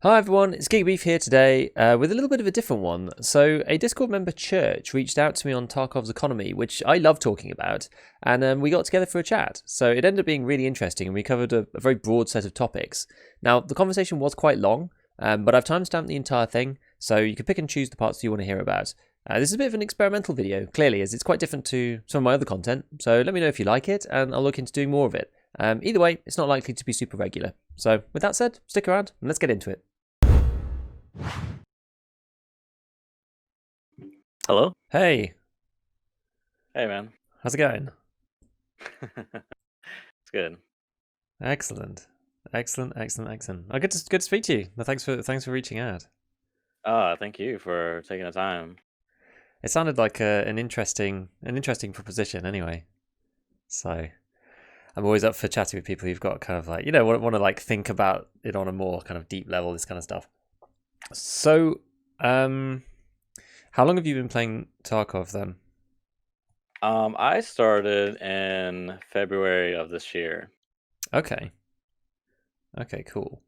Hi everyone, it's Geek Beef here today with a little bit of a different one. So, a Discord member, Church, reached out to me on Tarkov's economy, which I love talking about, and we got together for a chat. So, it ended up being really interesting, and we covered a very broad set of topics. Now, the conversation was quite long, but I've timestamped the entire thing, so you can pick and choose the parts you want to hear about. This is a bit of an experimental video, clearly, as it's quite different to some of my other content, so let me know if you like it, and I'll look into doing more of it. Either way, it's not likely to be super regular. So, with that said, stick around, and let's get into it. Hello? Hey, Hey, man. how's it going? It's good. Excellent. Oh, good to speak to you. No, thanks for reaching out. Thank you for taking the time. It sounded like an interesting proposition anyway. So I'm always up for chatting with people who've got kind of like, want to like think about it on a more kind of deep level, this kind of stuff. So, how long have you been playing Tarkov then? I started in February of this year, Okay, cool.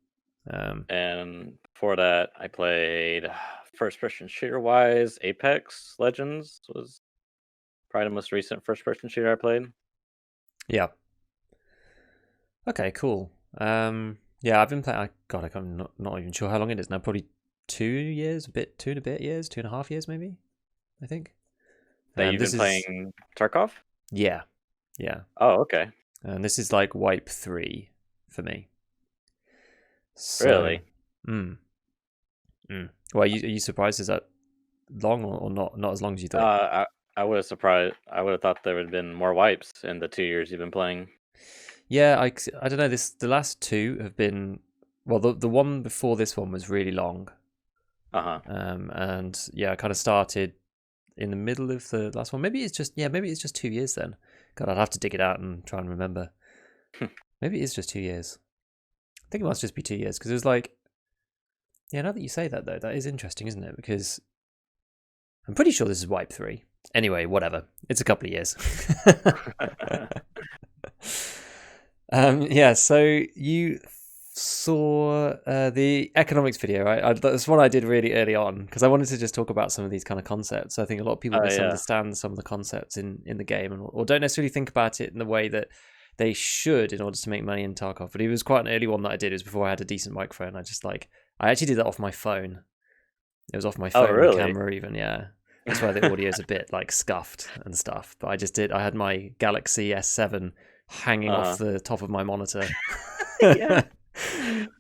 and before that, I played first-person shooter-wise. Apex Legends was probably the most recent first-person shooter I played. Yeah. Okay, cool. Yeah, I've been playing. I'm not even sure how long it is now. Probably 2 years, two and a bit years, 2.5 years, maybe. I think. That you've This been is playing Tarkov? yeah. Oh, okay. And this is like wipe 3 for me. So, Really? mm. Well, are you surprised? Is that long or not? Not as long as you thought. I would have thought there would have been more wipes in the 2 years you've been playing. Yeah, I don't know. The last two have been well. The one before this one was really long. Uh-huh. And yeah, I kind of started in the middle of the last one. Maybe it's just 2 years then. God, I'd have to dig it out and try and remember. Maybe it is just 2 years. I think it must just be 2 years because it was like, yeah. Now that you say that though, that is interesting, isn't it? Because I'm pretty sure this is wipe 3. Anyway, whatever. It's a couple of years. Yeah. So you saw the economics video, right? That's what I did really early on because I wanted to just talk about some of these kind of concepts. I think a lot of people Yeah. misunderstand some of the concepts in the game or don't necessarily think about it in the way that they should in order to make money in Tarkov. But it was quite an early one that I did. It was before I had a decent microphone. I actually did that off my phone. It was off my Oh, phone really? camera even, yeah. That's why the audio is a bit like scuffed and stuff. But I had my Galaxy S7 hanging off the top of my monitor. Yeah.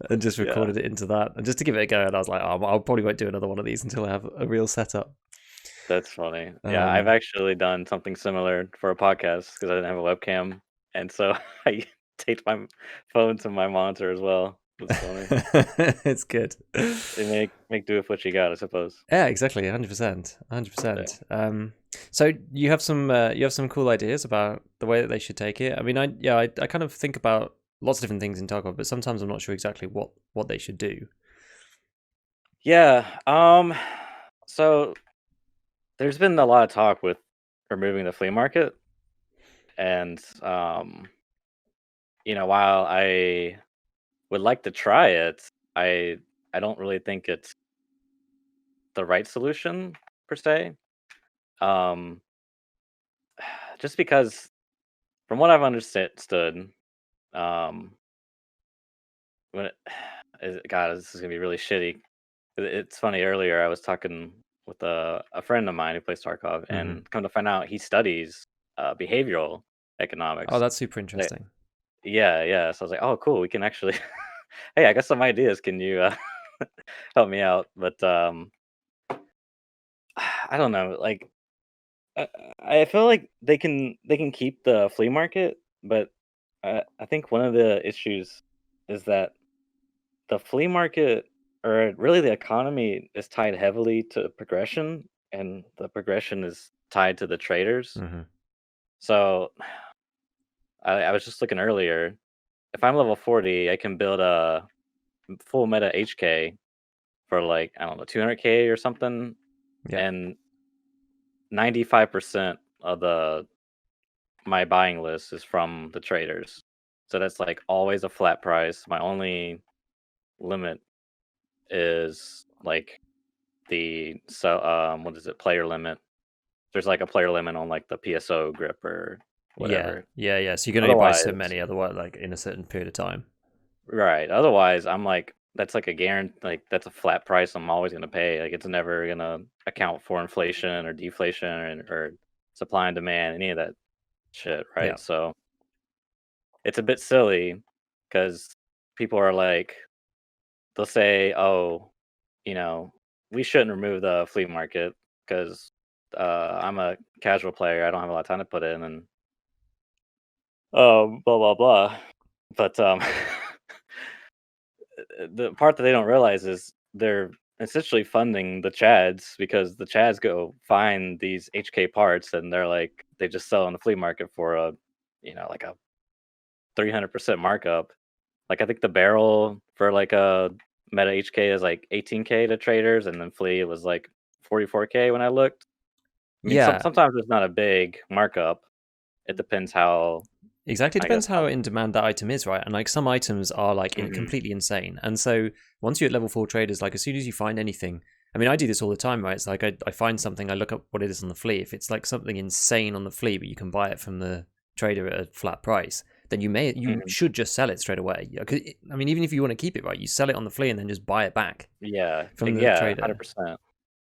And just Yeah. recorded it into that, and just to give it a go. And I was like, oh, I'll probably won't do another one of these until I have a real setup. That's funny. Yeah, I've Um, actually done something similar for a podcast because I didn't have a webcam, and so I taped my phone to my monitor as well. That's funny. It's good. They make do with what you got, I suppose. Yeah, exactly, 100%, 100%. So you have some cool ideas about the way that they should take it. I mean, I kind of think about lots of different things in Tarkov, but sometimes I'm not sure exactly what they should do. Yeah. So there's been a lot of talk with removing the flea market, and while I would like to try it, I don't really think it's the right solution per se. Um, just because from what I've understood, um, when God, this is gonna be really shitty. It's funny. Earlier, I was talking with a friend of mine who plays Tarkov, Mm-hmm. and come to find out, he studies behavioral Oh, economics. that's super Like, interesting. yeah, yeah. So I was like, oh, cool. We can actually. Hey, I got some ideas. Can you help me out? But I don't know. Like, I, I feel like they can keep the flea market, but I think one of the issues is that the flea market, or really the economy, is tied heavily to progression, and the progression is tied to the traders. Mm-hmm. So I was just looking earlier. If I'm level 40, I can build a full meta HK for like, I don't know, 200k or something, Yeah. and 95% of the my buying list is from the traders. So that's like always a flat price. My only limit is like what is it, player limit. There's like a player limit on like the PSO grip or whatever. Yeah. So you can only buy Otherwise, so many, otherwise, like in a certain period of time. right. Otherwise, I'm like, that's like a guarantee. Like that's a flat price I'm always gonna pay. Like it's never gonna account for inflation or deflation or supply and demand, any of that shit, Yeah. right? So it's a bit silly because people are like, they'll say, "Oh, you know, we shouldn't remove the flea market because I'm a casual player. I don't have a lot of time to put in, and blah blah blah." But the part that they don't realize is they're essentially funding the Chads because the Chads go find these HK parts and they're like they just sell on the flea market for a like a 300% markup. Like I think the barrel for like a meta HK is like 18K to traders, and then flea was like 44K when I looked. I mean, Yeah, sometimes there's not a big markup. It depends how, exactly. It I guess, depends how in demand that item is, right? And like some items are like Mhm. completely insane. And so once you're at level 4 traders, like as soon as you find anything, I mean, I do this all the time, right? It's like I find something, I look up what it is on the flea. If it's like something insane on the flea, but you can buy it from the trader at a flat price, then you Mhm. should just sell it straight away. Yeah, 'cause I mean, even if you want to keep it, right, you sell it on the flea and then just buy it back Yeah, from the yeah, trader. 100%.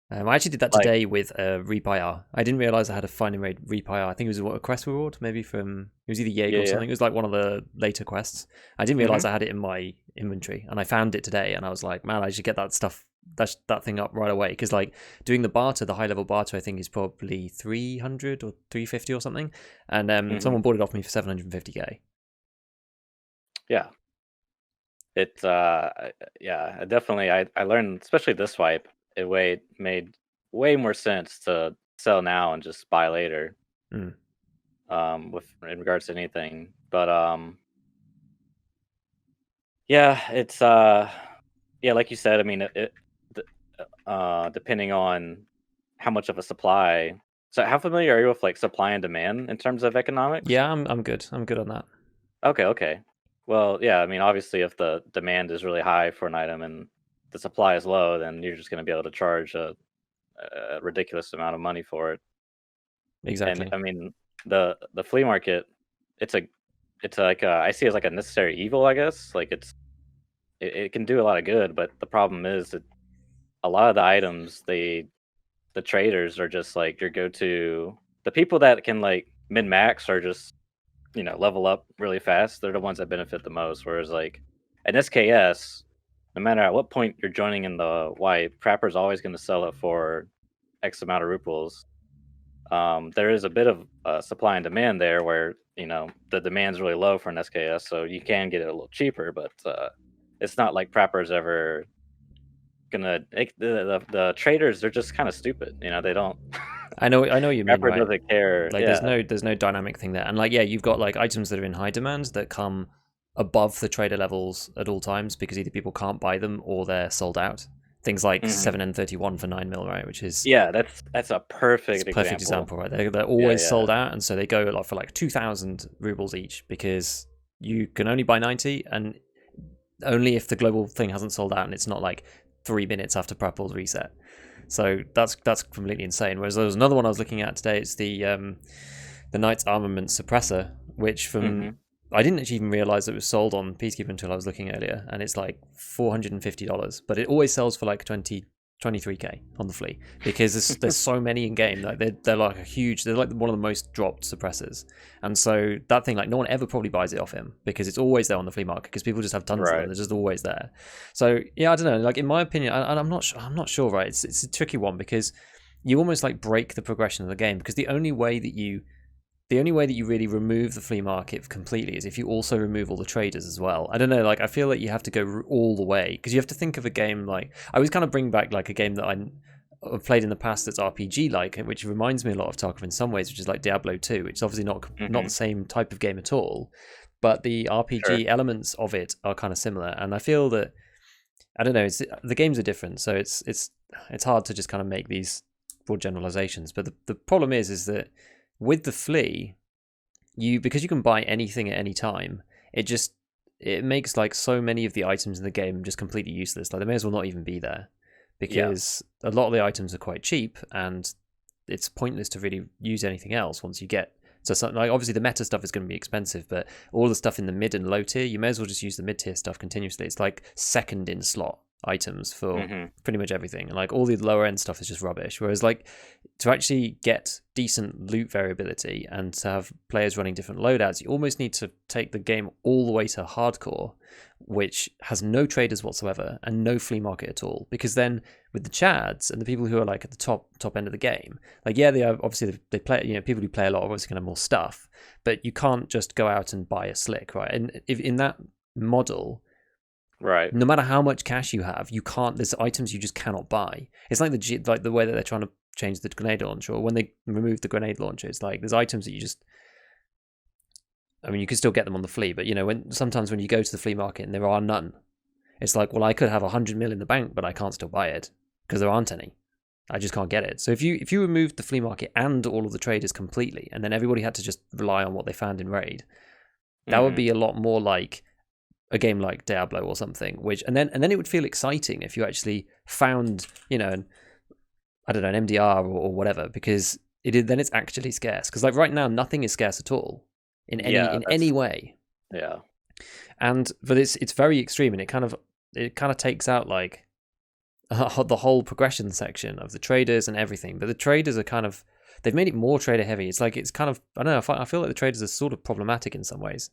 I actually did that Like, today with Rebuy. I didn't realize I had a finding rate Rebuy. I think it was a quest reward, maybe from it was either Jaeger yeah, or yeah. something. It was like one of the later quests. I didn't realize Mhm. I had it in my inventory, and I found it today, and I was like, man, I should get that stuff, that thing up right away, because like doing the barter, the high level barter, I think is probably 300 or 350 or something, and Mhm. someone bought it off me for 750k. Yeah. It's yeah, definitely I learned, especially this wipe, made way more sense to sell now and just buy later, Mm. with in regards to anything. But yeah, it's yeah, like you said, I mean d- depending on how much of a supply. So how familiar are you with like supply and demand in terms of economics? Yeah, I'm good. I'm good on that. Okay, okay. Well, yeah, I mean, obviously, if the demand is really high for an item and the supply is low, then you're just going to be able to charge a ridiculous amount of money for it. And Exactly. I mean, the flea market, it's a, it's like I see it as like a necessary evil, I guess. Like it can do a lot of good, but the problem is that a lot of the items, the traders are just like your go-to. The people that can like min max are just level up really fast. They're the ones that benefit the most. Whereas like an SKS, no matter at what point you're joining in the wipe, Prapper's always going to sell it for X amount of ruples. There is a bit of supply and demand there, where the demand's really low for an SKS, so you can get it a little cheaper. But it's not like Prapper's ever gonna the traders. They're just kind of stupid. They don't. I know what you mean, Prapper right? doesn't care. Like Yeah. there's no dynamic thing there, and like yeah, you've got like items that are in high demand that come above the trader levels at all times because either people can't buy them or they're sold out. Things like Hmm. 7N31 for 9 mil, right? Which is Yeah, that's a it's a perfect perfect example. example, right? They're Yeah, always yeah. sold out, and so they go like for like 2,000 rubles each because you can only buy 90, and only if the global thing hasn't sold out and it's not like 3 minutes after Prapple's reset. So that's completely insane. Whereas there was another one I was looking at today. It's the Knight's Armament Suppressor, which from Mhm. I didn't actually even realize it was sold on Peacekeeper until I was looking earlier, and it's like $450, but it always sells for like 23k on the flea because there's so many in game. Like they're like a huge, they're like one of the most dropped suppressors, and so that thing, like no one ever probably buys it off him because it's always there on the flea market because people just have tons of them. Right. They're just always there. So yeah, I don't know. Like in my opinion, and I'm not sure, right? It's a tricky one because you almost like break the progression of the game because the only way that you really remove the flea market completely is if you also remove all the traders as well. I don't know, like I feel like you have to go all the way because you have to think of a game like I always kind of bring back like a game that I've played in the past that's RPG like, which reminds me a lot of Tarkov in some ways, which is like Diablo 2, which is obviously not the Mhm. same type of game at all, but the Sure. RPG elements of it are kind of similar, and I feel that I don't know, the games are different, so it's hard to just kind of make these broad generalizations. But the problem is that with the flea, because you can buy anything at any time, it just it makes like so many of the items in the game just completely useless. Like they may as well not even be there, because a lot of the items are quite cheap, and it's pointless to really use anything else once you get. So something like, obviously the meta stuff is going to be expensive, but all the stuff in the mid and low tier, you may as well just use the mid tier stuff continuously. It's like second in slot items for pretty much everything, and like all the lower end stuff is just rubbish. Whereas like to actually get decent loot variability and to have players running different loadouts, you almost need to take the game all the way to hardcore, which has no traders whatsoever and no flea market at all. Because then with the chads and the people who are like at the top end of the game, like they are obviously, they play, people who play a lot are obviously going to have more stuff, but you can't just go out and buy a slick, right? And if in that model, right, no matter how much cash you have, you can't. There's items you just cannot buy. It's like the way that they're trying to change the grenade launcher, or when they remove the grenade launcher. It's like there's items that you just. I mean, you can still get them on the flea, but sometimes when you go to the flea market and there are none, it's like, well, I could have 100 mil in the bank, but I can't still buy it because there aren't any. I just can't get it. So if you removed the flea market and all of the traders completely, and then everybody had to just rely on what they found in raid, that would be a lot more like a game like Diablo or something. And then it would feel exciting if you actually found, I don't know, an MDR or whatever, because then it's actually scarce. Because like right now, nothing is scarce at all in any way. Yeah. But it's very extreme, and it kind of takes out like the whole progression section of the traders and everything. But the traders are they've made it more trader heavy. It's like I don't know. I feel like the traders are sort of problematic in some ways.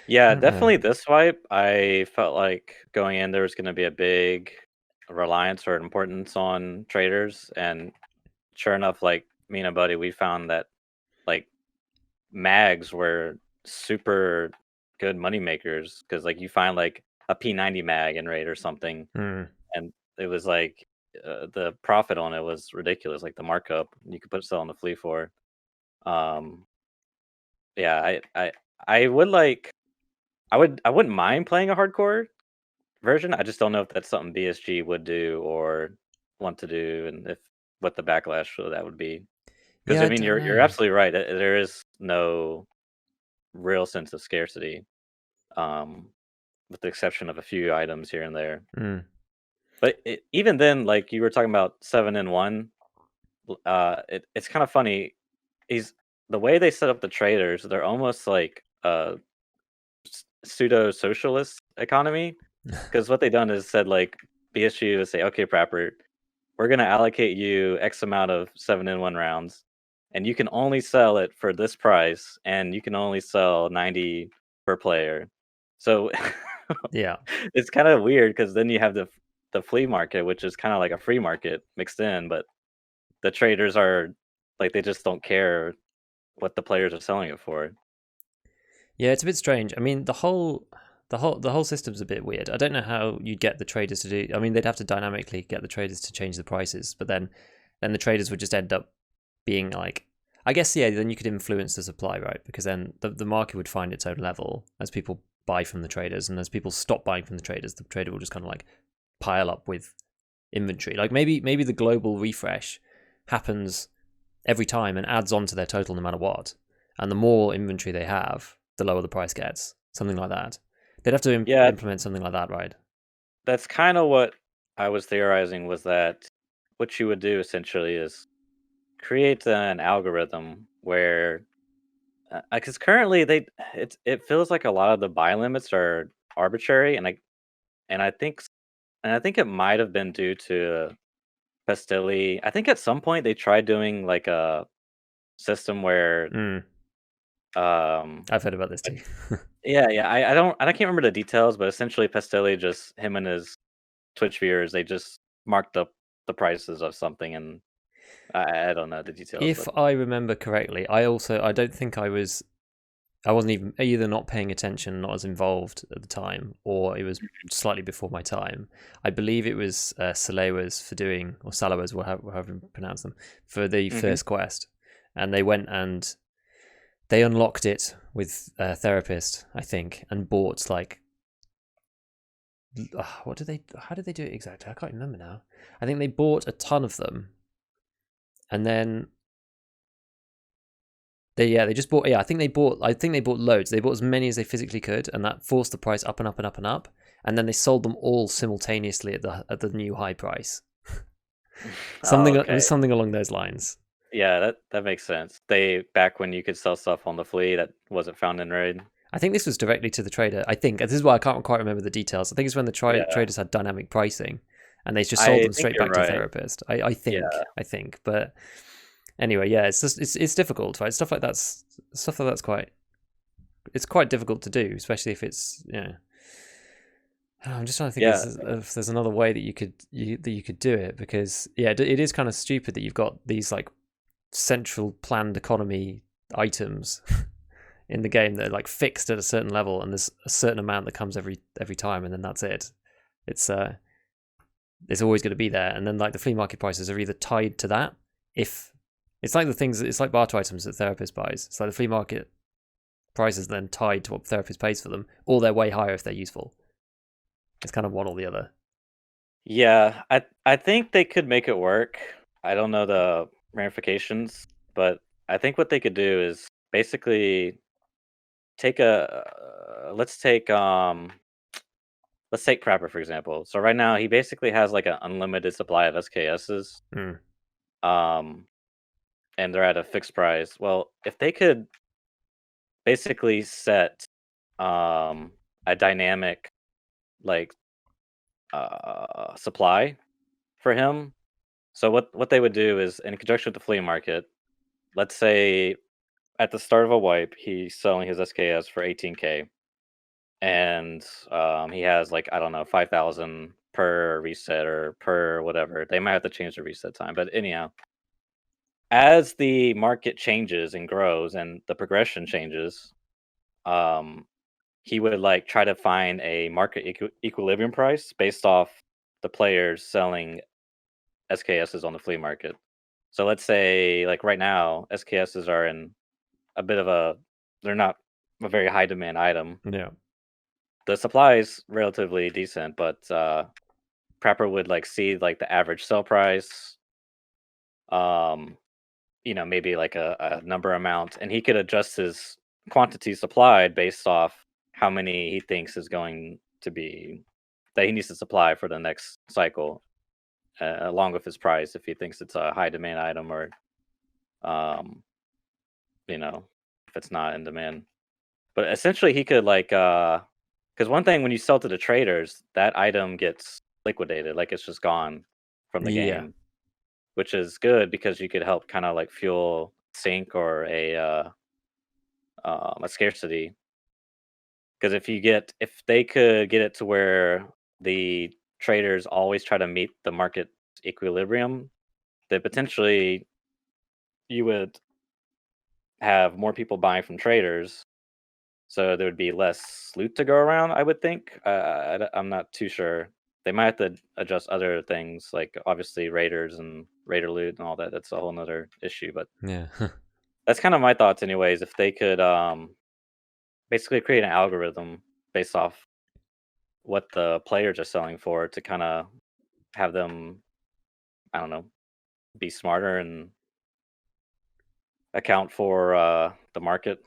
Yeah, definitely this wipe. I felt like going in there was going to be a big reliance or importance on traders, and sure enough, like me and a buddy, we found that like mags were super good money makers, because like you find like a P90 mag in raid or something, and it was like the profit on it was ridiculous. Like the markup you could sell on the flea for. Yeah, I would like. I wouldn't mind playing a hardcore version. I just don't know if that's something BSG would do or want to do, and if what the backlash for that would be. Because Yeah, I I mean, don't you're know. absolutely right. There is no real sense of scarcity, um, with the exception of a few items here and there. But even then, like you were talking about 7-in-1, it's kind of funny. Is the way they set up the traders? They're almost like pseudo socialist economy, because what they done is said like BSU would say, okay, Prapper, we're gonna allocate you X amount of 7-in-1 rounds, and you can only sell it for this price, and you can only sell 90 per player. So Yeah. it's kind of weird, because then you have the flea market, which is kind of like a free market mixed in, but the traders are like, they just don't care what the players are selling it for. Yeah, it's a bit strange. I mean, the whole system's a bit weird. I don't know how you'd get the traders to do. I mean, they'd have to dynamically get the traders to change the prices, but then the traders would just end up being like, I guess, yeah. Then you could influence the supply, right? Because then the market would find its own level as people buy from the traders, and as people stop buying from the traders, the trader will just kind of like pile up with inventory. Like maybe the global refresh happens every time and adds on to their total no matter what. And the more inventory they have, the lower the price gets. Something like that. They'd have to implement something like that, right? That's kind of what I was theorizing, was that what you would do essentially is create an algorithm where, because currently it feels like a lot of the buy limits are arbitrary, and I think and I think it might have been due to Pastelli. I think at some point they tried doing like a system where I've heard about this too. yeah, I can't remember the details, but essentially Pastelli, just him and his Twitch viewers, they just marked up the prices of something, and I don't know the details, If but I remember correctly, I don't think I wasn't even either not paying attention, not as involved at the time, or it was slightly before my time. I believe it was Salewas for doing, or Salawas, however you pronounce them, for the first quest. And they went and they unlocked it with a therapist, I think, and bought like, how did they do it exactly? I can't remember now. I think they bought a ton of them, and then They just bought. Yeah, I think they bought loads. They bought as many as they physically could, and that forced the price up and up and up and up. And then they sold them all simultaneously at the new high price. Oh, It was okay. something along those lines. Yeah, that makes sense. They back when you could sell stuff on the Flea that wasn't found in raid. I think this was directly to the trader. I think this is why I can't quite remember the details. I think it's when the Yeah, traders had dynamic pricing, and they just sold I them think straight you're back to the right. therapist. Yeah, I think, but anyway, yeah, it's just it's difficult, right? Stuff like that's quite difficult to do, especially if it's I'm just trying to think yeah, if there's another way that you could do it, because yeah, it is kind of stupid that you've got these like central planned economy items in the game that are like fixed at a certain level, and there's a certain amount that comes every time, and then that's it. It's always going to be there, and then like the flea market prices are either tied to that. If it's like it's like barter items that therapist buys. It's like the flea market prices then tied to what therapist pays for them, or they're way higher if they're useful. It's kind of one or the other. yeah. I think they could make it work. I don't know the ramifications, but I think what they could do is basically take let's take Prepper for example. So right now he basically has like an unlimited supply of SKSs. Mm. Um and they're at a fixed price. Well, if they could basically set a dynamic like supply for him. So what they would do is in conjunction with the flea market, let's say at the start of a wipe, he's selling his SKS for 18K, and he has like I don't know 5,000 per reset or per whatever. They might have to change the reset time, but anyhow, as the market changes and grows and the progression changes, um, he would like try to find a market equilibrium price based off the players selling SKSs on the flea market. So let's say like right now, SKSs are in a bit of a they're not a very high demand item. Yeah. The supply is relatively decent, but Prepper would like see like the average sell price, um, maybe like a number amount, and he could adjust his quantity supplied based off how many he thinks is going to be that he needs to supply for the next cycle, along with his price if he thinks it's a high demand item or um, if it's not in demand. But essentially, he could like because one thing when you sell to the traders, that item gets liquidated, like it's just gone from the Yeah. game, which is good because you could help kind of like fuel sync or a scarcity. Because if they could get it to where the traders always try to meet the market equilibrium, then potentially you would have more people buying from traders, so there would be less loot to go around, I would think. I'm not too sure. They might have to adjust other things, like obviously raiders and raider loot and all that. That's a whole nother issue, but Yeah. that's kind of my thoughts, anyways. If they could basically create an algorithm based off what the players are selling for to kind of have them, I don't know, be smarter and account for the market.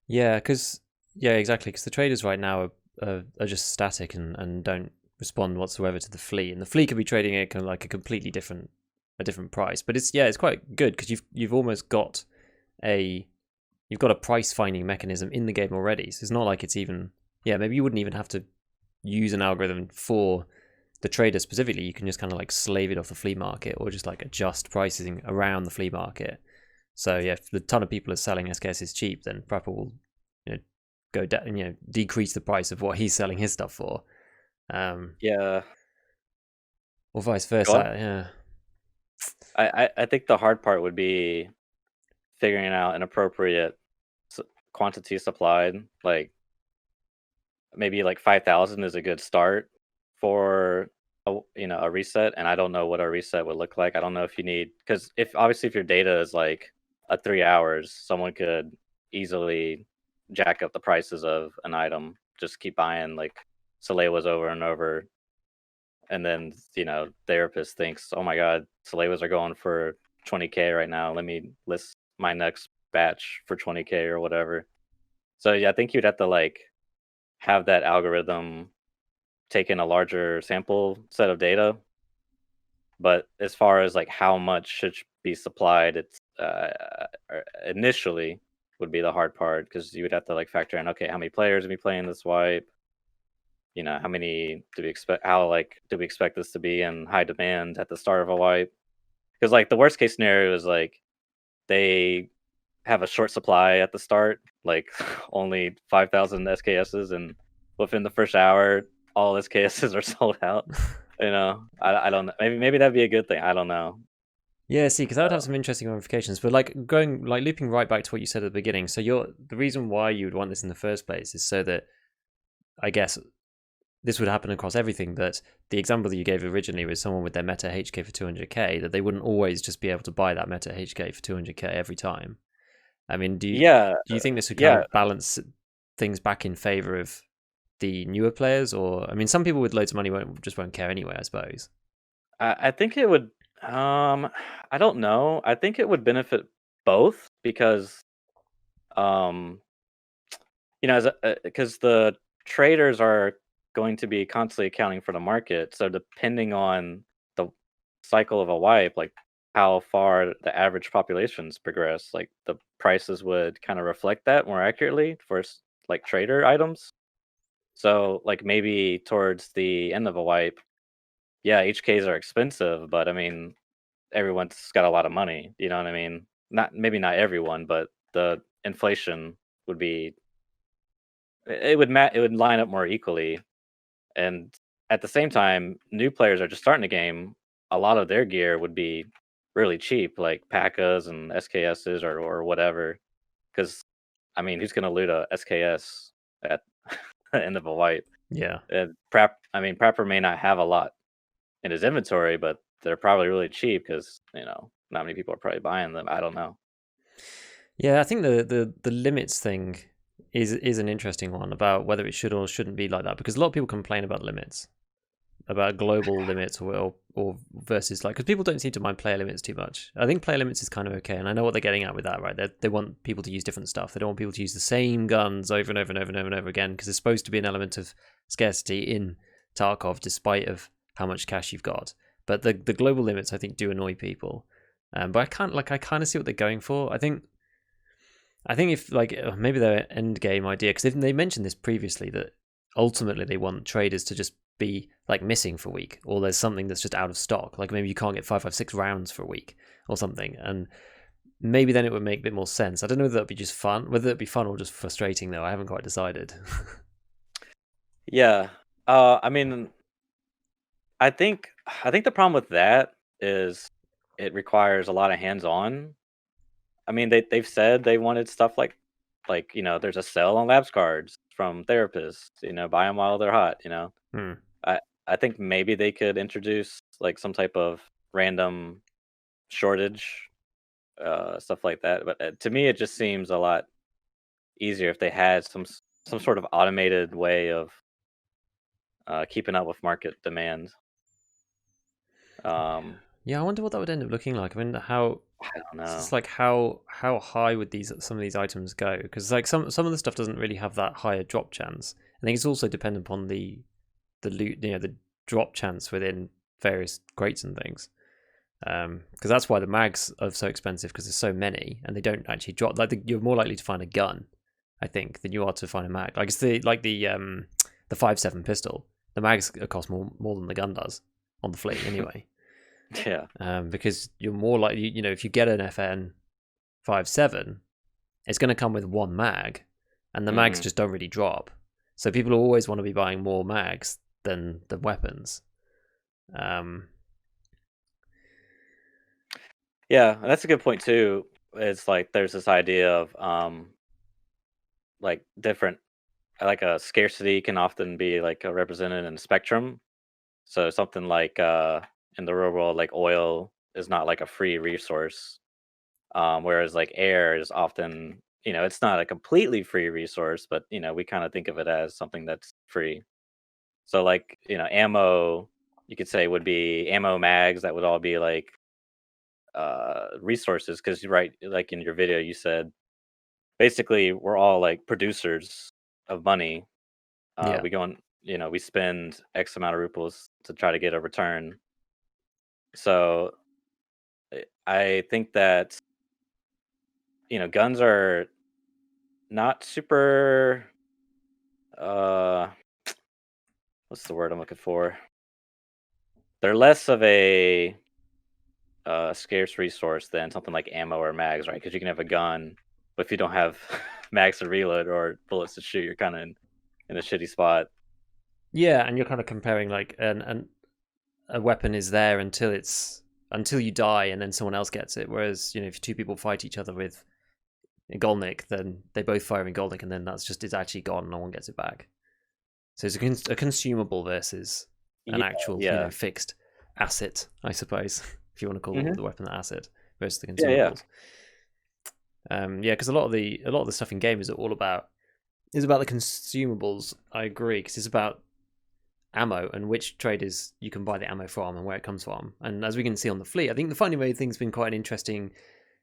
Yeah, because yeah, exactly. Because the traders right now are just static and don't respond whatsoever to the flea, and the flea could be trading at kind of like a different price. But it's quite good because you've almost got a price finding mechanism in the game already. So it's not like it's even maybe you wouldn't even have to use an algorithm for the trader specifically. You can just kind of like slave it off the flea market or just like adjust pricing around the flea market. So yeah, if a ton of people are selling SKS cheap, then Prapor will go down, decrease the price of what he's selling his stuff for, Yeah, or vice go on. versa. Yeah, I think the hard part would be figuring out an appropriate s- quantity supplied. Like maybe like 5,000 is a good start for a reset, and I don't know what a reset would look like. I don't know if you need because if obviously if your data is like a 3 hours, someone could easily jack up the prices of an item. Just keep buying like Salewas over and over, and then therapist thinks, oh my god, Salewas are going for 20K right now. Let me list my next batch for 20k or whatever. So yeah, I think you'd have to like have that algorithm take in a larger sample set of data. But as far as like how much should be supplied, it's initially would be the hard part because you would have to like factor in, okay, how many players would be playing this wipe? You know, how many do we expect? How like do we expect this to be in high demand at the start of a wipe? Because like the worst case scenario is like they have a short supply at the start, like only 5,000 SKSs, and within the first hour, all SKSs are sold out. You know, I don't know. Maybe that'd be a good thing. I don't know. Yeah, see, because that would have Uh, some interesting ramifications. But like going, like looping right back to what you said at the beginning. So the reason why you would want this in the first place is so that I guess this would happen across everything. That the example that you gave originally was someone with their Meta HK for 200k, that they wouldn't always just be able to buy that Meta HK for 200k every time. I mean, yeah, do you think this would kind yeah. of balance things back in favor of the newer players? Or I mean, some people with loads of money won't care anyway, I suppose. I think it would. I don't know. I think it would benefit both because um you know, as because the traders are going to be constantly accounting for the market. So depending on the cycle of a wipe, like how far the average populations progress, like the prices would kind of reflect that more accurately for like trader items. So like maybe towards the end of a wipe, yeah, HKs are expensive, but I mean everyone's got a lot of money. You know what I mean? Not maybe not everyone, but the inflation would be it would line up more equally. And at the same time, new players are just starting the game. A lot of their gear would be really cheap, like P.A.K.A.s and SKSs or whatever. Because I mean, who's gonna loot a SKS at the end of a wipe? Yeah. And I mean, Prepper may not have a lot in his inventory, but they're probably really cheap because not many people are probably buying them. I don't know. Yeah, I think the limits thing is an interesting one about whether it should or shouldn't be like that, because a lot of people complain about limits, about global limits or versus like, because people don't seem to mind player limits too much. I think player limits is kind of okay, and I know what they're getting at with that, right? They want people to use different stuff. They don't want people to use the same guns over and over and over and over and over again, because there's supposed to be an element of scarcity in Tarkov, despite of how much cash you've got. But the global limits, I think, do annoy people. But I kind of see what they're going for. I think if like maybe their end game idea, because they mentioned this previously, that ultimately they want traders to just be like missing for a week, or there's something that's just out of stock, like maybe you can't get 556 rounds for a week or something, and maybe then it would make a bit more sense. I don't know whether that'd be just fun, whether it'd be fun or just frustrating though. I haven't quite decided. Yeah. I mean, I think the problem with that is it requires a lot of hands-on. I mean, they've said they wanted stuff like there's a sale on labs cards from therapists. Buy them while they're hot. Hmm. I I think maybe they could introduce like some type of random shortage, stuff like that. But to me, it just seems a lot easier if they had some sort of automated way of keeping up with market demand. Um, Yeah, I wonder what that would end up looking like. I mean, how I don't it's just know. like how high would some of these items go? Because like some of the stuff doesn't really have that higher drop chance. I think it's also dependent upon the loot, the drop chance within various crates and things. Because that's why the mags are so expensive, because there's so many and they don't actually drop. Like you're more likely to find a gun, I think, than you are to find a mag. Like it's the 5.7 pistol. The mags cost more than the gun does on the fleet anyway. Yeah. Because you're more likely, if you get an FN 5.7, it's going to come with one mag, and the mags hmm just don't really drop. So people always want to be buying more mags than the weapons. Um, Yeah, and that's a good point too. It's like there's this idea of like different like a scarcity can often be like represented in a spectrum. So something like in the real world, like oil is not like a free resource. Whereas like air is often, it's not a completely free resource, but we kind of think of it as something that's free. So like, ammo, you could say would be ammo mags that would all be like resources because right, like in your video you said basically we're all like producers of money. Yeah. We go on, we spend X amount of rupees to try to get a return. So I think that guns are not super. Uh, what's the word I'm looking for? They're less of a scarce resource than something like ammo or mags, right? Because you can have a gun, but if you don't have mags to reload or bullets to shoot, you're kind of in a shitty spot. Yeah, and you're kind of comparing like an a weapon is there until you die and then someone else gets it. Whereas, if two people fight each other with a Golnik, then they both fire in Golnik and then it's actually gone and no one gets it back. So it's a consumable versus an Yeah, actual, yeah, fixed asset, I suppose, if you want to call hmm the weapon an asset versus the yeah, yeah. consumables. Yeah, because a lot of the stuff in game is all about the consumables. I agree, because it's about ammo and which traders you can buy the ammo from and where it comes from. And as we can see on the fleet, I think the finding way thing's been quite an interesting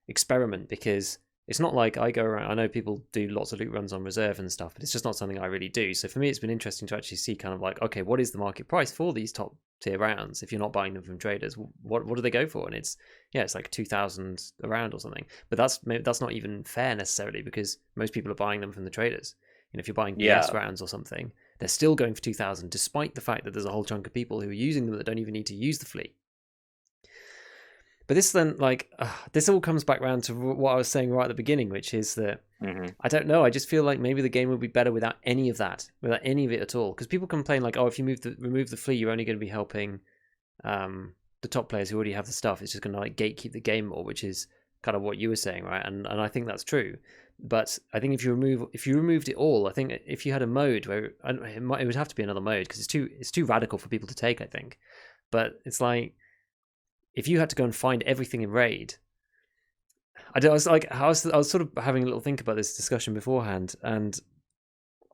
experiment, because it's not like I go around. I know people do lots of loot runs on reserve and stuff, but it's just not something I really do. So for me, it's been interesting to actually see kind of like, okay, what is the market price for these top tier rounds? If you're not buying them from traders, what do they go for? And it's like 2,000 a round or something. But that's not even fair necessarily, because most people are buying them from the traders. If you're buying BS Yeah. rounds or something, they're still going for 2,000, despite the fact that there's a whole chunk of people who are using them that don't even need to use the fleet. But this then, this all comes back around to what I was saying right at the beginning, which is that hmm I don't know. I just feel like maybe the game would be better without any of that, without any of it at all. Because people complain like, oh, if you remove the fleet, you're only going to be helping the top players who already have the stuff. It's just going to like gatekeep the game more, which is kind of what you were saying, right? And I think that's true. But I think if you removed it all, I think if you had a mode where it would have to be another mode, because it's too radical for people to take, I think. But it's like, if you had to go and find everything in raid, I was sort of having a little think about this discussion beforehand, and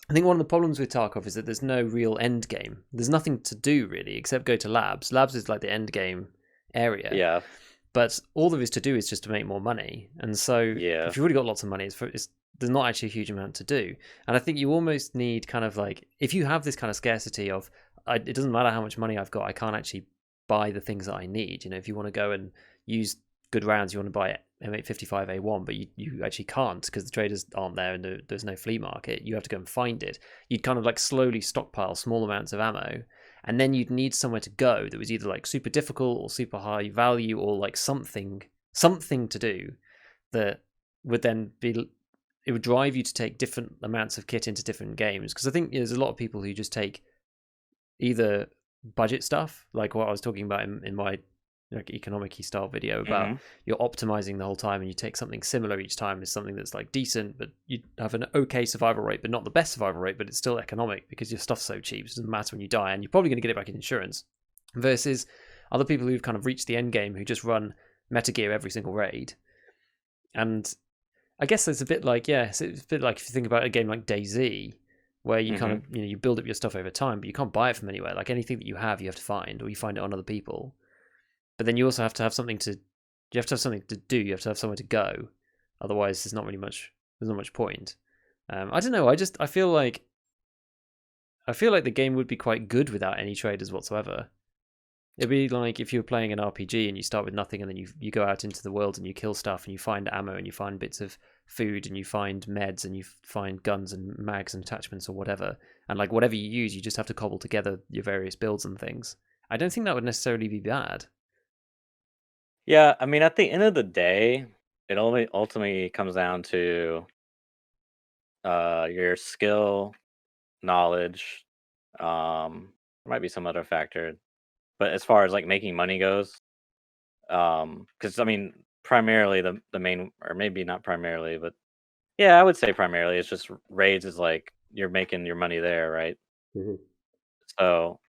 I think one of the problems with Tarkov is that there's no real end game. There's nothing to do really except go to labs. Labs is like the end game area, Yeah. but all there is to do is just to make more money. And so Yeah. if you've already got lots of money, there's not actually a huge amount to do. And I think you almost need kind of like, if you have this kind of scarcity of, it doesn't matter how much money I've got, I can't actually buy the things that I need. If you want to go and use good rounds, you want to buy M855A1, but you actually can't because the traders aren't there and there's no flea market. You have to go and find it. You'd kind of like slowly stockpile small amounts of ammo, and then you'd need somewhere to go that was either like super difficult or super high value, or like something to do that would then be, it would drive you to take different amounts of kit into different games. Because I think there's a lot of people who just take either budget stuff, like what I was talking about in my like economic-y style video about hmm you're optimizing the whole time and you take something similar each time as something that's like decent, but you have an okay survival rate, but not the best survival rate, but it's still economic because your stuff's so cheap. It doesn't matter when you die, and you're probably going to get it back in insurance. Versus other people who've kind of reached the end game who just run meta gear every single raid. And I guess it's a bit like, it's a bit like if you think about a game like DayZ, where you kind hmm of, you build up your stuff over time, but you can't buy it from anywhere. Like anything that you have to find, or you find it on other people. But then you also have to have something to, you have to have something to do. You have to have somewhere to go. Otherwise, there's not much point. I don't know. I feel like the game would be quite good without any traders whatsoever. It'd be like if you were playing an RPG and you start with nothing, and then you go out into the world and you kill stuff and you find ammo and you find bits of food and you find meds and you find guns and mags and attachments or whatever. And like whatever you use, you just have to cobble together your various builds and things. I don't think that would necessarily be bad. Yeah. I mean, at the end of the day, it only ultimately comes down to your skill, knowledge. There might be some other factor, but as far as like making money goes, because I mean, primarily the main, or maybe not primarily, but yeah, I would say primarily it's just raids is like you're making your money there, right? Mm-hmm. So,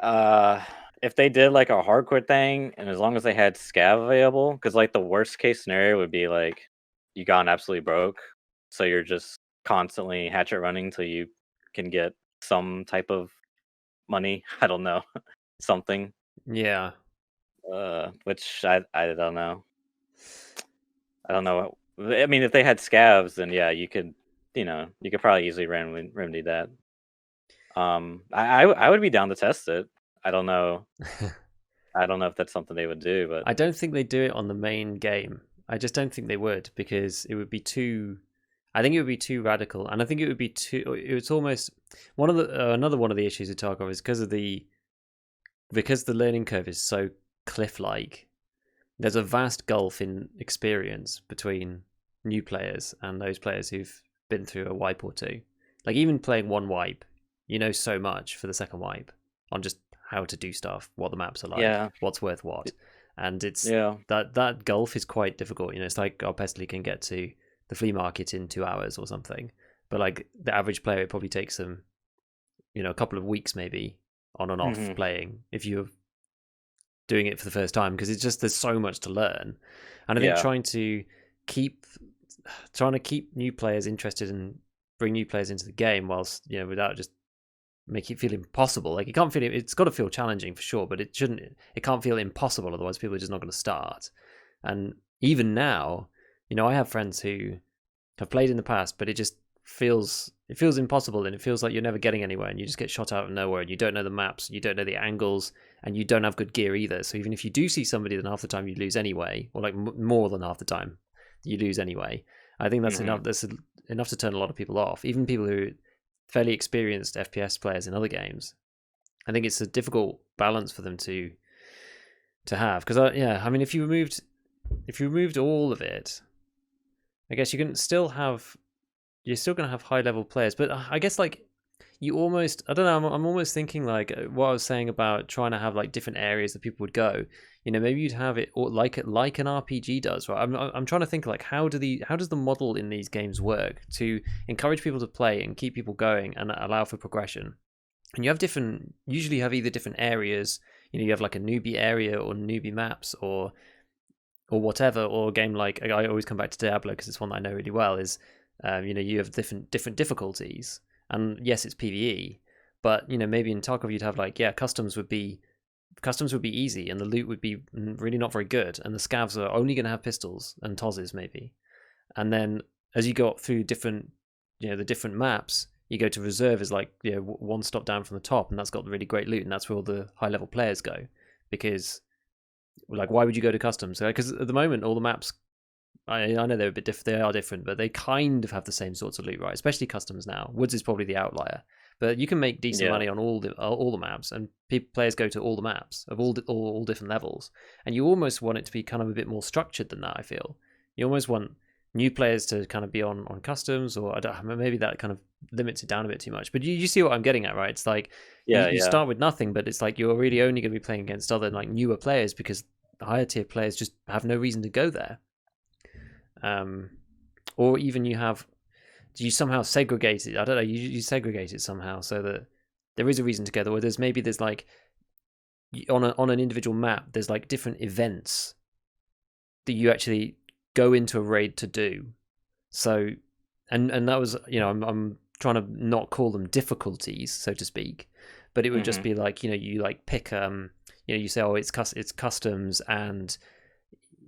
uh, if they did like a hardcore thing, and as long as they had scav available, because like the worst case scenario would be like you gone absolutely broke, so you're just constantly hatchet running till you can get some type of money. I don't know, something. Yeah. Which I don't know. I don't know I mean, if they had scavs, then yeah, you could probably easily remedy that. I would be down to test it. I don't know. I don't know if that's something they would do, but I don't think they do it on the main game. I just don't think they would, because it would be too. I think it would be too radical, and I think it would be too. It's almost one of the another one of the issues with Tarkov is because the learning curve is so cliff-like. There's a vast gulf in experience between new players and those players who've been through a wipe or two. Like, even playing one wipe, you know so much for the second wipe on just how to do stuff, what the maps are like, yeah, what's worth what, and it's yeah, that gulf is quite difficult. It's like Pestily can get to the flea market in 2 hours or something, but like the average player, it probably takes them a couple of weeks maybe on and off playing if you're doing it for the first time, because it's just there's so much to learn. And I think yeah, keep new players interested and bring new players into the game whilst without just make it feel impossible. Like, it's got to feel challenging for sure, but it can't feel impossible, otherwise people are just not going to start. And even now, I have friends who have played in the past, but it just feels impossible, and it feels like you're never getting anywhere, and you just get shot out of nowhere, and you don't know the maps, you don't know the angles, and you don't have good gear either. So even if you do see somebody, then half the time you lose anyway, or like more than half the time you lose anyway. I think that's enough. That's enough to turn a lot of people off, even people who are fairly experienced FPS players in other games. I think it's a difficult balance for them to have, because I mean, if you removed all of it, I guess you're still going to have high level players, but I guess like you almost, I don't know, I'm almost thinking like what I was saying about trying to have like different areas that people would go. Maybe you'd have it like an RPG does, right? I'm trying to think like how does the model in these games work to encourage people to play and keep people going and allow for progression. And usually have either different areas. You have like a newbie area or newbie maps or whatever, or a game like, I always come back to Diablo because it's one that I know really well, is you have different difficulties, and yes, it's PvE, but maybe in Tarkov you'd have like, customs would be easy, and the loot would be really not very good, and the scavs are only going to have pistols and tozes maybe. And then as you go through different the different maps, you go to reserve as like one stop down from the top, and that's got really great loot, and that's where all the high level players go. Because like, why would you go to customs? Because at the moment all the maps, I know they're a bit different. They are different, but they kind of have the same sorts of loot, right? Especially customs now. Woods is probably the outlier, but you can make decent money on all the maps, and players go to all the maps of all different levels. And you almost want it to be kind of a bit more structured than that. I feel you almost want new players to kind of be on customs, or maybe that kind of limits it down a bit too much. But you see what I'm getting at, right? It's like you start with nothing, but it's like you're really only going to be playing against other like newer players, because the higher tier players just have no reason to go there. Or even you somehow segregate it. I don't know. You segregate it somehow so that there is a reason to go there. Where there's like on an individual map, there's like different events that you actually go into a raid to do. So, and that was I'm trying to not call them difficulties, so to speak, but it would just be like you like pick you say, oh, it's customs, and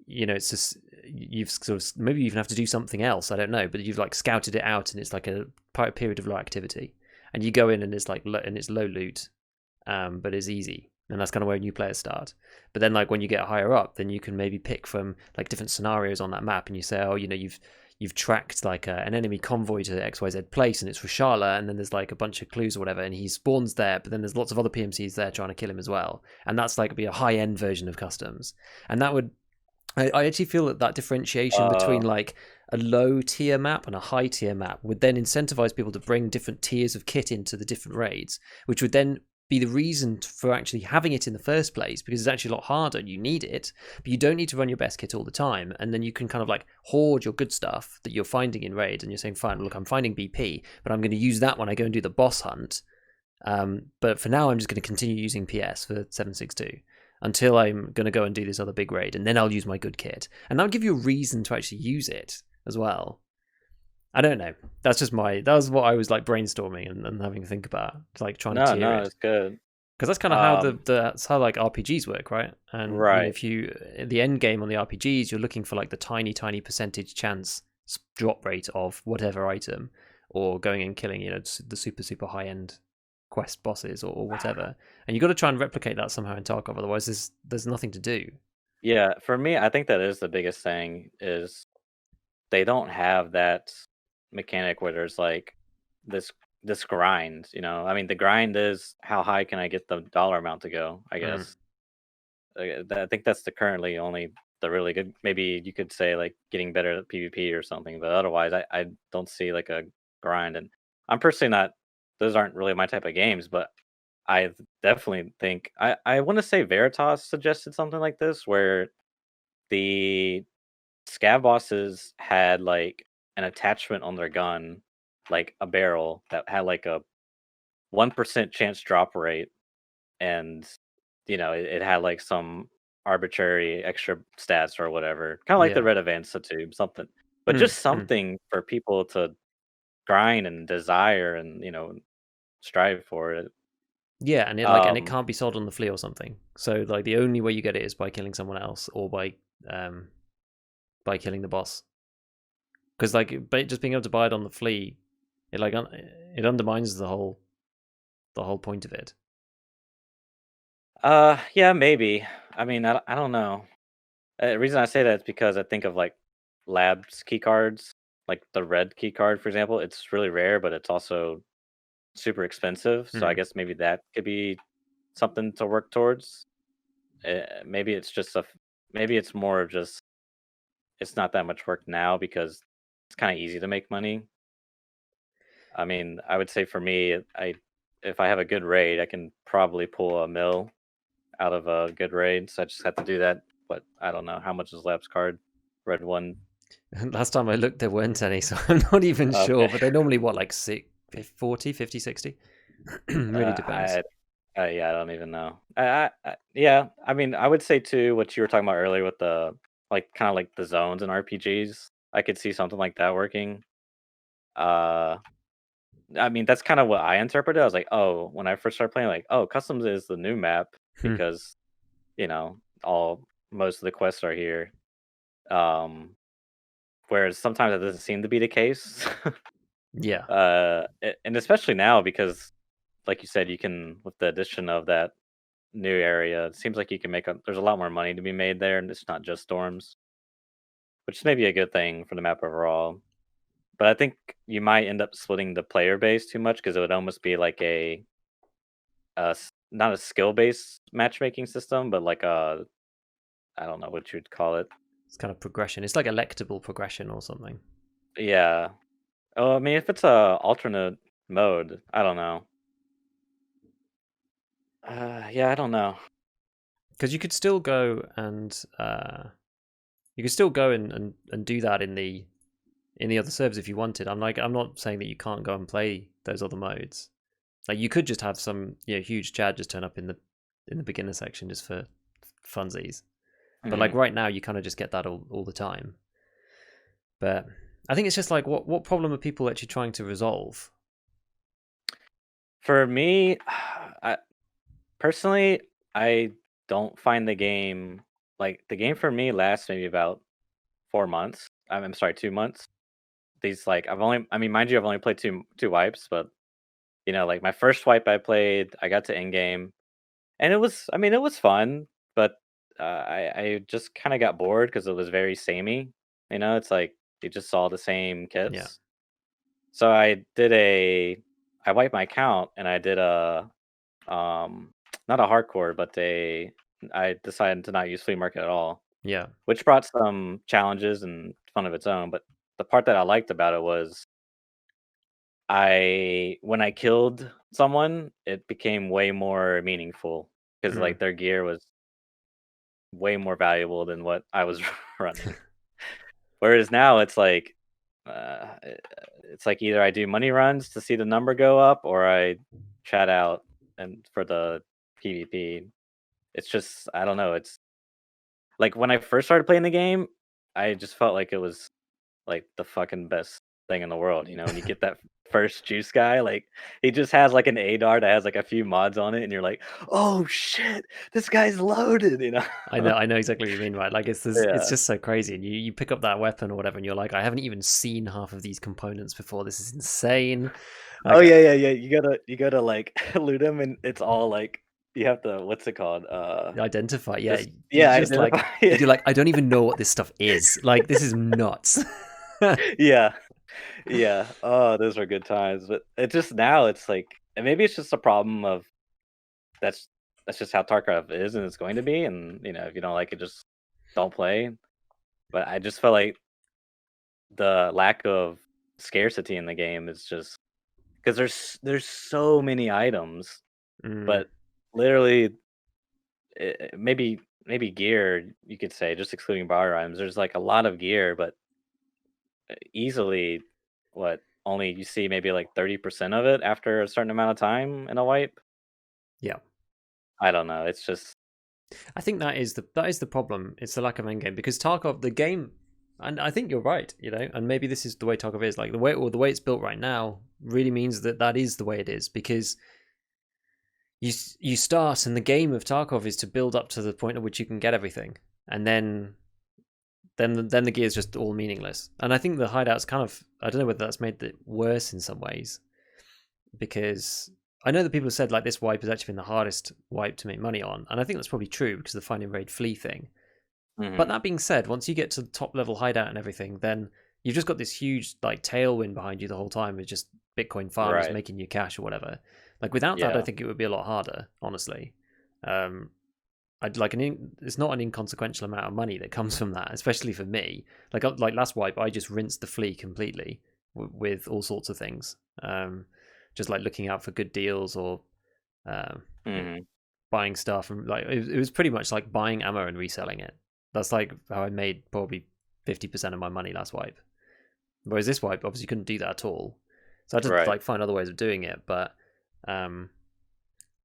it's just, you've sort of, maybe you even have to do something else, I don't know, but you've like scouted it out, and it's like a period of low activity, and you go in, and it's like it's low loot, but it's easy, and that's kind of where new players start. But then like when you get higher up, then you can maybe pick from like different scenarios on that map, and you say, oh, you've tracked like an enemy convoy to XYZ place, and it's Rashala, and then there's like a bunch of clues or whatever, and he spawns there, but then there's lots of other PMCs there trying to kill him as well, and that's like be a high end version of customs. And that would, I actually feel that differentiation between like a low tier map and a high tier map would then incentivize people to bring different tiers of kit into the different raids, which would then be the reason for actually having it in the first place, because it's actually a lot harder. You need it, but you don't need to run your best kit all the time, and then you can kind of like hoard your good stuff that you're finding in raids, and you're saying, fine, look, I'm finding BP, but I'm going to use that when I go and do the boss hunt. But for now, I'm just going to continue using PS for 762 until I'm going to go and do this other big raid, and then I'll use my good kit, and that'll give you a reason to actually use it as well. I don't know. That was what I was like brainstorming and having to think about, like trying to tier it. No, it's good. Because that's kind of how Um, that's how like RPGs work, right? And right. if you the end game on the RPGs, you're looking for like the tiny percentage chance drop rate of whatever item, or going and killing the super high end quest bosses or whatever. And you got to try and replicate that somehow in Tarkov. Otherwise, there's nothing to do. Yeah, for me, I think that is the biggest thing is they don't have that mechanic where there's like this this grind, you know. I mean, the grind is how high can I get the dollar amount to go, I Mm. guess. I think that's the currently only the really good. Maybe you could say like getting better at PvP or something, but otherwise, I don't see like a grind. And I'm personally not; those aren't really my type of games. But I definitely think I want to say Veritas suggested something like this, where the scav bosses had like an attachment on their gun, like a barrel that had like a 1% chance drop rate, and it had like some arbitrary extra stats or whatever, kind of like the Yeah. red advanced tube, something, but Mm. just Mm. something for people to grind and desire and strive for it. Yeah, and it Um, can't be sold on the flea or something. So like the only way you get it is by killing someone else or um by killing the boss. Because like just being able to buy it on the flea, it undermines the whole point of it. yeah, maybe. I mean, I don't know. The reason I say that is because I think of like labs key cards, like the red key card, for example. It's really rare, but it's also super expensive. So I Hmm. guess maybe that could be something to work towards. Maybe it's just maybe it's more of just it's not that much work now because it's kind of easy to make money. I mean, I would say for me, I if I have a good raid, I can probably pull a mill out of a good raid. So I just have to do that. But I don't know how much is Labs card. Red one. Last time I looked, there weren't any, so I'm not even sure. Okay. But they're normally what, like 40, 50, 60? Really depends. I yeah, I don't even know. Yeah, I mean, I would say too what you were talking about earlier with the like kind of like the zones and RPGs. I could see something like that working. Uh, I mean, that's kind of what I interpreted. I was like, oh, when I first started playing, like, oh, customs is the new map Hmm. because all most of the quests are here. Um, whereas sometimes that doesn't seem to be the case. Yeah. And especially now because, like you said, you can with the addition of that new area. It seems like you can there's a lot more money to be made there, and it's not just storms, which is maybe a good thing for the map overall. But I think you might end up splitting the player base too much because it would almost be like not a skill based matchmaking system, but like a I don't know what you'd call it. It's kind of progression. It's like electable progression or something. Yeah. Oh, I mean, if it's a alternate mode, I don't know. Yeah, I don't know. Because you could still go and and do that in the other servers if you wanted. I'm not saying that you can't go and play those other modes. Like you could just have some huge chat just turn up in the beginner section just for funsies. But like Mhm. right now, you kind of just get that all the time. But I think it's just like what problem are people actually trying to resolve? For me, I, personally, I don't find the game like the game for me lasts maybe about 4 months. I'm sorry, 2 months. These like I mean, mind you, I've only played two wipes, but like my first wipe I played, I got to Endgame, and I mean, it was fun, but I just kind of got bored because it was very samey. It's like you just saw the same Yeah, kits. So I wiped my account and I did um, not a hardcore, but I decided to not use flea market at all, yeah. which brought some challenges and fun of its own. But the part that I liked about it was when I killed someone, it became way more meaningful because Mm. like their gear was way more valuable than what I was running. Whereas now it's like either I do money runs to see the number go up or I chat out and for the PvP. It's just I don't know. It's like when I first started playing the game, I just felt like it was like the fucking best thing in the world. You know, when you get that first juice guy, like he just has like an ADAR that has like a few mods on it, and you're like, oh shit, this guy's loaded. You know? I know exactly what you mean, right? Like it's Yeah. just so crazy, and you pick up that weapon or whatever, and you're like, I haven't even seen half of these components before. This is insane. Oh Like yeah. You gotta like loot him, and it's all like you have to what's it called? identify, yeah. Just You yeah, just like identify. Yeah. you're like, I don't even know what this stuff is. Like this is nuts. Yeah. Yeah. Oh, those were good times. But it's just now it's like and maybe it's just a problem of that's that's just how Tarkov is and it's going to be. And you know, if you don't like it, just don't play. But I just feel like the lack of scarcity in the game is just because there's so many items, Mm, but literally maybe gear you could say just excluding bar items. There's like a lot of gear, but easily what only you see maybe like 30% of it after a certain amount of time in a wipe. yeah. I don't know. It's just I think that is the problem. It's the lack of endgame because Tarkov, the game, and I think you're right. You know, and maybe this is the way Tarkov is. Like the way it's built right now really means that that is the way it is because you start and the game of Tarkov is to build up to the point at which you can get everything, and then the gear is just all meaningless. And I think the hideout's kind of I don't know whether that's made it worse in some ways because I know that people have said like this wipe has actually been the hardest wipe to make money on, and I think that's probably true because of the find and raid flea thing. But mhm, that being said, once you get to the top level hideout and everything, then you've just got this huge like tailwind behind you the whole time with just Bitcoin farmers right. making you cash or whatever. Like without that, I Yeah. think it would be a lot harder, honestly. Um, I'd like it's not an inconsequential amount of money that comes from that, especially for me. Like last wipe, I just rinsed the flea completely with all sorts of things. Just like looking out for good deals or um, you know, Mhm. buying stuff and like it was pretty much like buying ammo and reselling it. That's like how I made probably 50% of my money last wipe. Whereas this wipe obviously couldn't do that at all. So I had to Right. like find other ways of doing it, but um,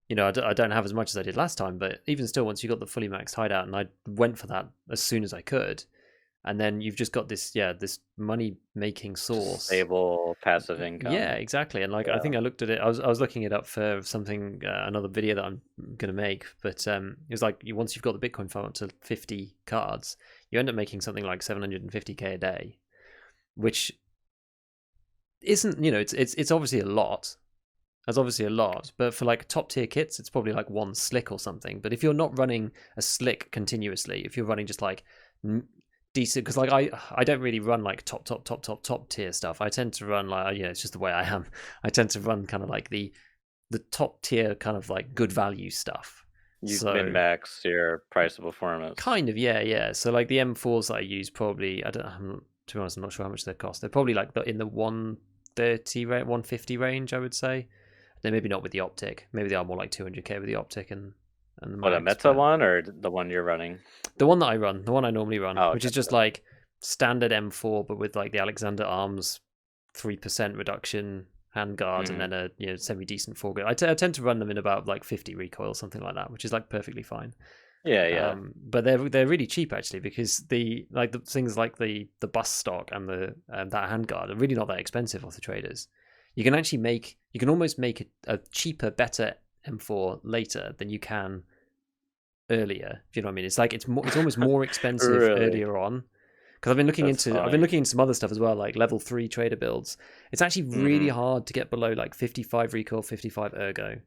you know, I don't have as much as I did last time. But even still, once you got the fully maxed hideout, and I went for that as soon as I could, and then you've just got this money making Just source. stable passive Yeah, income. exactly. And like I Yeah. think I looked at it. I was looking it up for something another video that I'm gonna make. But it was like once you've got the Bitcoin farm up to 50 cards, you end up making something like 750k a day, which isn't it's obviously a lot. That's obviously a lot, but for like top tier kits, it's probably like one slick or something. But if you're not running a slick continuously, if you're running just like decent, because like I don't really run like top tier stuff. I tend to run like it's just the way I am. I tend to run kind of like the top tier kind of like good value stuff. You min So max your price of performance. kind of yeah. So like the M4s that I use probably to be honest, I'm not sure how much they cost. They're probably like in the 130 rate, 150 range, I would say. Then maybe not with the optic. Maybe they are more like 200k with the optic and the What, a mags. meta But one or the one you're running? the one that I run, the one I normally run, Oh, which okay. is just like standard M4, but with like the Alexander Arms 3% reduction handguard and Mhm. then a semi decent foregrip. I tend to run them in about like 50 recoil, something like that, which is like perfectly fine. Yeah, yeah. But they're really cheap actually because the things like the bus stock and the that handguard are really not that expensive off the traders. You can almost make a cheaper, better M4 later than you can earlier. If you know what I mean? It's like it's almost more expensive Really? earlier on because That's I've been funny. looking into some other stuff as well, like level 3 trader builds. It's actually really Mhm. hard to get below like 55 recoil, 55 ergo.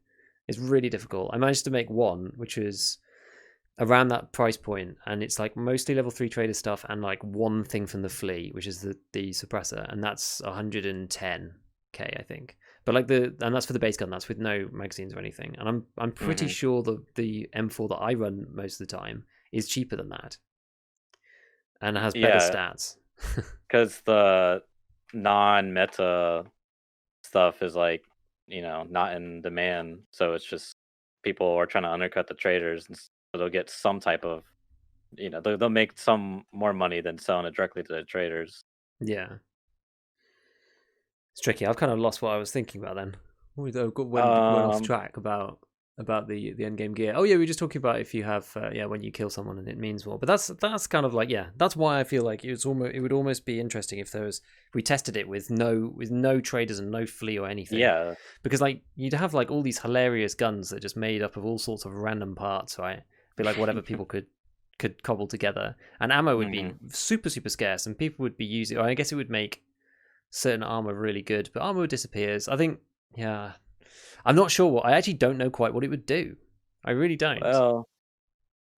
It's really difficult. I managed to make one, which was around that price point, and it's like mostly level 3 trader stuff and like one thing from the flea, which is the suppressor, and that's 110k I think. But like and that's for the base gun, that's with no magazines or anything, and I'm pretty Mhm. sure the M4 that I run most of the time is cheaper than that and has better Yeah, stats. because the non-meta stuff is like, not in demand. So it's just people are trying to undercut the traders, and so they'll get some type of, they'll make some more money than selling it directly to the traders. Yeah, it's tricky. I've kind of lost what I was thinking about then. We went off Um, track about. about the end game gear. Oh yeah, we were just talking about if you have when you kill someone and it means more. But that's kind of like that's why I feel like it would almost be interesting if we tested it with no traders and no flea or anything. Yeah, because like you'd have like all these hilarious guns that are just made up of all sorts of random parts, right? Be like whatever people could cobble together, and ammo would be super scarce, and people would be using. Or I guess it would make certain armor really good, but armor disappears. I think, yeah. I'm not sure I actually don't know quite what it would do. I really don't. Well,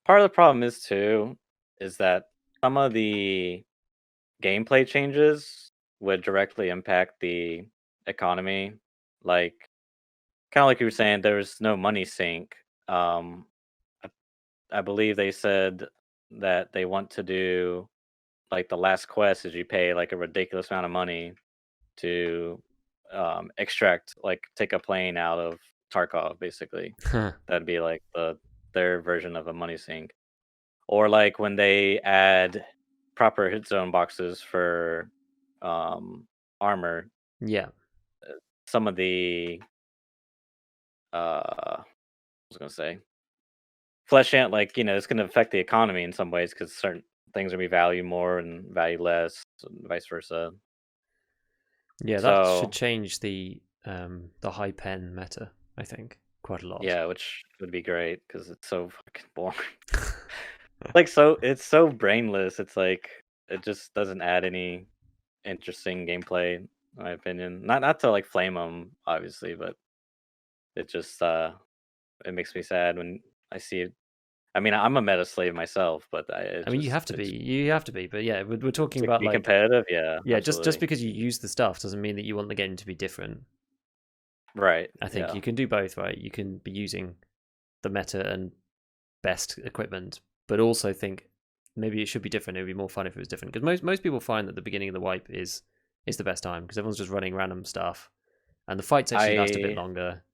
part of the problem is that some of the gameplay changes would directly impact the economy. Like, kind of like you were saying, there's no money sink. I believe they said that they want to do like the last quest is you pay like a ridiculous amount of money to take a plane out of Tarkov, basically. That'd be like their version of a money sink. Or like when they add proper hit zone boxes for armor. Yeah. Some of the I was gonna say flesh ant, like, it's gonna affect the economy in some ways because certain things are gonna be valued more and value less, and vice versa. Yeah, that should So change the high pen meta, I think, quite a lot. yeah, which would be great because it's so fucking boring. Like, so it's so brainless. It's like it just doesn't add any interesting gameplay, in my opinion. Not to like flame them, obviously, but it just it makes me sad when I see it. I mean, I'm a meta slave myself, but I mean, you have to be. But yeah, we're talking to about be like competitive. Yeah, just absolutely. because you use the stuff doesn't mean that you want the game to be different. Right. I think you can do both, right? You can be using the meta and best equipment, but also think maybe it should be different. It would be more fun if it was different. Because most people find that the beginning of the wipe is the best time because everyone's just running random stuff, and the fights actually last a bit longer.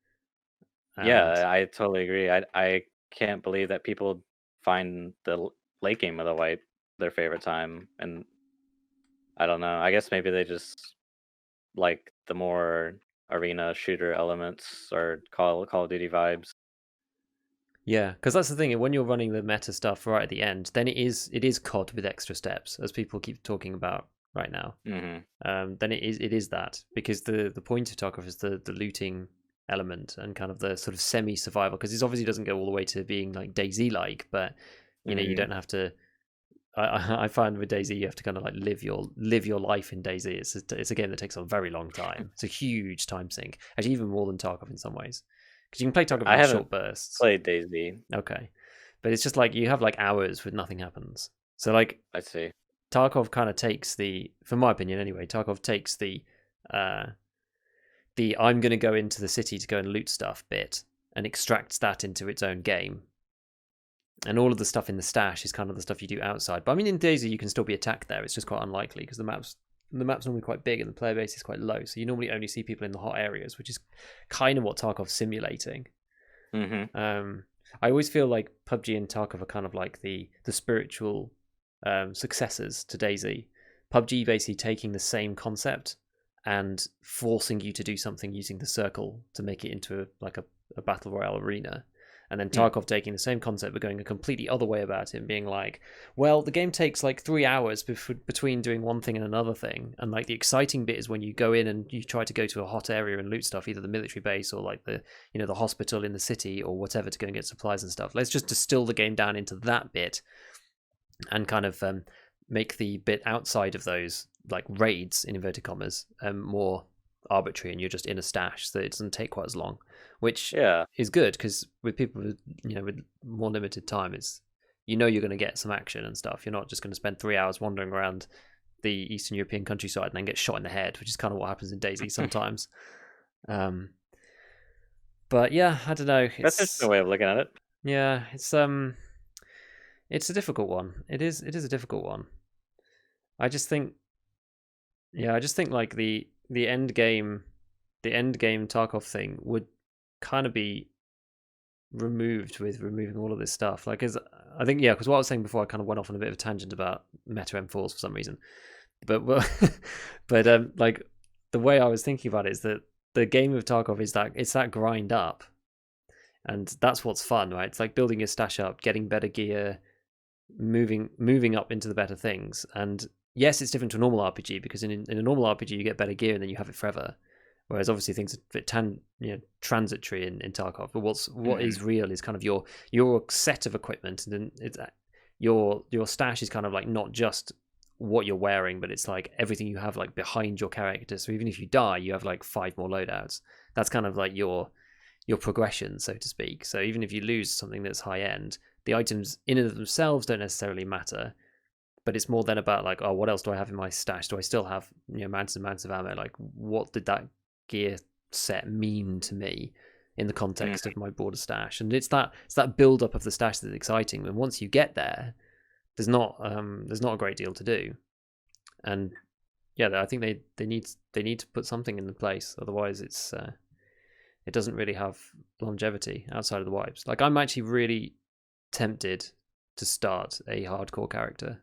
Yeah, I totally agree. I can't believe that people find the late game of the wipe their favorite time, and I don't know. I guess maybe they just like the more arena shooter elements or Call of Duty vibes. Yeah, because that's the thing. When you're running the meta stuff right at the end, then it is COD with extra steps, as people keep talking about right now. Then it is that because the point of Tarkov is the looting element and kind of the sort of semi survival, because it obviously doesn't go all the way to being like DayZ like, but you don't have to. I find with DayZ you have to kind of like live your life in DayZ. It's a game that takes a very long time. It's a huge time sink, actually even more than Tarkov in some ways. Because you can play Tarkov in short bursts. Played DayZ. Okay. But it's just like you have like hours with nothing happens. So like I see. Tarkov kind of takes for my opinion anyway, Tarkov takes the I'm going to go into the city to go and loot stuff bit and extracts that into its own game. And all of the stuff in the stash is kind of the stuff you do outside. But I mean, in DayZ you can still be attacked there. It's just quite unlikely because the map's normally quite big and the player base is quite low. So you normally only see people in the hot areas, which is kind of what Tarkov's simulating. I always feel like PUBG and Tarkov are kind of like the spiritual successors to DayZ. PUBG basically taking the same concept and forcing you to do something using the circle to make it into a battle royale arena. And then Tarkov taking the same concept but going a completely other way about it and being like, well, the game takes like 3 hours between doing one thing and another thing. And like the exciting bit is when you go in and you try to go to a hot area and loot stuff, either the military base or like the hospital in the city or whatever to go and get supplies and stuff. Let's just distill the game down into that bit and kind of make the bit outside of those like raids in inverted commas more arbitrary, and you're just in a stash so it doesn't take quite as long, which is good because with people with more limited time, it's you're going to get some action and stuff. You're not just going to spend 3 hours wandering around the Eastern European countryside and then get shot in the head, which is kind of what happens in DayZ sometimes. But yeah, I don't know. That's just a way of looking at it. Yeah, it's a difficult one. It is a difficult one. I just think like the end game Tarkov thing would kind of be removed with removing all of this stuff. Like, because what I was saying before, I kind of went off on a bit of a tangent about meta M4s for some reason. But like the way I was thinking about it is that the game of Tarkov is that it's that grind up. And that's what's fun, right? It's like building your stash up, getting better gear, moving up into the better things. And yes, it's different to a normal RPG because in a normal RPG you get better gear and then you have it forever. Whereas obviously things are a bit transitory in Tarkov. But what is real is kind of your set of equipment, and then it's your stash is kind of like not just what you're wearing, but it's like everything you have like behind your character. So even if you die, you have like 5 more loadouts. That's kind of like your progression, so to speak. So even if you lose something that's high end, the items in and of themselves don't necessarily matter, but it's more then about like, oh, what else do I have in my stash? Do I still have mountains and mountains of ammo? Like, what did that gear set mean to me in the context of my broader stash? And it's that build up of the stash that's exciting. And once you get there, there's not a great deal to do. And yeah, I think they need to put something in place, otherwise it's it doesn't really have longevity outside of the wipes. Like, I'm actually really tempted to start a hardcore character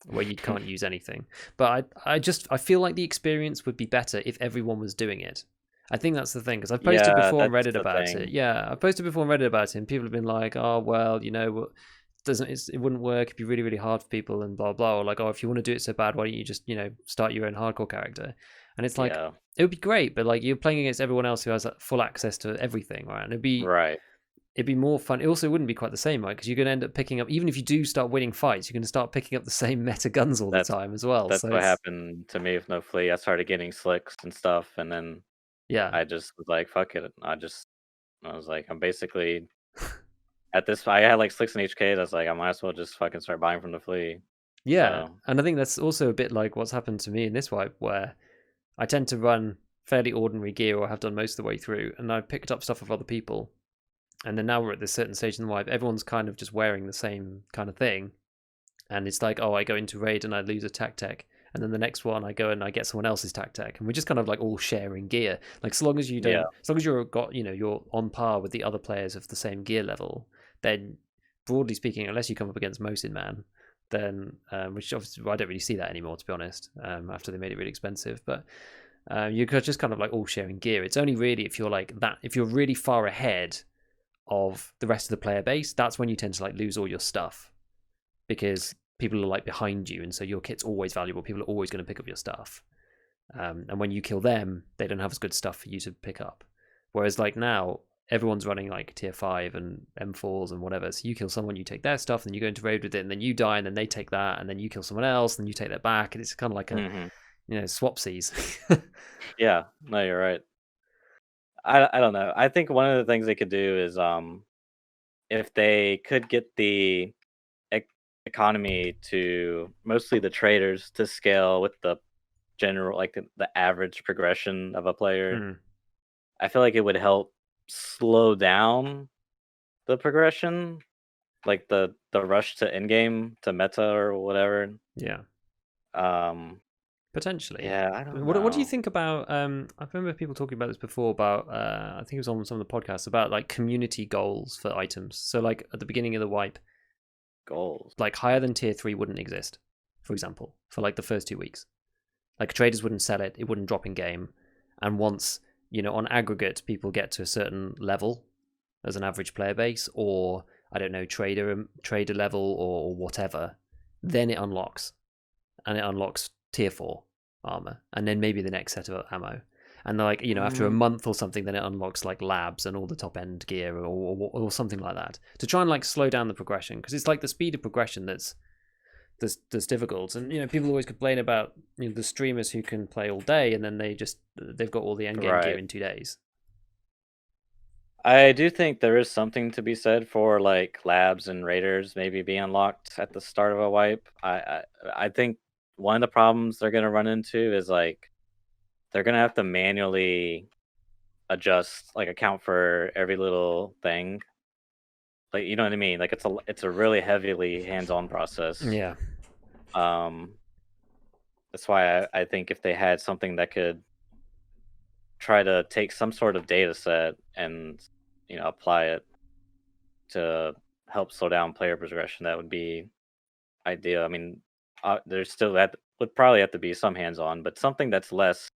where you can't use anything, but I feel like the experience would be better if everyone was doing it. I think that's the thing, because I've posted before on Reddit about it. Yeah, I've posted before on Reddit about it, and people have been like, "Oh, well, it wouldn't work. It'd be really, really hard for people," and blah blah. Or like, "Oh, if you want to do it so bad, why don't you just start your own hardcore character?" And it's like, it would be great, but like, you're playing against everyone else who has full access to everything, right? And it'd be more fun. It also wouldn't be quite the same, right? Because you're going to end up picking up, even if you do start winning fights, you're going to start picking up the same meta guns all the time as well. That's what happened to me with No Flea. I started getting slicks and stuff, and then I just was like, fuck it. I was like, I'm basically at this. I had like slicks and HKs. I was like, I might as well just fucking start buying from the Flea. Yeah, and I think that's also a bit like what's happened to me in this wipe, where I tend to run fairly ordinary gear, or have done most of the way through, and I picked up stuff of other people. And then now we're at this certain stage in the wipe, everyone's kind of just wearing the same kind of thing. And it's like, oh, I go into raid and I lose a tech. And then the next one I go and I get someone else's tech. And we're just kind of like all sharing gear. Like, so long as you don't, as long as you're on par with the other players of the same gear level, then broadly speaking, unless you come up against Mosin Man, then, which obviously I don't really see that anymore, to be honest, after they made it really expensive. But you're just kind of like all sharing gear. It's only really if you're like that, if you're really far ahead of the rest of the player base, that's when you tend to like lose all your stuff, because people are like behind you, and so your kit's always valuable. People are always going to pick up your stuff, and when you kill them, they don't have as good stuff for you to pick up. Whereas like now, everyone's running like tier 5 and M4s and whatever, so you kill someone, you take their stuff, and you go into raid with it, and then you die, and then they take that, and then you kill someone else, and you take that back, and it's kind of like a swapsies. Yeah, no, you're right. I don't know. I think one of the things they could do is if they could get the economy to, mostly the traders, to scale with the general, like the average progression of a player. I feel like it would help slow down the progression, like the rush to Endgame, to meta or whatever. Yeah. Potentially. Yeah, I don't know. What do you think about? I remember people talking about this before. About I think it was on some of the podcasts about like community goals for items. So like at the beginning of the wipe, goals like higher than tier 3 wouldn't exist, for example, for like the first 2 weeks. Like traders wouldn't sell it; it wouldn't drop in game. And once on aggregate, people get to a certain level as an average player base, or I don't know, trader level or whatever, then it unlocks, and it unlocks tier 4 armor, and then maybe the next set of ammo, and like after a month or something, then it unlocks like labs and all the top end gear, or something like that, to try and like slow down the progression, because it's like the speed of progression that's difficult. And people always complain about the streamers who can play all day, and then they've got all the end game gear in 2 days. I do think there is something to be said for like labs and raiders maybe being unlocked at the start of a wipe. I think one of the problems they're going to run into is like they're going to have to manually adjust, like account for every little thing. Like, you know what I mean? Like it's a really heavily hands-on process. Yeah. That's why I think if they had something that could try to take some sort of data set and apply it to help slow down player progression, that would be ideal. I mean, there's still that would probably have to be some hands-on, but something that's less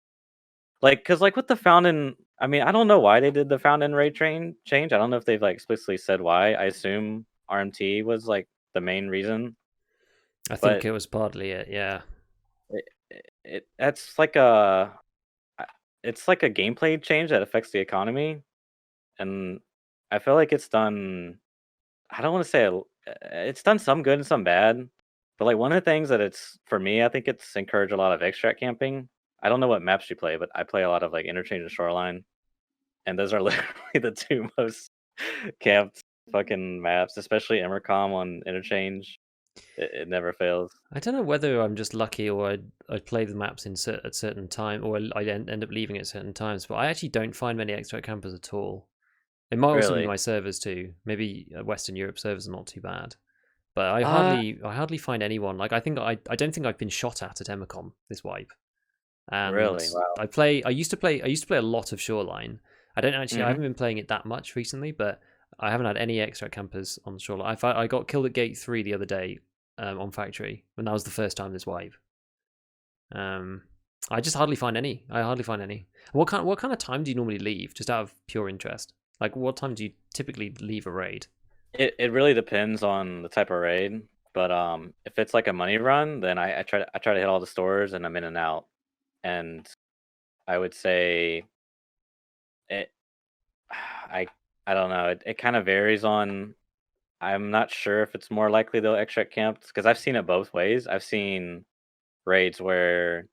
Like, because like with the found-in, I mean, I don't know why they did the found-in raid train change. I don't know if they've like explicitly said why. I assume RMT was like the main reason, I think but it was partly it. Yeah. that's like a it's like a gameplay change that affects the economy, and I feel like it's done. I don't want to say it's done some good and some bad, but like one of the things that it's for me, I think it's encouraged a lot of extract camping. I don't know what maps you play, but I play a lot of like Interchange and Shoreline, and those are literally the two most camped fucking maps, especially Emercom on Interchange. It never fails. I don't know whether I'm just lucky or I'd play the maps at certain time, or I end up leaving at certain times. But I actually don't find many extract campers at all. It might also be Really? my servers too. Maybe Western Europe servers are not too bad. But Uh, I hardly find anyone. Like I don't think I've been shot at Emacom this wipe. And really? Wow. I used to play a lot of Shoreline. I Hmm. haven't been playing it that much recently, but I haven't had any extra campers on the Shoreline. I got killed at Gate 3 the other day on Factory, and that was the first time this wipe. Um, I just hardly find any. I hardly find any. What kind of time do you normally leave? Just out of pure interest. Like what time do you typically leave a raid? It really depends on the type of raid, but if it's like a money run, then I try to hit all the stores and I'm in and out. And I would say it I I don't know. It kind of varies on. I'm not sure if it's more likely they'll extract camps because I've seen it both ways. I've seen raids where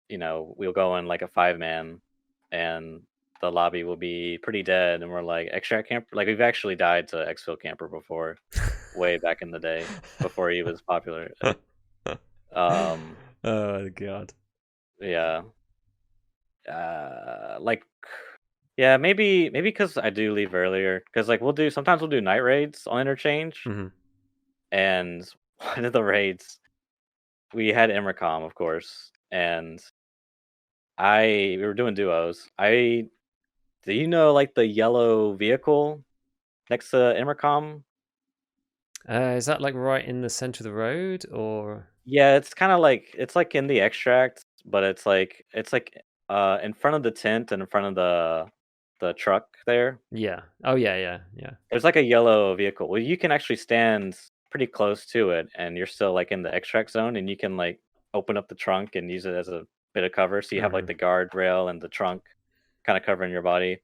we'll go in like a 5-man, and the lobby will be pretty dead, and we're like extract camp. Like we've actually died to exfil camper before, way back in the day before he was popular. Um, Oh god. yeah. Like, yeah, maybe because I do leave earlier. Because like sometimes we'll do night raids on interchange, Hmm. and one of the raids we had Emercom, of course, and we were doing duos. Do you know like the yellow vehicle next to Emercom? Is that like right in the center of the road or? Yeah, it's kind of like it's like in the extract, but it's like in front of the tent and in front of the truck there. Yeah. Oh yeah, yeah, yeah. There's like a yellow vehicle. Well, you can actually stand pretty close to it, and you're still like in the extract zone, and you can like open up the trunk and use it as a bit of cover. So you have like Hmm. the guardrail and the trunk kind of covering your body.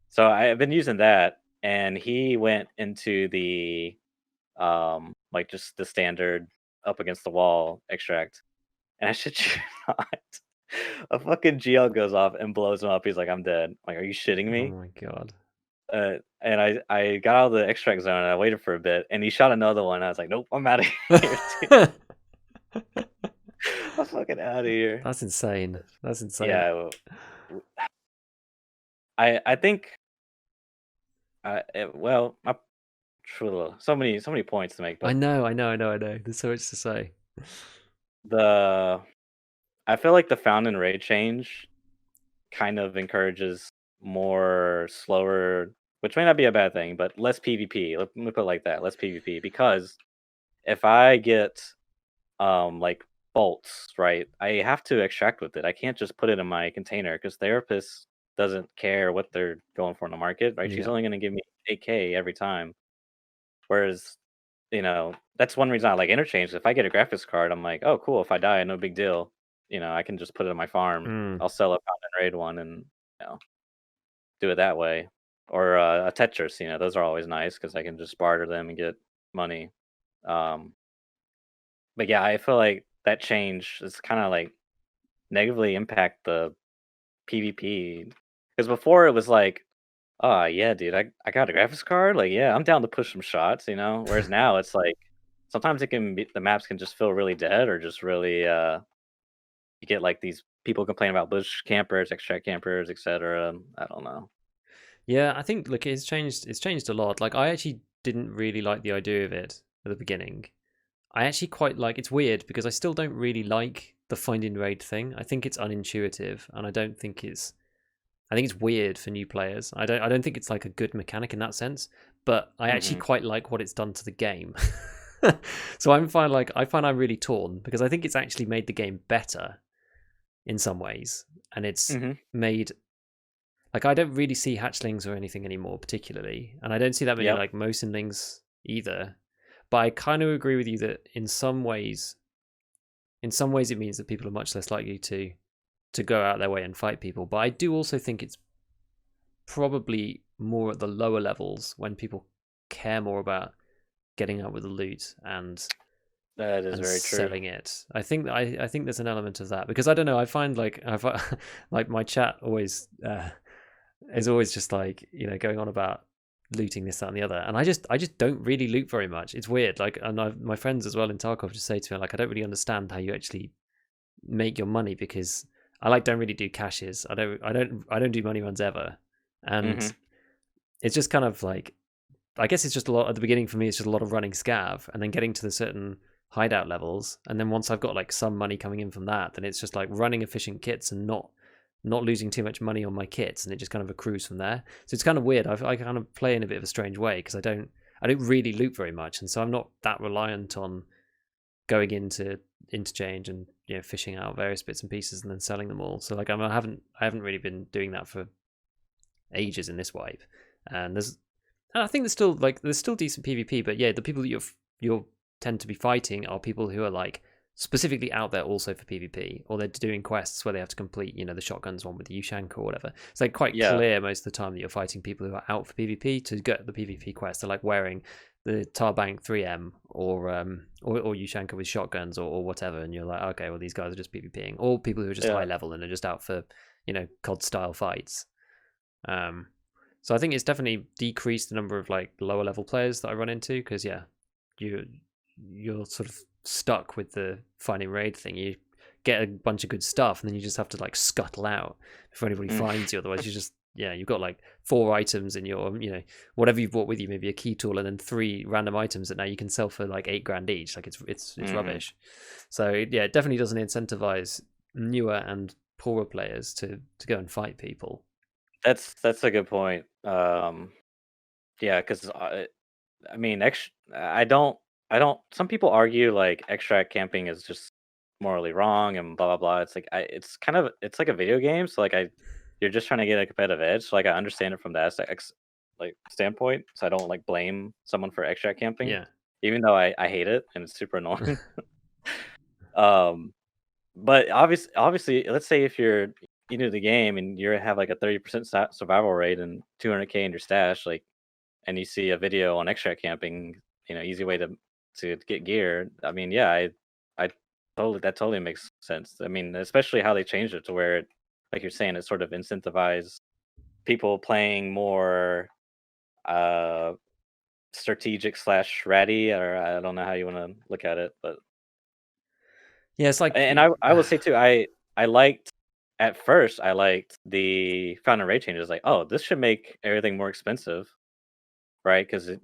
So I've been using that, and he went into the like just the standard up against the wall extract, and I shit you not, a fucking GL goes off and blows him up. He's like, "I'm dead." I'm like, are you shitting Oh me? my god. And I got out of the extract zone and I waited for a bit, and he shot another one. I was like, "Nope, I'm out of here, dude. I'm fucking out of here." That's insane. That's insane. Yeah, I think well, so many points to make, I but know, I know, I know, I know. There's so much to say. the I feel like the found and raid change kind of encourages more slower, which may not be a bad thing, but less PvP. Let me put it like that, less PvP. Because if I get like bolts, right, I have to extract with it. I can't just put it in my container because therapist doesn't care what they're going for in the market, right? She's Yeah. only going to give me 8K every time. Whereas, that's one reason I like interchange. If I get a graphics card, I'm like, oh, cool. If I die, no big deal. I can just put it in my farm. Mm. I'll sell a pound and raid one and you know do it that way. Or a Tetris, those are always nice because I can just barter them and get money. Um, but yeah, I feel like that change is kind of like negatively impact the PvP. Because before it was like, oh yeah, dude, I got a graphics card. Like, yeah, I'm down to push some shots. Whereas now it's like sometimes the maps can just feel really dead or just really you get like these people complain about bush campers, extract campers, etc. I don't know. Yeah, I think look, it's changed a lot. Like I actually didn't really like the idea of it at the beginning. I actually quite like it's weird because I still don't really like the find and raid thing. I think it's unintuitive and I think it's weird for new players. I don't think it's like a good mechanic in that sense, but I actually Hmm. quite like what it's done to the game. So I find I'm really torn because I think it's actually made the game better. in some ways, and it's Hmm. made like I don't really see hatchlings or anything anymore particularly, and I don't see that many Yep. like motionlings either. But I kind of agree with you that in some ways it means that people are much less likely to go out their way and fight people. But I do also think it's probably more at the lower levels when people care more about getting out with the loot That is and very true. selling it. I think there's an element of that because I don't know. I find like my chat always is always just like going on about looting this that and the other, and I just don't really loot very much. It's weird. Like, and my friends as well in Tarkov just say to me like I don't really understand how you actually make your money because I don't really do caches. I don't do money runs ever, and Hmm. it's just kind of like I guess it's just a lot at the beginning for me. It's just a lot of running scav and then getting to the certain hideout levels, and then once I've got like some money coming in from that, then it's just like running efficient kits and not losing too much money on my kits, and it just kind of accrues from there. So it's kind of weird. I kind of play in a bit of a strange way because I don't really loot very much, and so I'm not that reliant on going into interchange and fishing out various bits and pieces and then selling them all. So like I haven't really been doing that for ages in this wipe, and I think there's still decent PvP, but yeah, the people that you'll tend to be fighting are people who are like specifically out there also for PvP, or they're doing quests where they have to complete, the shotguns one with the Ushank or whatever. It's like quite Yeah. clear most of the time that you're fighting people who are out for PvP to get the PvP quest. They're like wearing the Tarbank 3M or Ushanka with shotguns or whatever, and you're like, okay, well these guys are just PvPing, or people who are just Yeah. high level and are just out for COD style fights. So I think it's definitely decreased the number of like lower level players that I run into because you're sort of stuck with the finding raid thing. You get a bunch of good stuff and then you just have to like scuttle out before anybody Mm. finds you. Otherwise, you've got like 4 items in your whatever you've brought with you, maybe a key tool and then 3 random items that now you can sell for like $8,000 each. Like it's rubbish. So yeah, it definitely doesn't incentivize newer and poorer players to go and fight people. That's a good point. Yeah, because I mean, I don't. Some people argue like extract camping is just morally wrong and blah blah blah. It's like it's kind of it's like a video game, so like you're just trying to get a competitive edge. So like I understand it from that like standpoint. So I don't like blame someone for extract camping, Yeah. even though I hate it and it's super annoying. um, but obviously, let's say if you're into the game and you have like a 30% survival rate and 200K in your stash, like and you see a video on extract camping, easy way to get gear. I mean, yeah, I totally makes sense. I mean, especially how they changed it to where, like you're saying, it sort of incentivized people playing more uh strategic slash ratty, or I don't know how you want to look at it, but Yeah, it's like and I would say too, I liked at first I liked the found and rate changes. Like, oh, this should make everything more expensive. Right, because I'm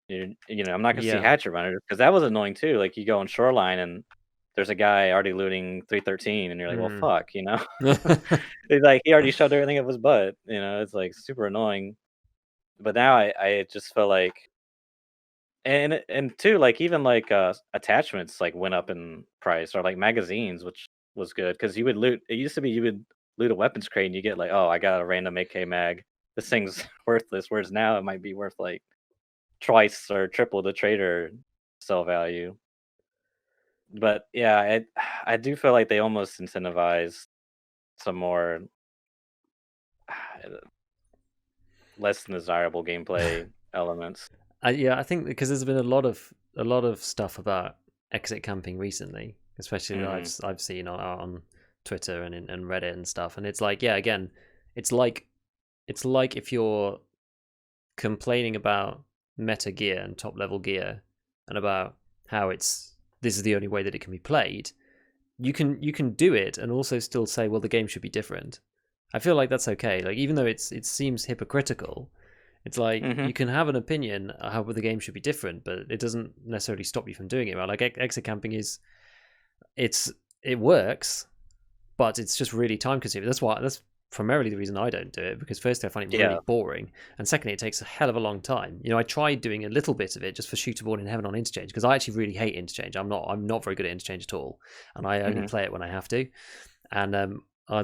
not gonna see yeah. hatchet runners because that was annoying too. Like you go on shoreline and there's a guy already looting 313, and you're like, well, Mm. fuck, It's like he already shoved everything up his butt. It's like super annoying. But now I just feel like, and two, like even like attachments like went up in price, or like magazines, which was good because you would loot. It used to be you would loot a weapons crate and you get like, oh, I got a random AK mag. This thing's worthless. Whereas now it might be worth like twice or triple the trader sell value. But yeah, I do feel like they almost incentivize some more less than desirable gameplay elements. Yeah, I think because there's been a lot of stuff about exit camping recently, especially that Hmm. I've seen on Twitter and Reddit and stuff, and it's like yeah, again, it's like if you're complaining about meta gear and top level gear and about how this is the only way that it can be played, you can do it and also still say, well, the game should be different. I feel like that's okay. Like even though it seems hypocritical, it's like Hmm. you can have an opinion how the game should be different, but it doesn't necessarily stop you from doing it. Right? Like exit camping it works, but it's just really time consuming. That's primarily the reason I don't do it because firstly I find it really Yeah. boring, and secondly it takes a hell of a long time. I tried doing a little bit of it just for shoot a ball in heaven on interchange because I actually really hate interchange. I'm not very good at interchange at all, and I only Hmm. play it when I have to. and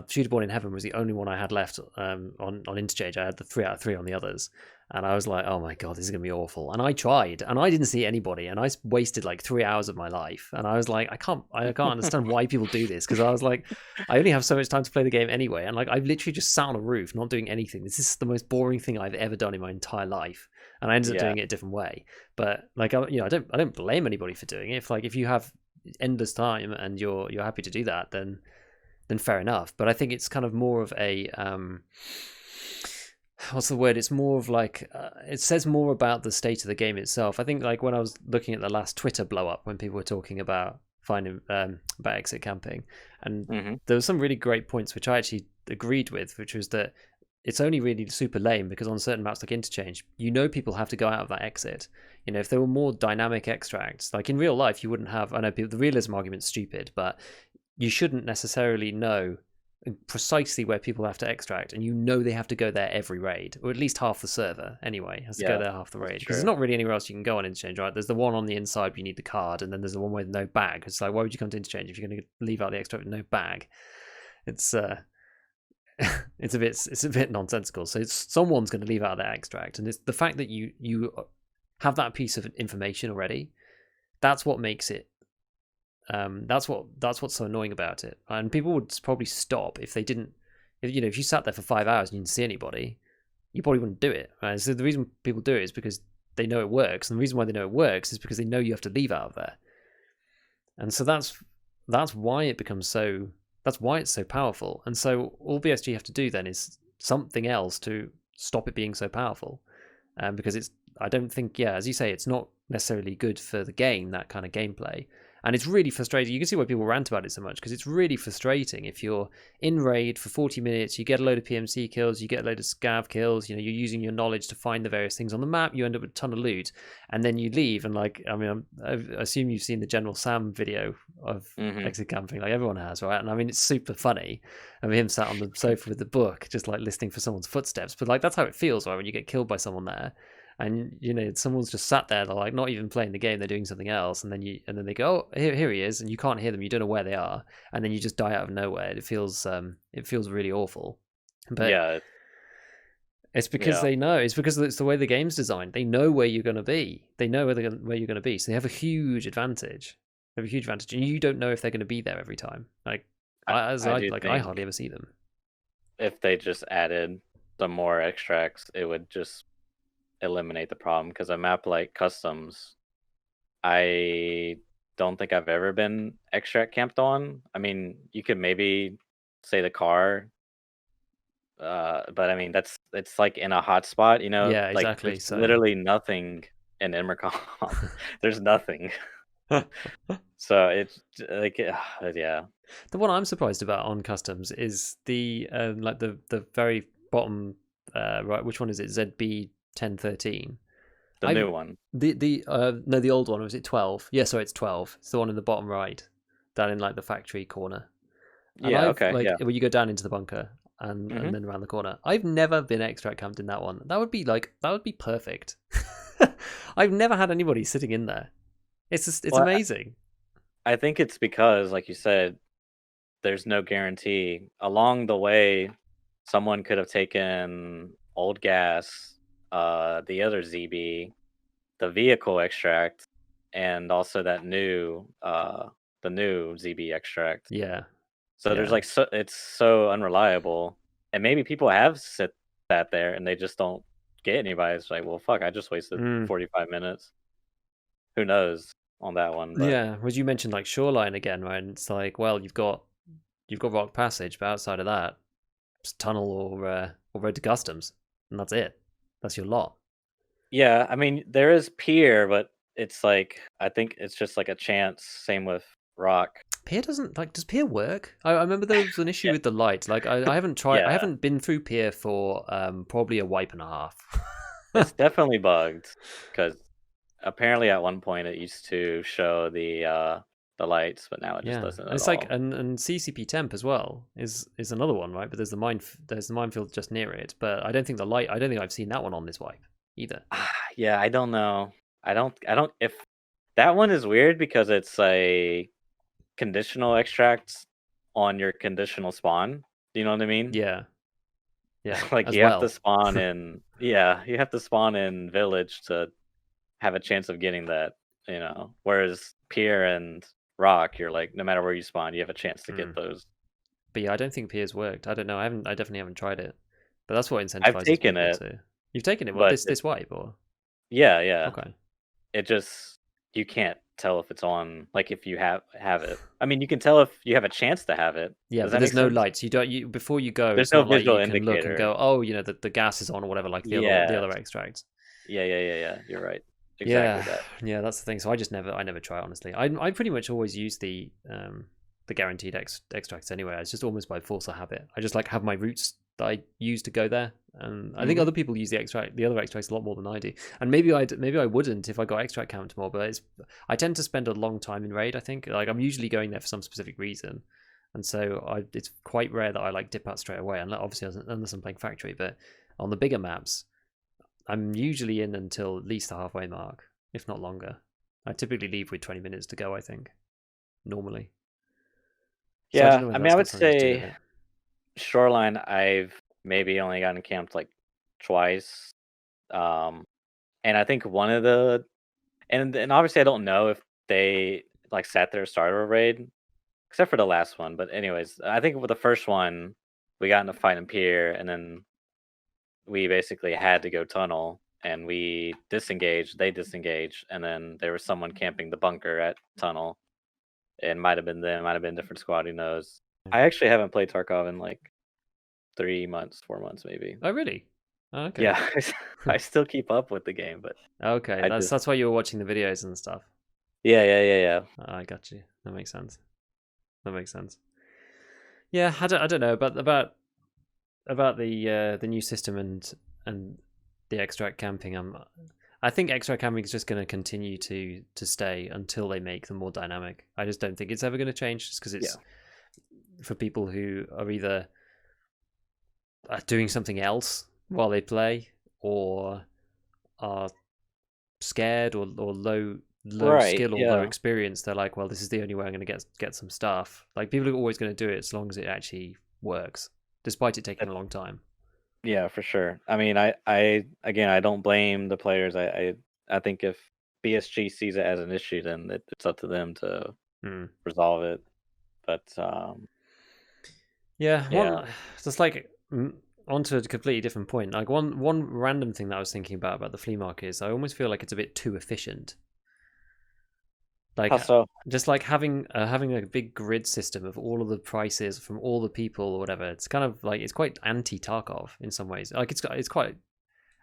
Shooter Born in Heaven was the only one I had left on Interchange. I had the 3 out of 3 on the others, and I was like, oh my god, this is gonna be awful. And I tried, and I didn't see anybody, and I wasted like 3 hours of my life. And I was like, I can't understand why people do this, because I was like, I only have so much time to play the game anyway, and like I've literally just sat on a roof not doing anything. This is the most boring thing I've ever done in my entire life, and I ended up doing it a different way. But like, I don't blame anybody for doing it. If you have endless time and you're happy to do that, then fair enough. But I think it's kind of more of a what's the word? It's more of like it says more about the state of the game itself. I think like when I was looking at the last Twitter blow up when people were talking about finding about exit camping, and there were some really great points which I actually agreed with, which was that it's only really super lame because on certain maps like Interchange, people have to go out of that exit. If there were more dynamic extracts, like in real life, you wouldn't have. I know the realism argument's stupid, but you shouldn't necessarily know precisely where people have to extract, and they have to go there every raid, or at least half the server anyway has to go there half the raid, because there's not really anywhere else you can go on Interchange, right? There's the one on the inside where you need the card, and then there's the one with no bag. It's like, why would you come to Interchange if you're going to leave out the extract with no bag? It's it's a bit nonsensical. So someone's going to leave out that extract, and it's the fact that you have that piece of information already. That's what makes it. That's what's so annoying about it. And people would probably stop if they didn't. If you sat there for 5 hours and you didn't see anybody, you probably wouldn't do it. Right? So the reason people do it is because they know it works, and the reason why they know it works is because they know you have to leave out of there. And so that's why it becomes so. That's why it's so powerful. And so all BSG have to do then is something else to stop it being so powerful. Because I don't think, as you say, it's not necessarily good for the game, that kind of gameplay. And it's really frustrating. You can see why people rant about it so much, because it's really frustrating. If you're in raid for 40 minutes, you get a load of PMC kills, you get a load of scav kills, you're using your knowledge to find the various things on the map, you end up with a ton of loot, and then you leave. And like, I assume you've seen the General Sam video of exit camping, like everyone has, right? And I mean, it's super funny of him sat on the sofa with the book, just like listening for someone's footsteps. But like, that's how it feels, right? When you get killed by someone there. And someone's just sat there, they're like not even playing the game, they're doing something else, and then they go, oh, here he is, and you can't hear them, you don't know where they are, and then you just die out of nowhere. It feels really awful. But it's because they know. It's because it's the way the game's designed. They know where you're going to be. They know where you're going to be, so they have a huge advantage. And you don't know if they're going to be there every time. Like I hardly ever see them. If they just added some more extracts, it would just eliminate the problem, because a map like Customs, I don't think I've ever been extract camped on. I mean, you could maybe say the car, but I mean it's like in a hot spot, Yeah, like exactly. there's literally nothing in Immercom. There's nothing. So it's like, yeah. The one I'm surprised about on Customs is the like the very bottom right. Which one is it? ZB 1013. The new one. The old one, was it 12? Yeah, sorry, it's 12. It's the one in the bottom right, down in like the factory corner. And when you go down into the bunker and then around the corner. I've never been extract camped in that one. That would be perfect. I've never had anybody sitting in there. It's amazing. I think it's because, like you said, there's no guarantee. Along the way, someone could have taken old gas, the other ZB, the vehicle extract, and also that new the new ZB extract. Yeah. So there's like, it's so unreliable, and maybe people have sat there and they just don't get anybody. It's like, well, fuck, I just wasted 45 minutes. Who knows on that one? But yeah, as you mentioned, like Shoreline again, right? And it's like, well, you've got Rock Passage, but outside of that, it's tunnel or Road to Customs, and that's it. That's your lot. Yeah, I mean, there is Pier, but it's like, I think it's just like a chance. Same with Rock. Pier doesn't, like, does Pier work? I remember there was an issue with the light. Like, I haven't tried, I haven't been through Pier for probably a wipe and a half. It's definitely bugged, because apparently at one point it used to show the lights, but now it just doesn't. It's like, and CCP Temp as well is another one, right? But there's the minefield just near it. But I don't think I've seen that one on this wipe either. Yeah, I don't know. I don't. If that one is weird because it's a conditional extract on your conditional spawn. Do you know what I mean? Yeah, Like as you have to well. spawn in, yeah, you have to spawn in village to have a chance of getting that, Whereas Pier and Rock, you're like, no matter where you spawn, you have a chance to get Mm. those. But yeah, I don't think Piers worked. I don't know. I definitely haven't tried it. But that's what I've incentivizes taken people it, to. You've taken it. What, but this wipe or? yeah, yeah. Okay. It just you can't tell if it's on, like if you have it. I mean, you can tell if you have a chance to have it. Yeah, Does but that there's make no sense? lights. You before you go. There's It's no not like visual you can look and indicator. go, oh, the gas is on or whatever, like the Yeah. other extracts. Yeah. You're right. Exactly Yeah, that. yeah, that's the thing. So I never try honestly. I pretty much always use the guaranteed extracts anyway. It's just almost by force of habit. I just like have my routes that I use to go there, and I think Hmm. other people use the other extracts a lot more than I do. And maybe I wouldn't if I got extract count more, but I tend to spend a long time in raid. I think like I'm usually going there for some specific reason, and so it's quite rare that I like dip out straight away. Unless obviously unless I'm playing factory, but on the bigger maps, I'm usually in until at least the halfway mark, if not longer. I typically leave with 20 minutes to go, I think, normally. So I don't Yeah, know I whether mean, that's I got would something to do with say it. Shoreline, I've maybe only gotten camped like twice. Um, and I think one of the and obviously I don't know if they like sat there and started a raid, except for the last one. But anyways, I think with the first one, we got in a fight in Pier, and then we basically had to go tunnel, and we disengaged. They disengaged, and then there was someone camping the bunker at tunnel. It might have been them, might have been a different squad. Who knows? I actually haven't played Tarkov in like 3 months, 4 months, maybe. Oh, really? Oh, okay. Yeah, I still keep up with the game, but Okay, I that's just that's why you were watching the videos and stuff. yeah. Oh, I got you. That makes sense. That makes sense. Yeah, I don't know about the new system and the extract camping. I think extract camping is just going to continue to stay until they make them more dynamic. I just don't think it's ever going to change, just because Yeah. it's for people who are either doing something else while they play or are scared or low Right. skill or low Yeah. experience. They're like, well, this is the only way I'm going to get some stuff. Like people are always going to do it as long as it actually works, despite it taking a long time. Yeah, for sure. I mean, I again, I don't blame the players. I think if BSG sees it as an issue, then it's up to them to Hmm. resolve it. But Yeah, yeah, just like onto a completely different point. Like one random thing that I was thinking about the flea market is I almost feel like it's a bit too efficient. Like how so? just like having a big grid system of all of the prices from all the people or whatever. It's kind of like it's quite anti Tarkov in some ways. Like it's quite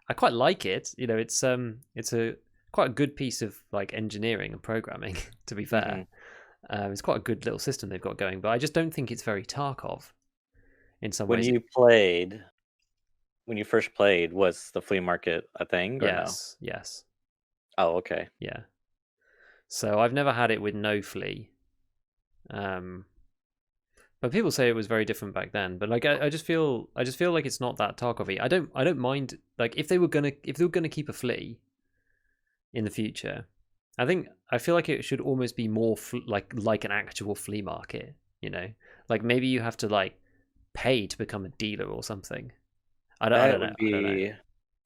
I quite like it. It's a quite a good piece of like engineering and programming. To be fair, Hmm. it's quite a good little system they've got going. But I just don't think it's very Tarkov in some When ways. you played, when you first played, was the flea market a thing or no? Yes, Oh, okay. yeah. So I've never had it with no flea. Um, but people say it was very different back then. But like I just feel like it's not that Tarkov-y. I don't mind like if they were gonna keep a flea in the future. I feel like it should almost be more like an actual flea market. You know, like maybe you have to like pay to become a dealer or something. I That don't know. would I don't know. be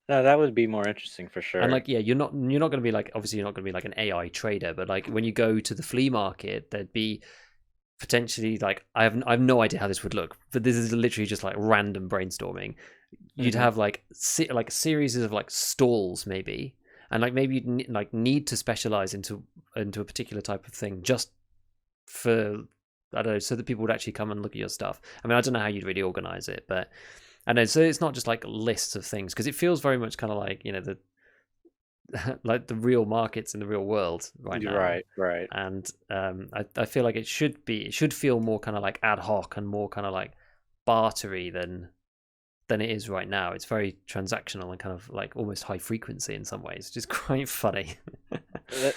no, that would be more interesting for And sure. like, yeah, you're not going to be like obviously you're not going to be like an AI trader, but like when you go to the flea market, there'd be potentially like I have no idea how this would look, but this is literally just like random brainstorming. You'd Hmm. have like like series of like stalls maybe, and like maybe you'd like need to specialize into a particular type of thing just for I don't know, so that people would actually come and look at your stuff. I mean, I don't know how you'd really organize it, but I know. So it's not just like lists of things because it feels very much kind of like the like the real markets in the real world right now. Right, right. And I feel like it should feel more kind of like ad hoc and more kind of like bartery than it is right now. It's very transactional and kind of like almost high frequency in some ways, which is quite funny.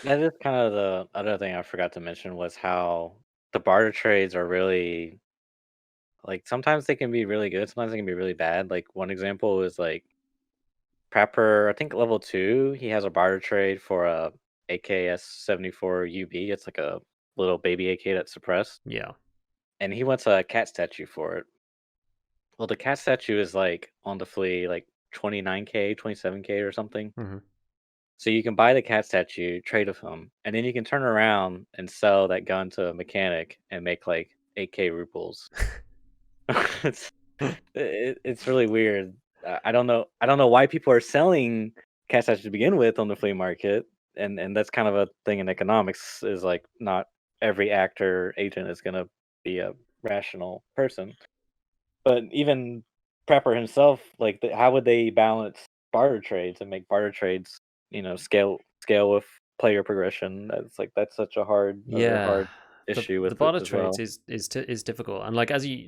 That is kind of the other thing I forgot to mention was how the barter trades are really like sometimes they can be really good, sometimes they can be really bad. Like one example is like Prepper, I think level 2, he has a barter trade for a AKS 74 UB. It's like a little baby AK that's suppressed. Yeah. and he wants a cat statue for it. Well, the cat statue is like on the flea, like 29K, 27K or something. Hmm. So you can buy the cat statue, trade with him, and then you can turn around and sell that gun to a mechanic and make like 8K rubles. it's it's really weird. I don't know why people are selling cat statues to begin with on the flea market, and that's kind of a thing in economics. Is like not every actor agent is gonna be a rational person. But even Prepper himself, like, how would they balance barter trades and make barter trades, scale with player progression? That's such a Yeah, hard issue the with it barter as trades well. is difficult, and like as you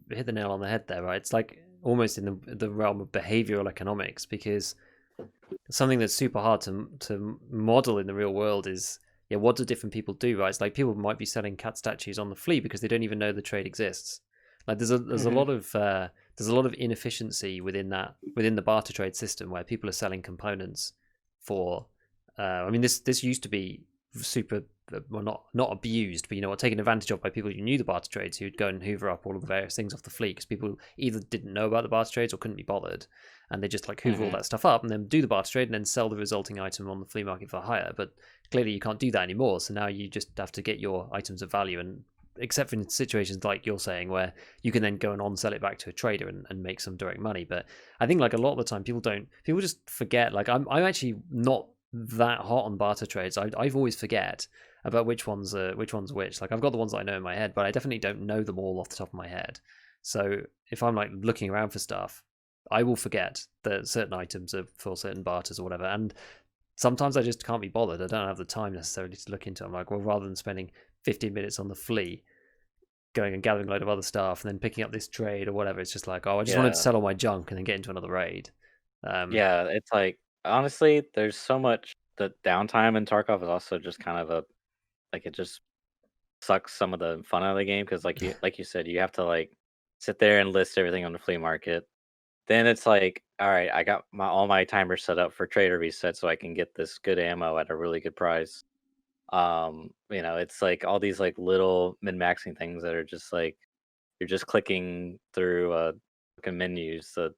hit the nail on the head there, right? It's like almost in the realm of behavioral economics, because something that's super hard to model in the real world is, yeah, what do different people do, right? It's like people might be selling cat statues on the flea because they don't even know the trade exists. Like there's a Mhm. lot of inefficiency within the barter trade system, where people are selling components for. I mean, this used to be super, well, not abused, but taken advantage of by people who knew the barter trades, who'd go and hoover up all of the various things off the flea, because people either didn't know about the barter trades or couldn't be bothered, and they just like hoover all Mhm. that stuff up and then do the barter trade and then sell the resulting item on the flea market for higher. But clearly you can't do that anymore, so now you just have to get your items of value, and except in situations like you're saying, where you can then go and on sell it back to a trader and make some direct money. But I think like a lot of the time people just forget. Like I'm actually not that hot on barter trades. I've always forget about which one's which. Like I've got the ones that I know in my head, but I definitely don't know them all off the top of my head. So if I'm like looking around for stuff, I will forget that certain items are for certain barters or whatever. And sometimes I just can't be bothered. I don't have the time necessarily to look into it. I'm like, well, rather than spending 15 minutes on the flea, going and gathering a load of other stuff and then picking up this trade or whatever, it's just like, oh, I just wanted to Yeah. sell all my junk and then get into another raid. Yeah, it's like, honestly, there's so much the downtime in Tarkov is also just kind of it just sucks some of the fun out of the game because like you said, you have to, like, sit there and list everything on the flea market. Then it's like, all right, I got all my timers set up for trader reset so I can get this good ammo at a really good price. It's like all these like little min-maxing things that are just like you're just clicking through fucking menus to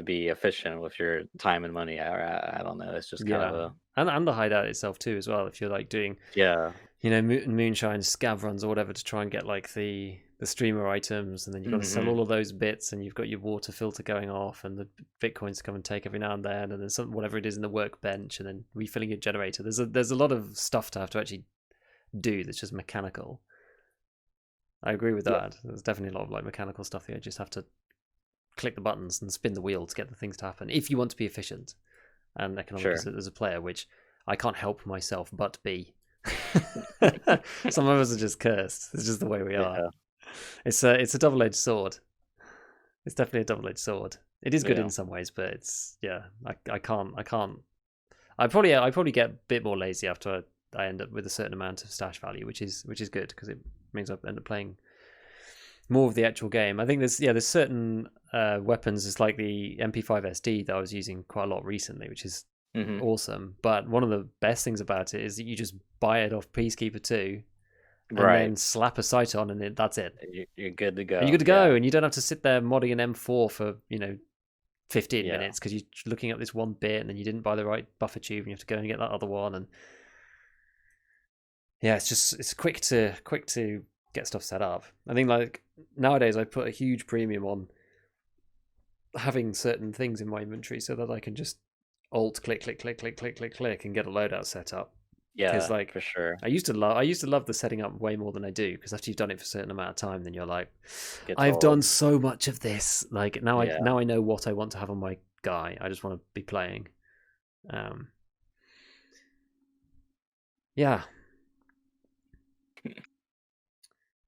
be efficient with your time and money. I don't know. It's just kind of Yeah, a and the hideout itself too, as well. If you're like doing, yeah. moonshine scav runs or whatever to try and get like the streamer items, and then you've got to sell Hmm. all of those bits, and you've got your water filter going off, and the bitcoins to come and take every now and then some whatever it is in the workbench, and then refilling your generator. There's a lot of stuff to have to actually do that's just mechanical. I agree with Yeah, that. There's definitely a lot of like mechanical stuff that you just have to click the buttons and spin the wheel to get the things to happen if you want to be efficient and economic sure. as a player, which I can't help myself but be. Some of us are just cursed. It's just the way we are. Yeah, It's a double edged sword. It's definitely a double edged sword. It is good yeah, in some ways, but it's yeah. I can't. I probably get a bit more lazy after I end up with a certain amount of stash value, which is good because it means I end up playing more of the actual game. I think there's certain weapons. It's like the MP5 SD that I was using quite a lot recently, which is hmm awesome. But one of the best things about it is that you just buy it off Peacekeeper 2 and right. then slap a sight on, and that's it. You're good to And you're go. good to Yeah, go, and you don't have to sit there modding an M4 for 15 yeah, minutes because you're looking at this one bit and then you didn't buy the right buffer tube and you have to go and get that other one. And yeah, it's quick to get stuff set up. I think like nowadays I put a huge premium on having certain things in my inventory so that I can just alt click click click click click click click and get a loadout set up. Because yeah, like for sure. I used to love the setting up way more than I do, because after you've done it for a certain amount of time, then you're like, Gets I've done old. so much of this. Like Yeah. now I know what I want to have on my guy. I just want to be playing. Um, yeah,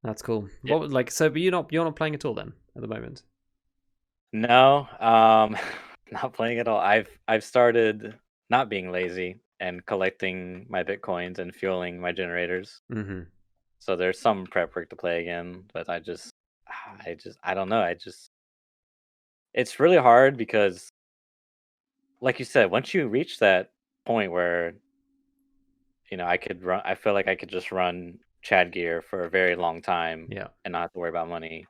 that's cool. Yeah. What like so? But you're not playing at all then at the moment. No, not playing at all. I've started not being lazy and collecting my bitcoins and fueling my generators. Mm-hmm. So there's some prep work to play again, but I don't know. It's really hard because, like you said, once you reach that point where I could run, I feel like I could just run Chad gear for a very long time Yeah. and not have to worry about money.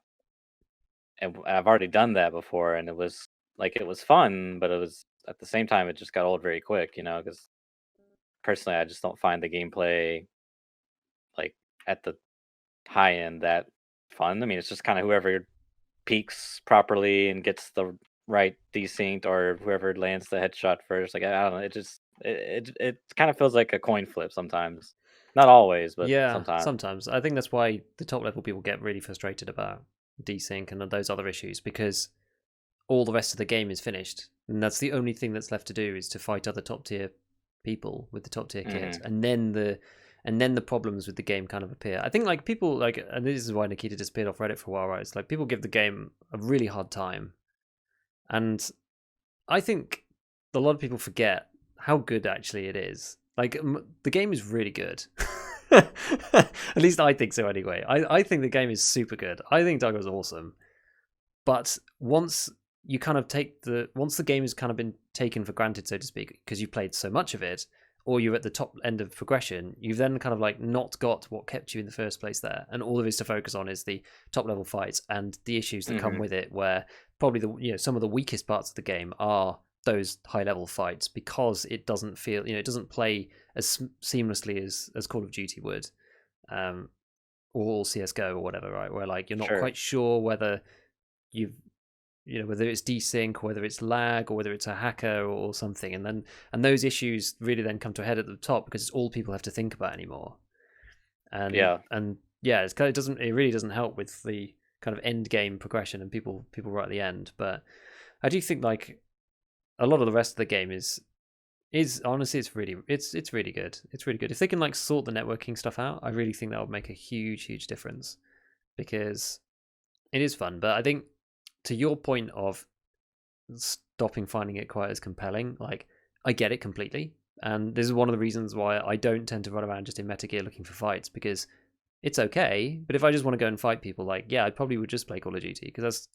And I've already done that before, and it was fun, but it was at the same time it just got old very quick, because personally I just don't find the gameplay like at the high end that fun. I mean, it's just kind of whoever peaks properly and gets the right desync, or whoever lands the headshot first. Like I don't know, it kind of feels like a coin flip sometimes. Not always, but Yeah, sometimes. sometimes. I think that's why the top level people get really frustrated about desync and those other issues, because all the rest of the game is finished. And that's the only thing that's left to do, is to fight other top tier people with the top tier kit. Hmm. And then the problems with the game kind of appear. I think like people like, and this is why Nikita disappeared off Reddit for a while, right? It's like people give the game a really hard time. And I think a lot of people forget how good actually it is. Like the game is really good. At least I think so anyway. I think the game is super good. I think Tarkov is awesome. But once you kind of once the game has kind of been taken for granted, so to speak, because you've played so much of it, or you're at the top end of progression, you've then kind of like not got what kept you in the first place there, and all there is to focus on is the top level fights and the issues that come Hmm. with it, where probably some of the weakest parts of the game are those high level fights, because it doesn't feel, it doesn't play as seamlessly as Call of Duty would, um, or CS:GO or whatever, right? Where like you're not Sure. quite sure whether you've whether it's desync, or whether it's lag, or whether it's a hacker or something, and those issues really then come to a head at the top, because it's all people have to think about anymore. Yeah. And yeah, it really doesn't help with the kind of end game progression and people right at the end. But I do think like a lot of the rest of the game is honestly, it's really good. It's really good if they can like sort the networking stuff out. I really think that would make a huge difference, because it is fun. But I think, to your point of stopping finding it quite as compelling, like, I get it completely. And this is one of the reasons why I don't tend to run around just in Meta Gear looking for fights, because it's okay. But if I just want to go and fight people, like, yeah, I probably would just play Call of Duty, because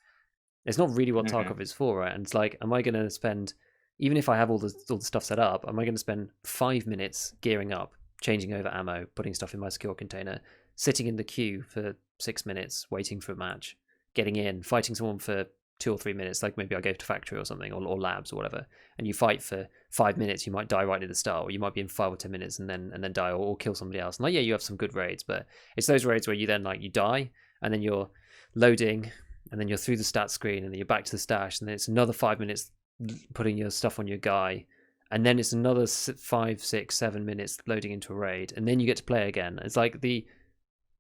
it's not really what Hmm. Tarkov is for, right? And it's like, am I going to spend, even if I have all the stuff set up, am I going to spend 5 minutes gearing up, changing over ammo, putting stuff in my secure container, sitting in the queue for 6 minutes, waiting for a match, getting in, fighting someone for 2 or 3 minutes, like maybe I go to factory or something, or labs or whatever, and you fight for 5 minutes, you might die right at the start, or you might be in 5 or 10 minutes and then die, or kill somebody else. And like, yeah, you have some good raids, but it's those raids where you then like you die, and then you're loading, and then you're through the stats screen, and then you're back to the stash, and then it's another 5 minutes putting your stuff on your guy, and then it's another 5, 6, 7 minutes loading into a raid, and then you get to play again. It's like the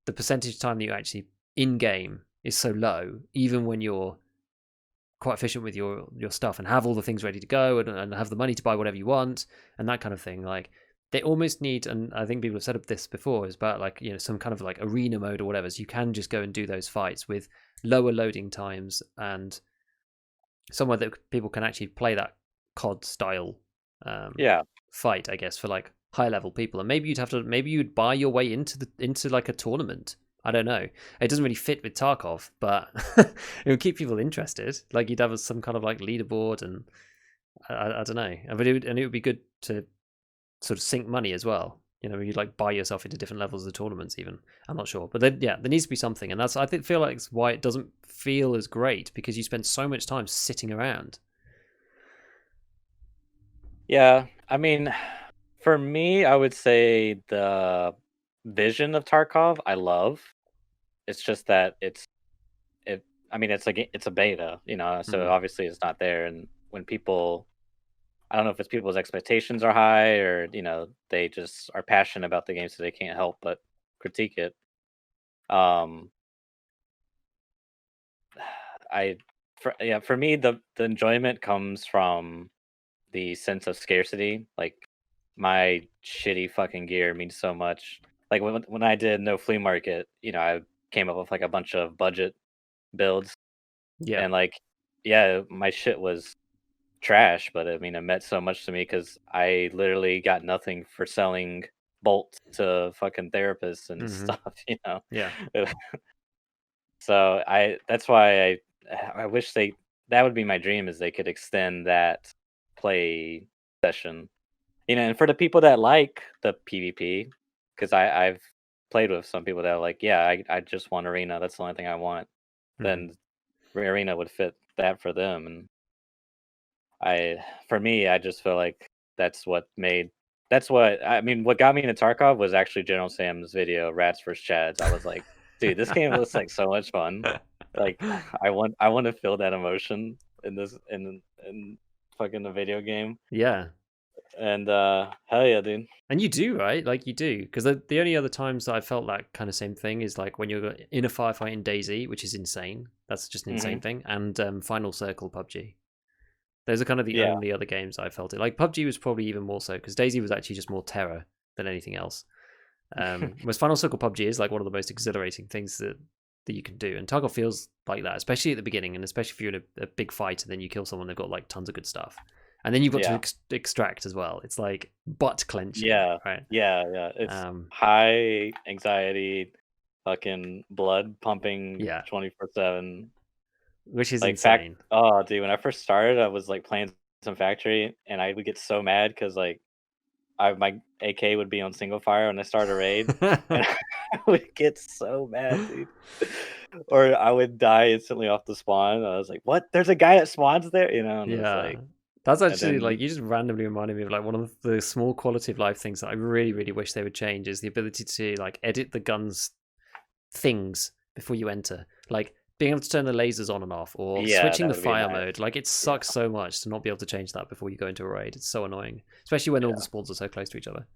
percentage time that you actually in game is so low, even when you're quite efficient with your stuff and have all the things ready to go, and have the money to buy whatever you want and that kind of thing. Like, they almost need, and I think people have said this before, is about like, some kind of like arena mode or whatever, so you can just go and do those fights with lower loading times, and somewhere that people can actually play that COD style um, Yeah. fight, I guess, for like high level people. And maybe you'd buy your way into like a tournament. I don't know. It doesn't really fit with Tarkov, but it would keep people interested. Like, you'd have some kind of like leaderboard, and I don't know. But it would be good to sort of sink money as well. You'd like buy yourself into different levels of the tournaments. Even, I'm not sure, but then, yeah, there needs to be something, and that's, I think, feel like it's why it doesn't feel as great, because you spend so much time sitting around. Yeah. I mean, for me, I would say the vision of Tarkov I love. It's just that it. I mean, it's a beta, so Mm. obviously it's not there. And when people, I don't know if it's people's expectations are high, or they just are passionate about the game, so they can't help but critique it. Um, for me, the enjoyment comes from the sense of scarcity. Like, my shitty fucking gear means so much. Like, when I did no flea market, I came up with like a bunch of budget builds, Yeah. and like, yeah, my shit was trash, but I mean, it meant so much to me because I literally got nothing for selling bolts to fucking therapists and Hmm. stuff. Yeah. So that's why I wish that would be my dream, is they could extend that play session. And for the people that like the PvP, because I've played with some people that are like, yeah, I just want arena. That's the only thing I want. Hmm. Then arena would fit that for them. And for me, I just feel like that's what I mean. What got me into Tarkov was actually General Sam's video, Rats vs. Chads. I was like, dude, this game looks like so much fun. Like, I want to feel that emotion in this in fucking a video game. Yeah. And hell yeah, dude. And you do, right? Like you do, because the only other times that I felt that kind of same thing is like when you're in a firefight in DayZ, which is insane. That's just an insane thing. And Final Circle PUBG. Those are kind of the Yeah, only other games I felt it. Like PUBG was probably even more so because DayZ was actually just more terror than anything else. Whereas Final Circle PUBG is like one of the most exhilarating things that you can do, and Tarkov feels like that, especially at the beginning, and especially if you're in a big fight and then you kill someone, they've got like tons of good stuff, and then you've got yeah, to extract as well. It's like butt clenching, yeah, right? yeah. It's Um, high anxiety, fucking blood pumping yeah, 24/7. which is Like fact, insane. oh dude, when I first started, I was like playing some factory, and I would get so mad because like my AK would be on single fire when I started a raid, and I would get so mad, dude. Or I would die instantly off the spawn. I was like, "What? There's a guy that spawns there," and it's Yeah. like, That's and actually like then you just randomly reminded me of like one of the small quality of life things that I really, really wish they would change is the ability to like edit the guns things before you enter. Like being able to turn the lasers on and off or yeah, switching that the would be fire nice. mode. Like it Yeah, sucks so much to not be able to change that before you go into a raid. It's so annoying. Especially when all the yeah, spawns are so close to each other.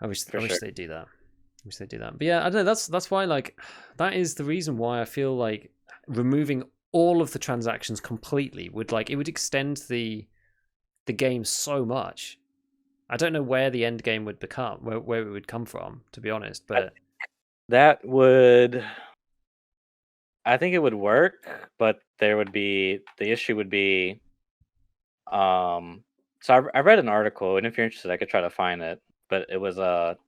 I for wish sure. they'd do that. I wish they'd do that. But yeah, I don't know, that's why like that is the reason why I feel like removing all of the transactions completely would like it would extend the game so much. I don't know where the end game would become, where it would come from, to be honest. I, But that would, I think it would work, but the issue would be, so I read an article, and if you're interested, I could try to find it. But it was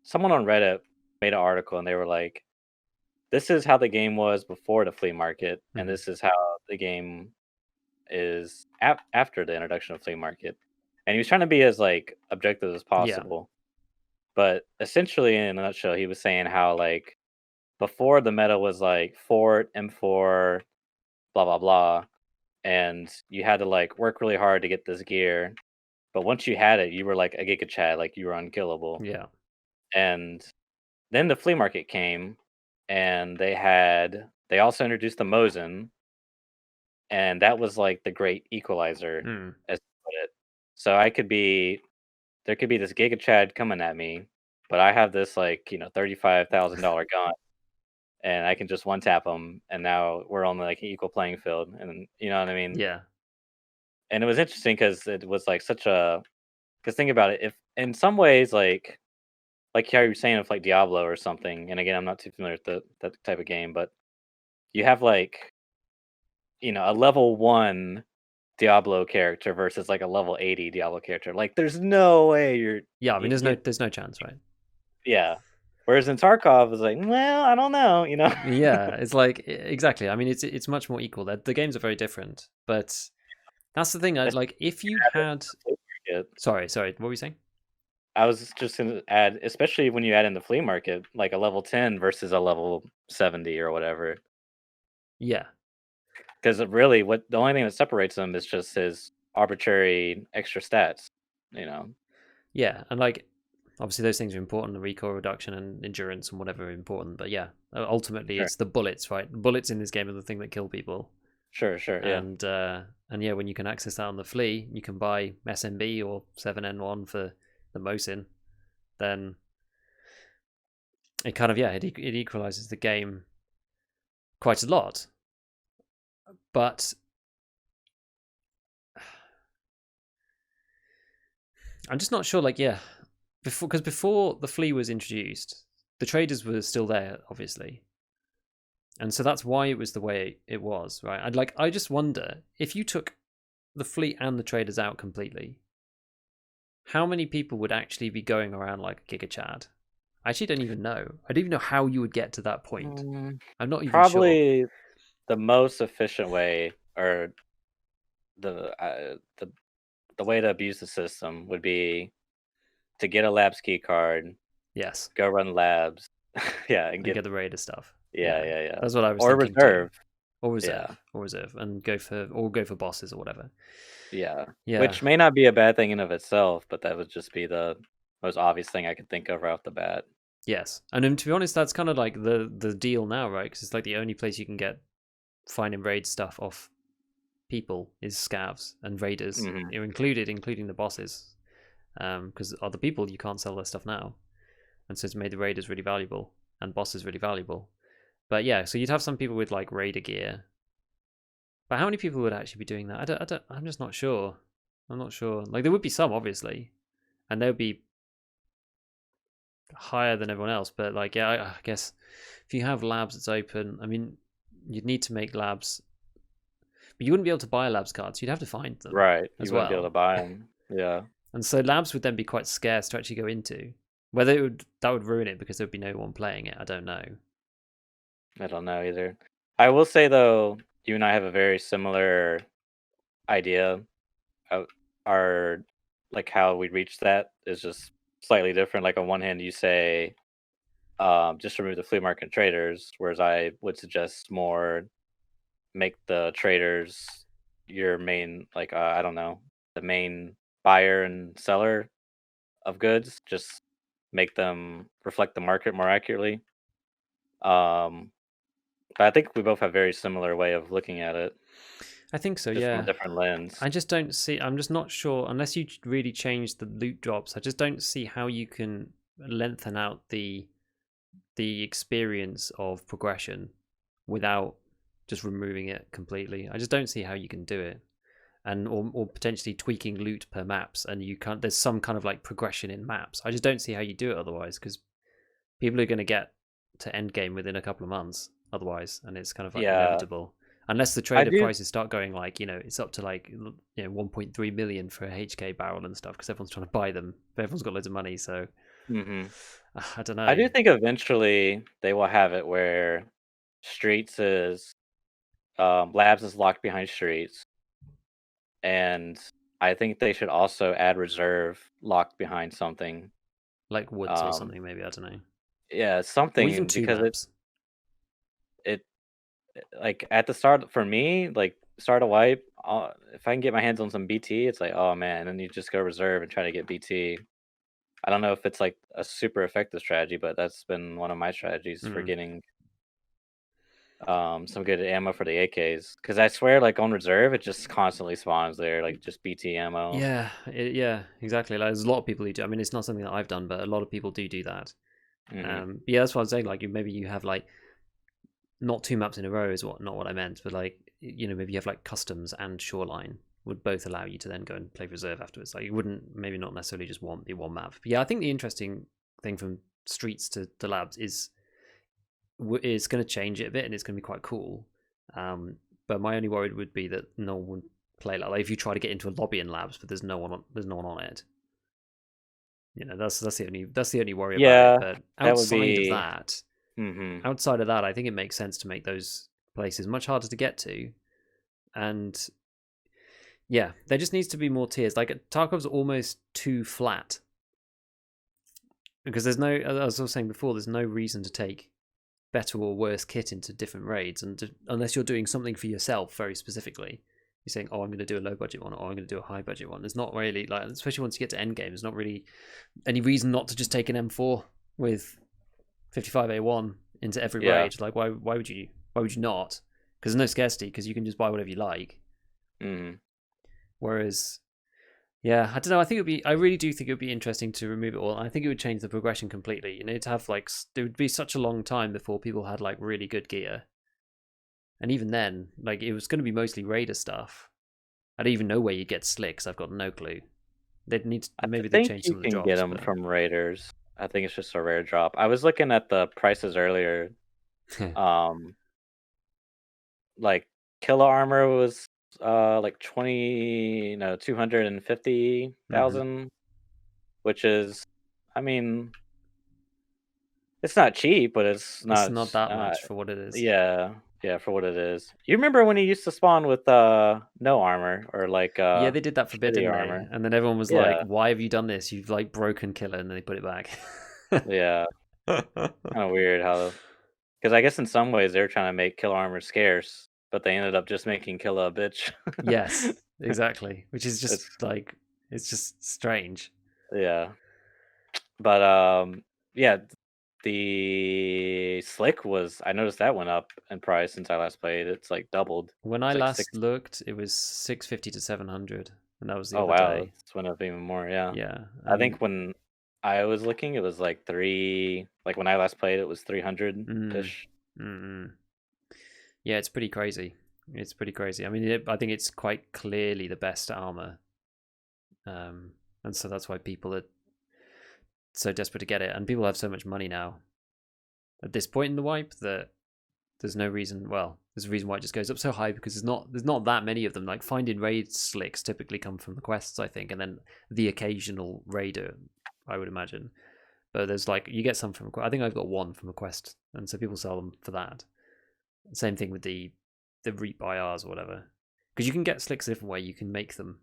someone on Reddit made an article, and they were like, "This is how the game was before the flea market, and mhm. this is how the game is after the introduction of flea market." And he was trying to be as like objective as Yeah, possible, but essentially, in a nutshell, he was saying how like before the meta was like Fort M4, blah blah blah, and you had to like work really hard to get this gear. But once you had it, you were like a Giga Chad, like you were unkillable. yeah, And then the flea market came, and they also introduced the Mosin, and that was like the great equalizer, mm. as to put it. So there could be this Giga Chad coming at me, but I have this like $35,000 gun, and I can just one tap him, and now we're on like an equal playing field, and you know what I mean. Yeah, And it was interesting because it was like such a because think about it, if in some ways like how you were saying with like Diablo or something, and again, I'm not too familiar with that type of game, but you have like, a level 1 Diablo character versus like a level 80 Diablo character. Like there's no way yeah. I mean, you, you there's no chance, right? yeah. Whereas in Tarkov it's like, well, I don't know. Yeah, it's like exactly. I mean, it's much more equal. The games are very different, but that's the thing. I Especially like if you add in had. the flea market. Sorry. What were you saying? I was just gonna add, especially when you add in the flea market, like a level 10 versus a level 70 or whatever. Yeah, Because really, what the only thing that separates them is just his arbitrary extra stats. You know, yeah, and like obviously those things are important. The recoil reduction and endurance and whatever are important. But yeah, ultimately sure, it's the bullets, right? Bullets in this game are the thing that kill people. sure, yeah, And yeah, when you can access that on the flea, you can buy SMB or 7N1 for the Mosin, then it kind of yeah, it equalizes the game quite a lot. But I'm just not sure. Like yeah, before the flea was introduced, the traders were still there, obviously, and so that's why it was the way it was, right? I just wonder if you took the fleet and the traders out completely, how many people would actually be going around like Giga Chad? I actually don't even know. I don't even know how you would get to that point. mm, I'm not even sure. probably the most efficient way, or the way to abuse the system would be to get a labs key card, Yes. go run labs. Yeah, and And get get the raider stuff. yeah. That's what I was Or thinking too. reserve. Or Yeah. reserve, and go for bosses or whatever. Yeah. Yeah. Which may not be a bad thing in of itself, but that would just be the most obvious thing I could think of right off the bat. Yes, and then, to be honest, that's kind of like the deal now, right? Because it's like the only place you can get find and raid stuff off people is scavs and raiders. Mhm. You're including the bosses, because other people you can't sell their stuff now, and so it's made the raiders really valuable and bosses really valuable. But yeah, so you'd have some people with like raider gear, but how many people would actually be doing that? I'm just not sure. I'm not sure. Like there would be some, obviously, and they would be higher than everyone else. But like, yeah, I guess if you have labs that's open, I mean, you'd need to make labs, but you wouldn't be able to buy labs cards. You'd have to find them Right. as You wouldn't be able to well. buy them. Yeah. And so labs would then be quite scarce to actually go into. That would ruin it because there'd be no one playing it, I don't know. I don't know either. I will say though, you and I have a very similar idea. Our like how we reach that is just slightly different. Like on one hand, you say just remove the flea market traders, whereas I would suggest more make the traders your main like I don't know, the main buyer and seller of goods. Just make them reflect the market more accurately. Um, but I think we both have very similar way of looking at it, I think so, just from a yeah. different lens. I'm just not sure, unless you really change the loot drops, I just don't see how you can lengthen out the experience of progression without just removing it completely. I just don't see how you can do it. And or potentially tweaking loot per maps, and you can't, there's some kind of like progression in maps. I just don't see how you do it otherwise, because people are going to get to Endgame within a couple of months otherwise, and it's kind of like Yeah, inevitable. Unless the I trader do. prices start going like, it's up to like 1.3 million for a HK barrel and stuff, because everyone's trying to buy them. But everyone's got loads of money, so Hmm. I don't I know. do think eventually they will have it where streets is labs is locked behind streets, and I think they should also add reserve locked behind something. Like woods or Um, something, maybe, I don't know. yeah, Or even something two because maps. it like at the start for me like start a wipe. If I can get my hands on some BT, it's like oh man, and you just go reserve and try to get BT. I don't know if it's like a super effective strategy, but that's been one of my strategies for Mm. getting some good ammo for the AKs. Because I swear, like on reserve, it just constantly spawns there, like just BT ammo. Yeah, exactly. Like, there's a lot of people who do. I mean, it's not something that I've done, but a lot of people do that. Hmm. Yeah, that's what I'm saying. Like, maybe you have like not two maps in a row is not what I meant, but like maybe you have like customs and shoreline would both allow you to then go and play reserve afterwards. Like, you wouldn't maybe not necessarily just want the one map. But yeah, I think the interesting thing from streets to the labs is going to change it a bit, and it's going to be quite cool. But my only worry would be that no one would play like if you try to get into a lobby in labs, but there's no one on it. That's the only worry about it. Yeah, But that would be. Hmm. outside of that, I think it makes sense to make those places much harder to get to. And yeah, there just needs to be more tiers. Like Tarkov's almost too flat, because there's no, as I was saying before, there's no reason to take better or worse kit into different raids, and unless you're doing something for yourself very specifically. You're saying, oh, I'm going to do a low budget one, or I'm going to do a high budget one. There's not really, like, especially once you get to Endgame, there's not really any reason not to just take an M4 with 55A1 into every Yeah. raid. Like, why would you not? Because there's no scarcity, because you can just buy whatever you like. Hmm. Whereas, yeah, I don't know. I really do think it would be interesting to remove it all. I think it would change the progression completely. To have like, it would be such a long time before people had like really good gear. And even then, like, it was going to be mostly raider stuff. I don't even know where you get slicks. I've got no clue. Maybe they think change you some of the can get drops, them but from raiders. I think it's just a rare drop. I was looking at the prices earlier. Um, like killer armor was like 250,000, which is, I mean, it's not cheap, but it's it's not. not that much for what it is. Yeah, yeah, for what it is. You remember when he used to spawn with no armor or like Yeah, they did that for a bit, shitty didn't they? armor? And then everyone was like, Yeah, "Why have you done this? You've like broken killer," and then they put it back. Yeah, kind of weird how, because I guess in some ways they're trying to make killer armor scarce, but they ended up just making killer a bitch. Yes, exactly. Which is just It's like it's just strange. yeah, but yeah, the slick was, I noticed that went up in price since I last played. It's like doubled. When I It's like last six. looked, it was 650 to 700, and that was the Oh other wow, day. it's went up even more. Yeah, Yeah, I and think when I was looking, it was like three. Like when I last played, it was 300 mm, ish. mm, yeah, it's pretty crazy. It's pretty crazy. I mean, I think it's quite clearly the best armor, and so that's why people are so desperate to get it, and people have so much money now at this point in the wipe that there's no reason. Well, there's a reason why it just goes up so high because there's not that many of them. Like finding raid slicks typically come from the quests, I think, and then the occasional raider, I would imagine. But there's like you get some from. I think I've got one from a quest, and so people sell them for that. Same thing with the Reap IRs or whatever, because you can get slicks a different way. You can make them.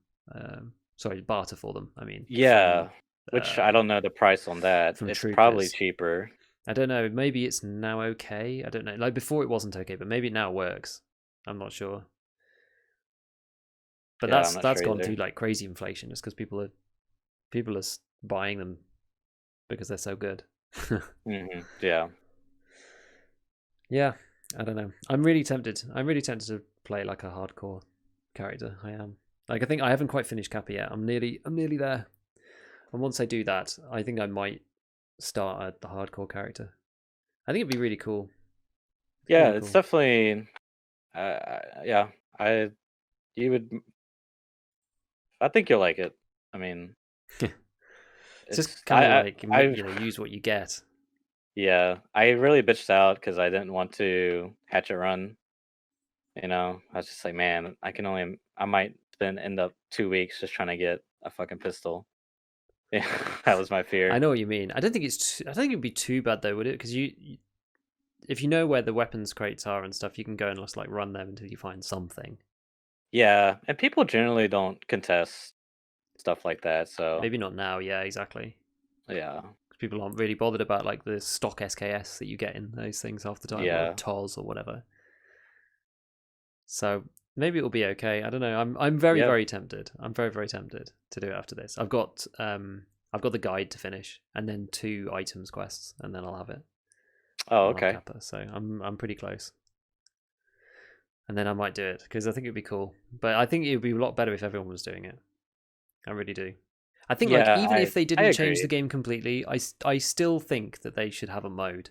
Sorry, barter for them. I mean, Yeah, which I don't know the price on that. from It's probably troopers. cheaper. I don't know. Maybe it's now okay. I don't know. Like before, it wasn't okay, but maybe it now works. I'm not sure. But Yeah, I'm not that's sure gone through either. like crazy inflation just because people are buying them because they're so good. Yeah. Yeah, I don't know. I'm really tempted. I'm really tempted to play like a hardcore character. I am. Like I think I haven't quite finished Kappa yet. I'm nearly there. And once I do that, I think I might start at the hardcore character. I think it'd be really cool. Yeah, Really it's cool. definitely. Yeah, I you would. I think you'll like it. I mean, It's just it's kind of like I use what you get. yeah, I really bitched out because I didn't want to hatchet run. I was just like, man, I might end up 2 weeks just trying to get a fucking pistol. Yeah, that was my I fear. know what you mean. I don't think I don't think it'd be too bad though, would it? Because if you know where the weapons crates are and stuff, you can go and just like run them until you find something. Yeah, and people generally don't contest stuff like that, so Maybe not now. Yeah, exactly. yeah, 'Cause people aren't really bothered about like the stock SKS that you get in those things half the time, or yeah, TOS or whatever. So maybe it'll be okay. I don't know. I'm very yep. very tempted. I'm very very tempted to do it after this. I've got the guide to finish, and then 2 items quests, and then I'll have it. Oh, I'll have okay. Kappa. So I'm pretty close. And then I might do it because I think it'd be cool. But I think it would be a lot better if everyone was doing it. I really do. I think like Yeah, even if they I didn't change the agree. game completely, I still think that they should have a mode.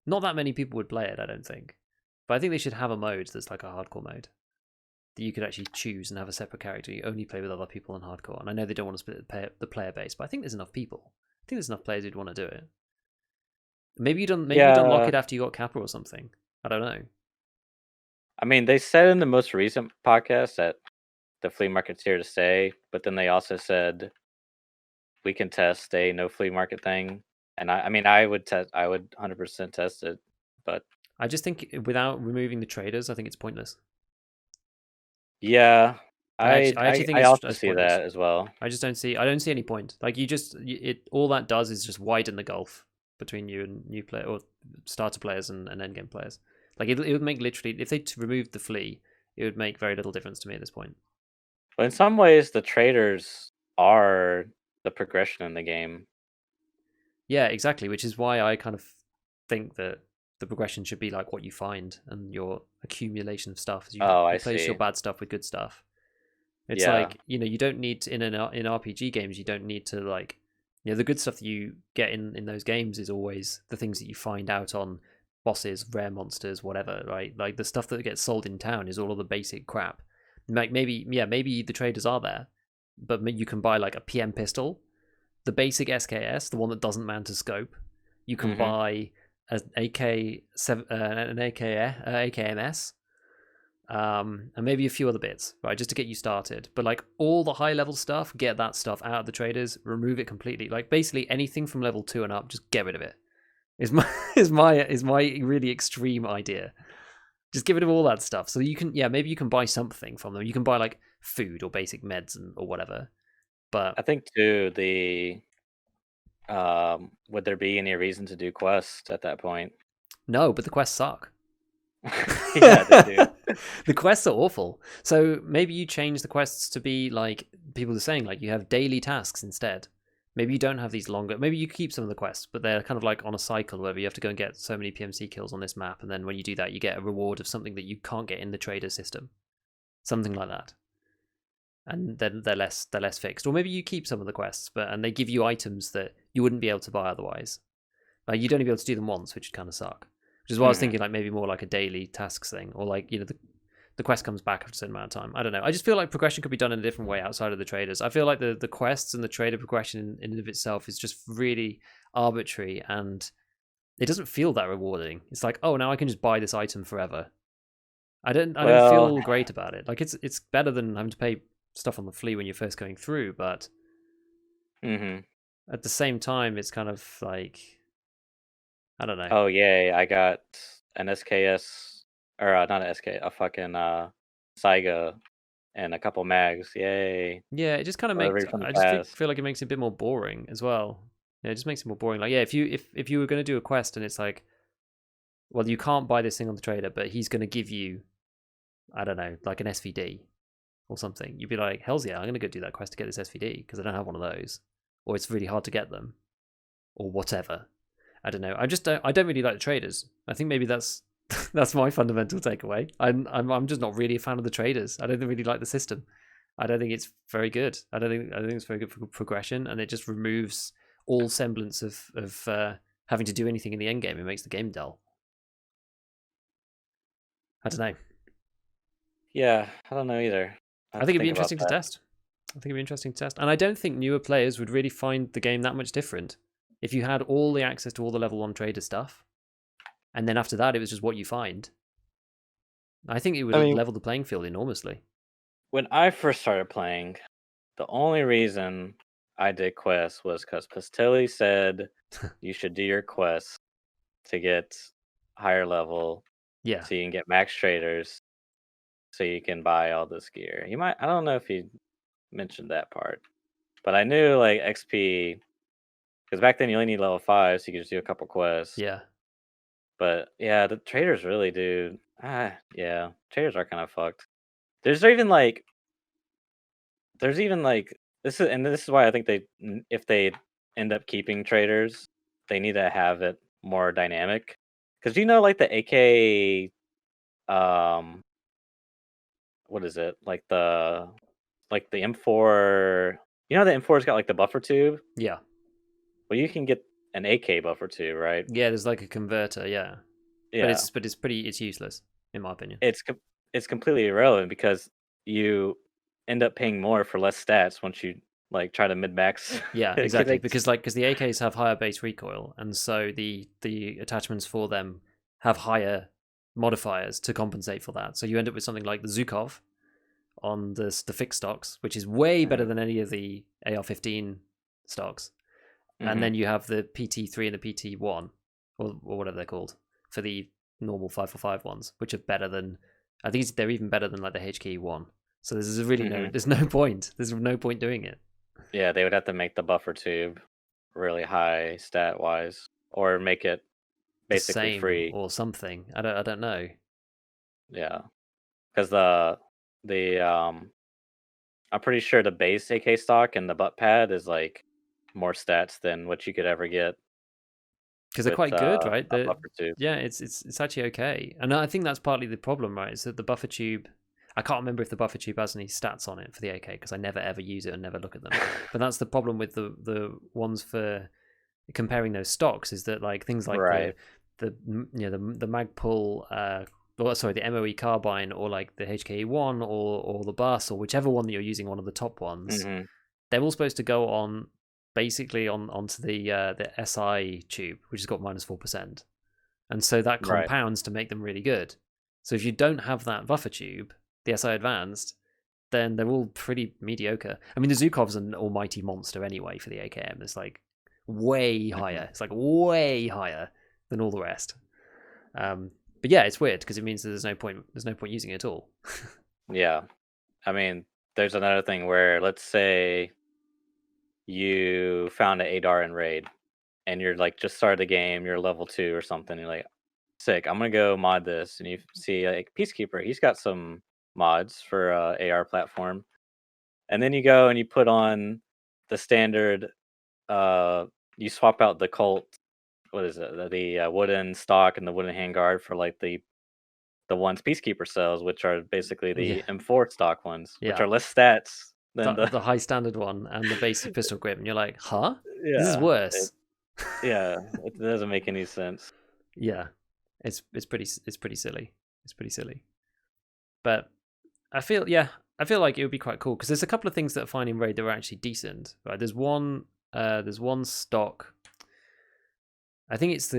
Not that many people would play it, I don't think. But I think they should have a mode that's like a hardcore mode that you could actually choose and have a separate character. You only play with other people on hardcore. And I know they don't want to split the player base, but I think there's enough people. I think there's enough players who'd want to do it. Maybe you'd unlock Yeah, it after you got Kappa or something. I don't know. I mean, they said in the most recent podcast that the flea market's here to stay, but then they also said we can test a no flea market thing, and I mean, I would 100% test it, but I just think without removing the traders, I think it's pointless. yeah, I actually think I it's also as see pointless. that as well. I don't see any point. Like it all that does is just widen the gulf between you and new player or starter players and endgame players. Like it would make literally if they removed the flea, it would make very little difference to me at this point. But in some ways, the traders are the progression in the game. Yeah, exactly. Which is why I kind of think that the progression should be like what you find and your accumulation of stuff as you Oh, I replace your see. bad stuff with good stuff. It's Yeah. like you don't need to, in RPG games you don't need to like the good stuff that you get in those games is always the things that you find out on bosses, rare monsters, whatever, right? Like the stuff that gets sold in town is all of the basic crap. Like maybe the traders are there, but you can buy like a PM pistol, the basic SKS, the one that doesn't mount a scope. You can Mhm. buy an AKMS, and maybe a few other bits, right, just to get you started. But like all the high level stuff, get that stuff out of the traders, remove it completely. Like basically anything from level 2 and up, just get rid of it. Is my is my really extreme idea. Just get rid of all that stuff, so you can maybe you can buy something from them. You can buy like food or basic meds or whatever. But I think too, the would there be any reason to do quests at that point? No, but the quests suck. Yeah, they do. The quests are awful. So maybe you change the quests to be like people are saying, like you have daily tasks instead. Maybe you don't have these longer. Maybe you keep some of the quests, but they're kind of like on a cycle where you have to go and get so many PMC kills on this map, and then when you do that, you get a reward of something that you can't get in the trader system, something like that. And then they're less fixed. Or maybe you keep some of the quests, and they give you items that you wouldn't be able to buy otherwise. You'd only be able to do them once, which would kind of suck. Which is why I was thinking like maybe more like a daily tasks thing, or like the quest comes back after a certain amount of time. I don't know. I just feel like progression could be done in a different way outside of the traders. I feel like the quests and the trader progression in and of itself is just really arbitrary, and it doesn't feel that rewarding. It's like, oh, now I can just buy this item forever. I don't feel great about it. Like it's better than having to pay stuff on the flea when you're first going through, but at the same time, it's kind of like, I don't know. Oh yay! I got an SKS, or not an SK, a fucking Saiga, and a couple mags. Yay! Yeah, it just kind of makes. I just feel like it makes it a bit more boring as well. Yeah, it just makes it more boring. Like, yeah, if you were going to do a quest and it's like, well, you can't buy this thing on the trader, but he's going to give you, I don't know, like an SVD or something. You'd be like, hell's yeah, I'm going to go do that quest to get this SVD because I don't have one of those, or it's really hard to get them, or whatever. I don't know. I don't really like the traders. I think maybe that's that's my fundamental takeaway. I'm just not really a fan of the traders. I don't really like the system. I don't think it's very good. I don't think it's very good for progression, and it just removes all semblance of having to do anything in the end game. It makes the game dull. I don't know. Yeah, I don't know either. I think it'd be interesting to test. And I don't think newer players would really find the game that much different if you had all the access to all the level 1 trader stuff, and then after that it was just what you find. I think it would level the playing field enormously. When I first started playing, the only reason I did quests was because Pastelli said you should do your quests to get higher level, Yeah. so you can get max traders, so you can buy all this gear. I don't know if he mentioned that part, but I knew like XP, because back then you only need level 5, so you could just do a couple quests. Yeah. But yeah, the traders really do. Yeah, traders are kind of fucked. There's even like this is why I think if they end up keeping traders, they need to have it more dynamic. Because like the AK, what is it, like the M4? The M4's got like the buffer tube. Yeah. Well, you can get an AK buffer tube, right? Yeah, there's like a converter. Yeah. Yeah. But it's useless in my opinion. It's completely irrelevant because you end up paying more for less stats once you like try to mid max. Yeah, exactly. Because the AKs have higher base recoil, and so the attachments for them have higher modifiers to compensate for that. So you end up with something like the Zukov on the fixed stocks, which is way better than any of the AR-15 stocks. And then you have the PT3 and the PT1, or whatever they're called, for the normal 545 ones, which are better than, I think they're even better than like the HKE1. So there's really there's no point. There's no point doing it. Yeah, they would have to make the buffer tube really high stat wise, or make it basically free or something. I don't know. Yeah, because I'm pretty sure the base AK stock and the butt pad is like more stats than what you could ever get. Because they're quite good, right? Buffer tube. Yeah, it's actually okay, and I think that's partly the problem, right? Is that the buffer tube. I can't remember if the buffer tube has any stats on it for the AK because I never ever use it and never look at them. But that's the problem with the ones for comparing those stocks, is that like things like the Magpul, the MOE carbine, or like the HKE1 or the bus, or whichever one that you're using, one of the top ones, they're all supposed to go on basically onto the SI tube, which has got -4%, and so that compounds to make them really good. So if you don't have that buffer tube, the SI advanced, then they're all pretty mediocre. I mean, the Zukov's an almighty monster anyway for the AKM. It's like way higher. It's like way higher than all the rest. But yeah, it's weird because it means that there's no point using it at all. Yeah, I mean, there's another thing where, let's say you found an ADAR in raid, and you're like just started the game, you're level 2 or something. You're like, sick, I'm gonna go mod this, and you see like Peacekeeper, he's got some mods for AR platform, and then you go and you put on the standard. Uh, you swap out the Colt. What is it? The wooden stock and the wooden handguard for like the ones Peacekeeper sells, which are basically Yeah, the M4 stock ones, which yeah. are less stats than the The high standard one and the basic pistol grip, and you're like, huh? This is yeah worse. yeah, it doesn't make any sense. Yeah, it's pretty silly. It's pretty silly. But I feel like it would be quite cool because there's a couple of things that I find in raid that are actually decent. Right, there's one stock. I think it's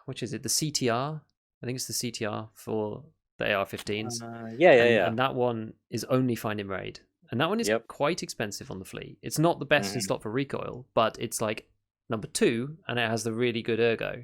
which is it? The CTR. I think it's the CTR for the AR-15s. Yeah. And that one is only found in raid. And that one is Yep. quite expensive on the Flea. It's not the best in Mhm. slot for recoil, but it's like number 2, and it has the really good ergo.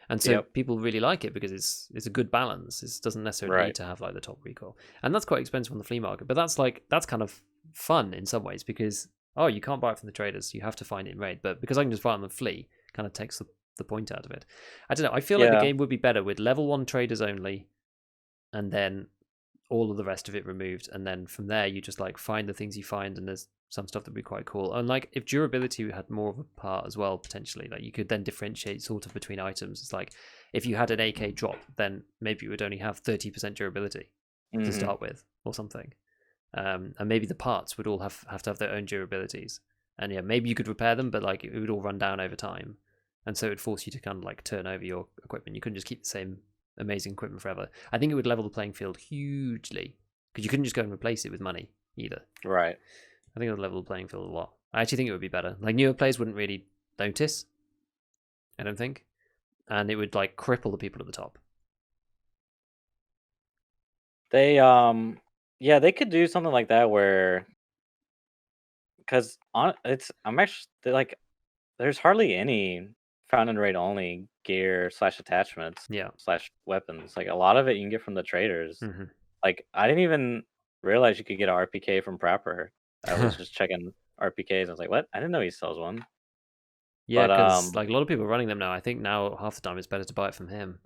And so Yep. people really like it because it's a good balance. It doesn't necessarily Right. need to have like the top recoil. And that's quite expensive on the flea market. But that's kind of fun in some ways because you can't buy it from the traders. You have to find it in raid. But because I can just buy it on the flea, kind of takes the point out of it. I don't know. I feel like the Yeah. game would be better with level 1 traders only, and then all of the rest of it removed, and then from there you just like find the things you find, and there's some stuff that would be quite cool. And like if durability had more of a part as well, potentially, like you could then differentiate sort of between items. It's like if you had an AK drop, then maybe it would only have 30% durability to Mhm. start with or something, and maybe the parts would all have to have their own durabilities, and yeah, maybe you could repair them, but like it would all run down over time, and so it would force you to kind of like turn over your equipment. You couldn't just keep the same amazing equipment forever. I think it would level the playing field hugely because you couldn't just go and replace it with money either. Right. I think it would level the playing field a lot. I actually think it would be better. Like newer players wouldn't really notice, I don't think, and it would like cripple the people at the top. They yeah, they could do something like that where because on it's I'm actually like there's hardly any found in raid only gear slash attachments Yeah. slash weapons. Like a lot of it you can get from the traders. Mm-hmm. Like I didn't even realize you could get an RPK from Prapper. I was just checking RPKs. I was like, what? I didn't know he sells one. Yeah, But because like a lot of people are running them now. I think now half the time it's better to buy it from him.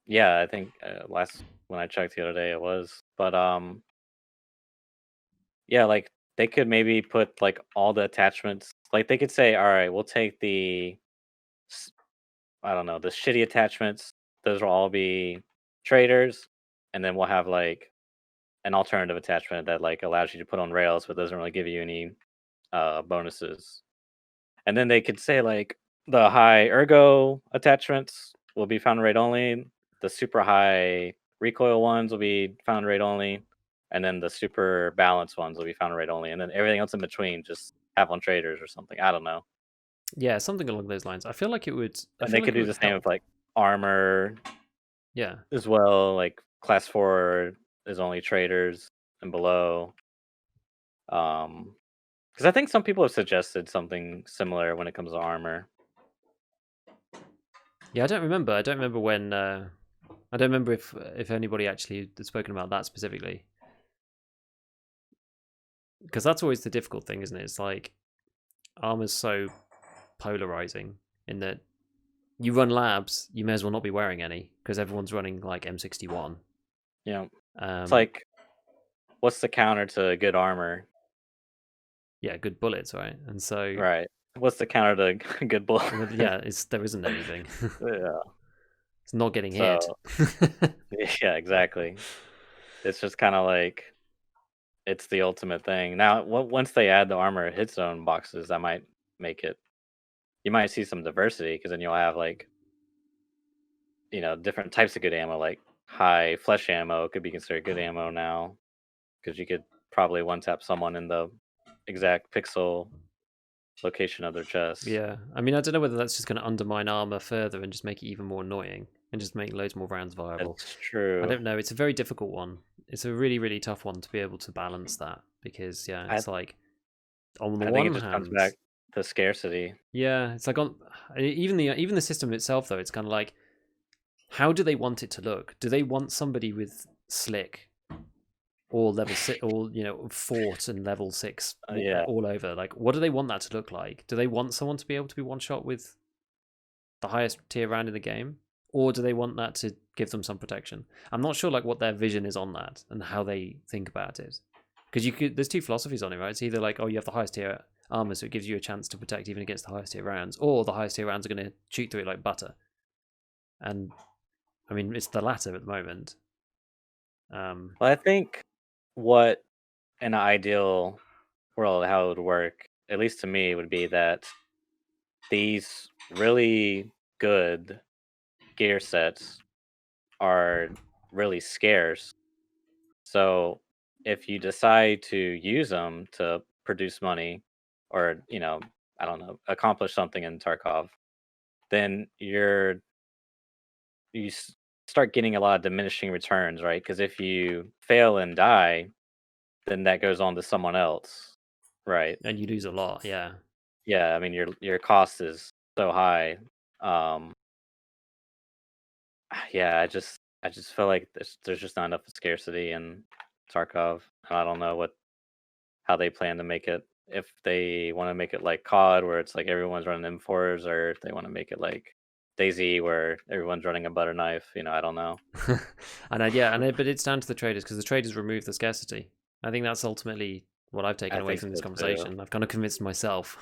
yeah, I think last when I checked the other day it was. But yeah, like they could maybe put like all the attachments. Like they could say, all right, we'll take s- I don't know, the shitty attachments. Those will all be traders, and then we'll have like an alternative attachment that like allows you to put on rails, but doesn't really give you any bonuses. And then they could say like the high ergo attachments will be found rate only. The super high recoil ones will be found rate only, and then the super balanced ones will be found rate only, and then everything else in between just have on traders or something. I don't know. Yeah, something along those lines. I feel like it would. I And feel they like could it do would the same with help. like armor Yeah. as well. Like class 4 is only traders and below. Because I think some people have suggested something similar when it comes to armor. Yeah, I don't remember. I don't remember when. I don't remember if anybody actually had spoken about that specifically. Because that's always the difficult thing, isn't it? It's like armor's so polarizing in that you run labs, you may as well not be wearing any because everyone's running like M61. You know, it's Um, like what's the counter to good armor? yeah, good bullets, right? And so, Right. What's the counter to good bullets? yeah, there isn't anything. Yeah. It's not getting hit. So yeah, exactly. It's just kind of like it's the ultimate thing. Now, once they add the armor hit zone boxes, that might make it. You might see some diversity because then you'll have like different types of good ammo. Like high flesh ammo could be considered good ammo now because you could probably one tap someone in the exact pixel location of their chest. Yeah, I mean, I don't know whether that's just going to undermine armor further and just make it even more annoying and just make loads more rounds viable. That's I true. don't know. It's a very difficult one. It's a really, really tough one to be able to balance that because, yeah, I it's like on the I think it one just comes hand, back to scarcity. yeah, it's like on even the system itself though. It's kind of like, how do they want it to look? Do they want somebody with slick or level 6, or fort and level 6 Yeah. all over. Like, what do they want that to look like? Do they want someone to be able to be one shot with the highest tier round in the game, or do they want that to give them some protection? I'm not sure like what their vision is on that and how they think about it, because there's two philosophies on it, right? It's either like, oh, you have the highest tier armor, so it gives you a chance to protect even against the highest tier rounds, or the highest tier rounds are going to shoot through it like butter. And I mean, it's the latter at the moment. Well, I think what in an ideal world, how it would work, at least to me, would be that these really good gear sets are really scarce. So if you decide to use them to produce money or, I don't know, accomplish something in Tarkov, then you start getting a lot of diminishing returns, right? Because if you fail and die, then that goes on to someone else, right? And you lose a lot, yeah. Yeah, I mean your cost is so high. Um, yeah, I just feel like there's just not enough scarcity in Tarkov. I don't know how they plan to make it. If they want to make it like COD, where it's like everyone's running M4s, or if they want to make it like DayZ, where everyone's running a butter knife. I don't know. But it's down to the traders, because the traders remove the scarcity. I think that's ultimately what I've taken I away think from so this too. conversation. I've kind of convinced myself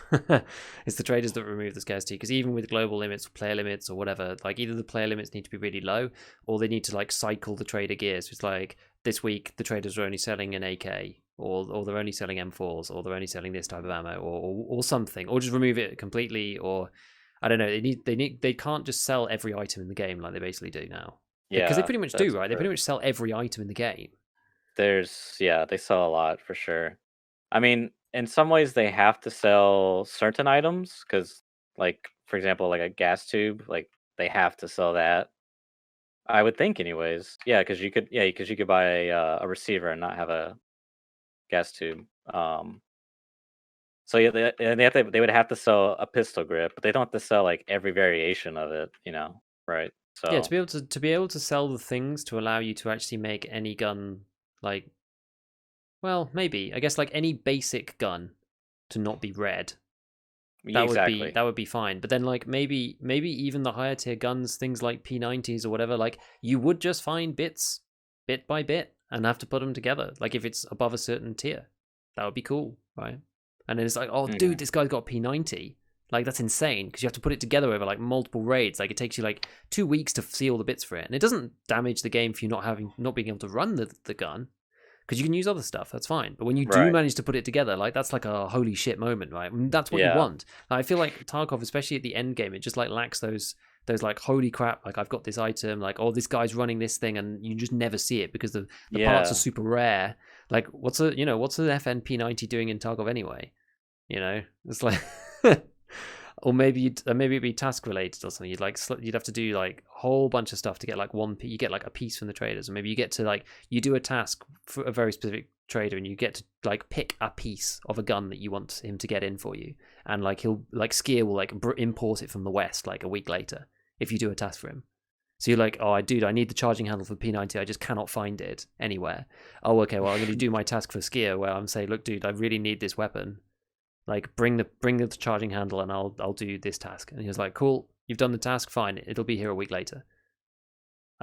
it's the traders that remove the scarcity, because even with global limits, player limits, or whatever, like either the player limits need to be really low, or they need to like cycle the trader gears. It's like this week the traders are only selling an AK, or they're only selling M4s, or they're only selling this type of ammo, or something, or just remove it completely, or I don't know. They can't just sell every item in the game like they basically do now, because they Yeah, pretty much do, that's right? They true. pretty much sell every item in the game. They sell a lot for sure. I mean, in some ways they have to sell certain items because, like, for example, like a gas tube, like they have to sell that. I would think, anyways. Because you could buy a receiver and not have a gas tube. So yeah, they would have to sell a pistol grip, but they don't have to sell like every variation of it, right? Yeah, So to be able to sell the things to allow you to actually make any gun, like, well, maybe I guess like any basic gun to not be red. exactly, That would be fine. But then like maybe even the higher tier guns, things like P90s or whatever, like you would just find bits bit by bit and have to put them together. Like if it's above a certain tier, that would be cool, right? And then it's like, oh, hmm, dude, this guy's got P90. Like that's insane, because you have to put it together over like multiple raids. Like it takes you like 2 weeks to see all the bits for it, and it doesn't damage the game for you not being able to run the gun, because you can use other stuff. That's fine. But when you do right, manage to put it together, like that's like a holy shit moment, right? And that's what you yeah, want. Like, I feel like Tarkov, especially at the end game, it just like lacks those like holy crap, like I've got this item, like oh this guy's running this thing, and you just never see it because the parts are yeah, super rare. Like what's an FNP90 doing in Tarkov anyway? It's like. Maybe it'd be task related or something. You'd have to do like a whole bunch of stuff to get like you get like a piece from the traders, or maybe you get to like you do a task for a very specific trader, and you get to like pick a piece of a gun that you want him to get in for you, and like he'll like Skier will like import it from the west like a week later if you do a task for him. So you're like, oh, I need the charging handle for P90. I just cannot find it anywhere. Oh, okay. Well, I'm going to do my task for Skier, where I'm saying, look, dude, I really need this weapon. Like bring the charging handle, and I'll do this task. And he was like, cool, you've done the task, fine, it'll be here a week later.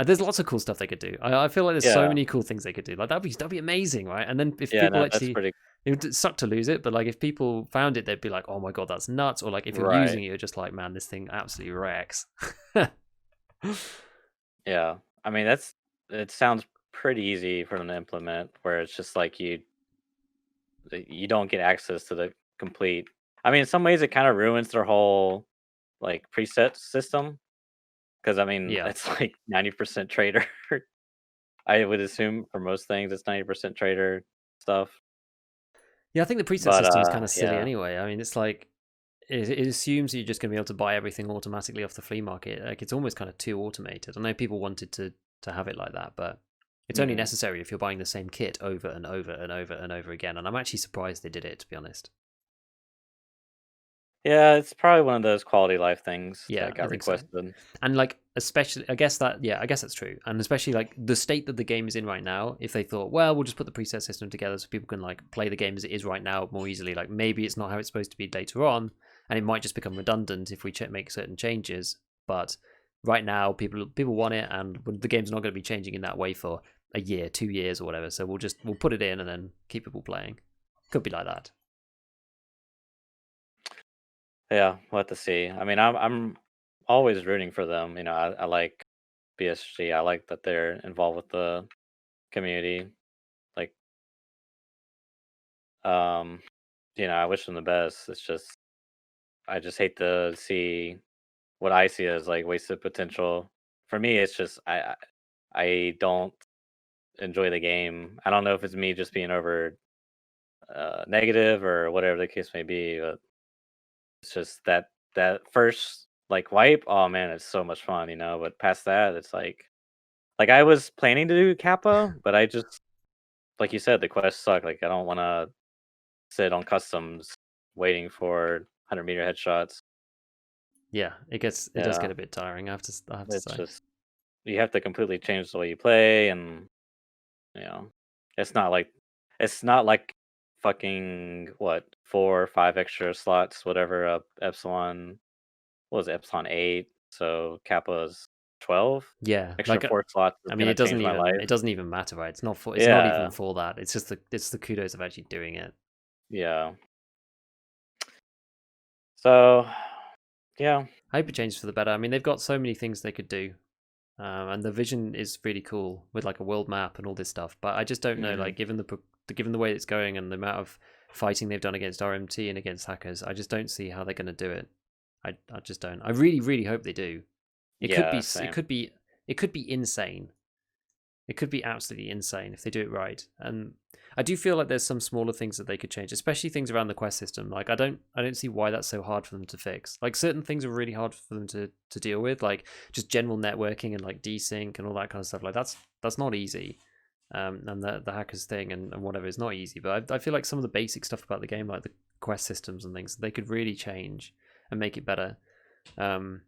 There's lots of cool stuff they could do. I feel like there's so yeah, many cool things they could do. Like that'd be amazing, right? And then if yeah. people No, that's actually, pretty it would suck to lose it, but like if people found it, they'd be like, oh my god, that's nuts. Or like if you're right. using it, you're just like, man, this thing absolutely wrecks. Yeah, I mean it sounds pretty easy for them to implement, where it's just like you don't get access to the complete. I mean, in some ways, it kind of ruins their whole like preset system because I mean Yeah. it's like 90% trader. I would assume for most things it's 90% trader stuff. Yeah, I think the preset But system is kind of silly yeah, anyway. I mean, it's like it assumes you're just going to be able to buy everything automatically off the flea market. Like it's almost kind of too automated. I know people wanted to have it like that, but it's only hmm, necessary if you're buying the same kit over and over and over and over again. And I'm actually surprised they did it, to be honest. Yeah, it's probably one of those quality life things Yeah, that I got think so. requested. And like, especially, I guess that's true. And especially like the state that the game is in right now, if they thought, well, we'll just put the preset system together so people can like play the game as it is right now more easily. Like maybe it's not how it's supposed to be later on, and it might just become redundant if we make certain changes. But right now, people want it, and the game's not going to be changing in that way for a year, 2 years, or whatever. So we'll put it in and then keep people playing. Could be like that. Yeah, we'll have to see. I mean, I'm always rooting for them. I like BSG. I like that they're involved with the community. Like, um, I wish them the best. It's just I just hate to see what I see as like wasted potential. For me, it's just I don't enjoy the game. I don't know if it's me just being over negative or whatever the case may be, but it's just that first like wipe. Oh man, it's so much fun, But past that, it's like I was planning to do Kappa, but I just like you said, the quests suck. Like I don't want to sit on customs waiting for 100-meter headshots. Yeah, it does Yeah, get a bit tiring. I have to it's say. just you have to completely change the way you play, and you know, it's not like it's not like fucking what 4 or 5 extra slots, whatever. Epsilon what was it, Epsilon 8, so Kappa's 12. Yeah, Extra like 4 slots is I mean, gonna change my life. it doesn't even matter, right? It's not even Yeah, for that. It's just the kudos of actually doing it. yeah. So yeah. I hope it changes for the better. I mean, they've got so many things they could do, and the vision is really cool with like a world map and all this stuff. But I just don't know, Mhm. like given the way it's going and the amount of fighting they've done against RMT and against hackers, I just don't see how they're going to do it. I just don't. I really really hope they do. It could be Yeah, same. it could be insane. It could be absolutely insane if they do it right. And I do feel like there's some smaller things that they could change, especially things around the quest system. Like I don't see why that's so hard for them to fix. Like certain things are really hard for them to deal with, like just general networking and like desync and all that kind of stuff. Like that's not easy. And the hackers thing and whatever is not easy. But I feel like some of the basic stuff about the game, like the quest systems and things, they could really change and make it better. Um,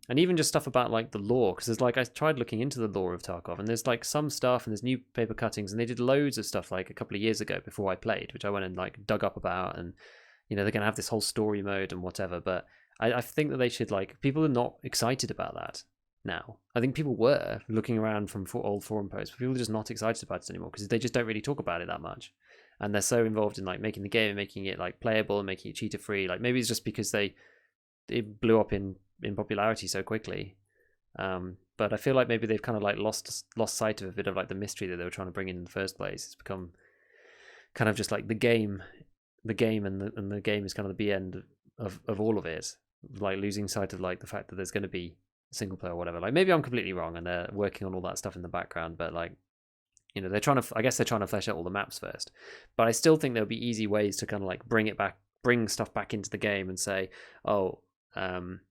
and even just stuff about like the lore, because there's like I tried looking into the lore of Tarkov, and there's like some stuff, and there's new paper cuttings, and they did loads of stuff like a couple of years ago before I played, which I went and like dug up about, and they're gonna have this whole story mode and whatever. But I think that they should like people are not excited about that now. I think people were looking around from old forum posts, but people are just not excited about it anymore because they just don't really talk about it that much, and they're so involved in like making the game and making it like playable and making it cheater free. Like maybe it's just because it blew up in popularity so quickly. But I feel like maybe they've kind of like lost sight of a bit of like the mystery that they were trying to bring in the first place. It's become kind of just like the game, and the game is kind of the end of all of it. Like losing sight of like the fact that there's going to be single player or whatever. Like maybe I'm completely wrong, and they're working on all that stuff in the background. But like they're trying to. I guess they're trying to flesh out all the maps first. But I still think there'll be easy ways to kind of like bring stuff back into the game and say, oh, um,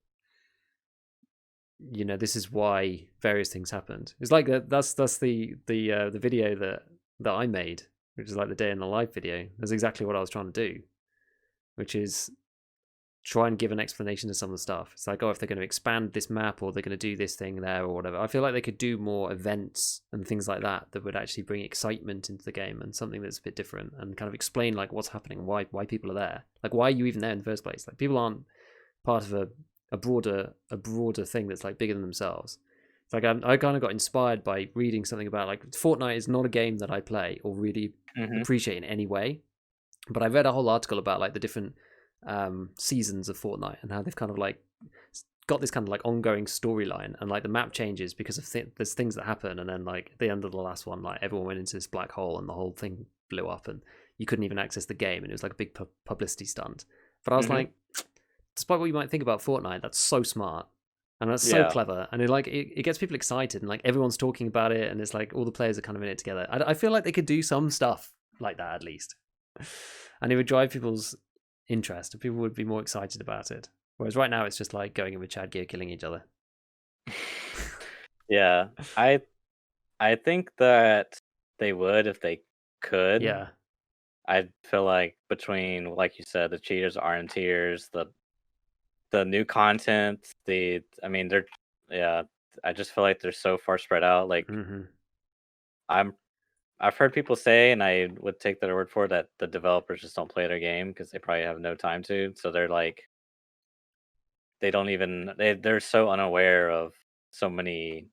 this is why various things happened. It's like that's the video that I made, which is like the day in the life video. That's exactly what I was trying to do, which is try and give an explanation to some of the stuff. It's like, oh, if they're going to expand this map or they're going to do this thing there or whatever. I feel like they could do more events and things like that that would actually bring excitement into the game and something that's a bit different and kind of explain like what's happening, why people are there, like why are you even there in the first place? Like people aren't part of a broader thing that's like bigger than themselves. It's like I kind of got inspired by reading something about like Fortnite is not a game that I play or really Mhm. appreciate in any way, but I read a whole article about like the different seasons of Fortnite and how they've kind of like got this kind of like ongoing storyline and like the map changes because of there's things that happen, and then like at the end of the last one, like everyone went into this black hole and the whole thing blew up and you couldn't even access the game, and it was like a big publicity stunt. But I was Mhm. like, despite what you might think about Fortnite, that's so smart and that's so Yeah. clever, and it gets people excited, and like everyone's talking about it, and it's like all the players are kind of in it together. I feel like they could do some stuff like that at least, and it would drive people's interest, and people would be more excited about it. Whereas right now, it's just like going in with Chad Gear killing each other. Yeah. I think that they would if they could. Yeah, I feel like between, like you said, the cheaters, RMTers, the the new content, I mean, yeah, I just feel like they're so far spread out. Like Hmm. I'm, I've heard people say, and I would take their word for it, that the developers just don't play their game because they probably have no time to. So they're like, they don't even they're so unaware of so many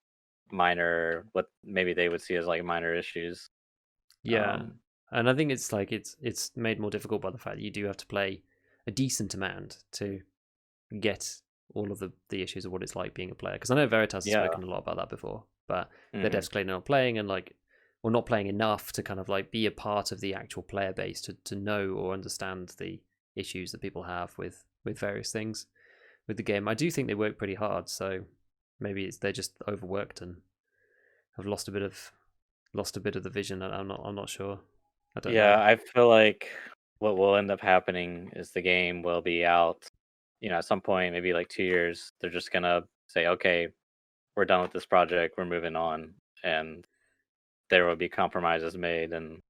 minor what maybe they would see as like minor issues. Yeah, Um, and I think it's like it's made more difficult by the fact that you do have to play a decent amount to get all of the issues of what it's like being a player. Because I know Veritas has yeah. spoken a lot about that before, but their Hmm. devs claim they're not playing and like, or not playing enough to kind of like be a part of the actual player base to know or understand the issues that people have with various things with the game. I do think they work pretty hard, so maybe they're just overworked and have lost a bit of the vision. I'm not sure. I don't know. Yeah, I feel like what will end up happening is the game will be out, at some point, maybe like 2 years. They're just gonna say, okay, we're done with this project, we're moving on, and there will be compromises made, and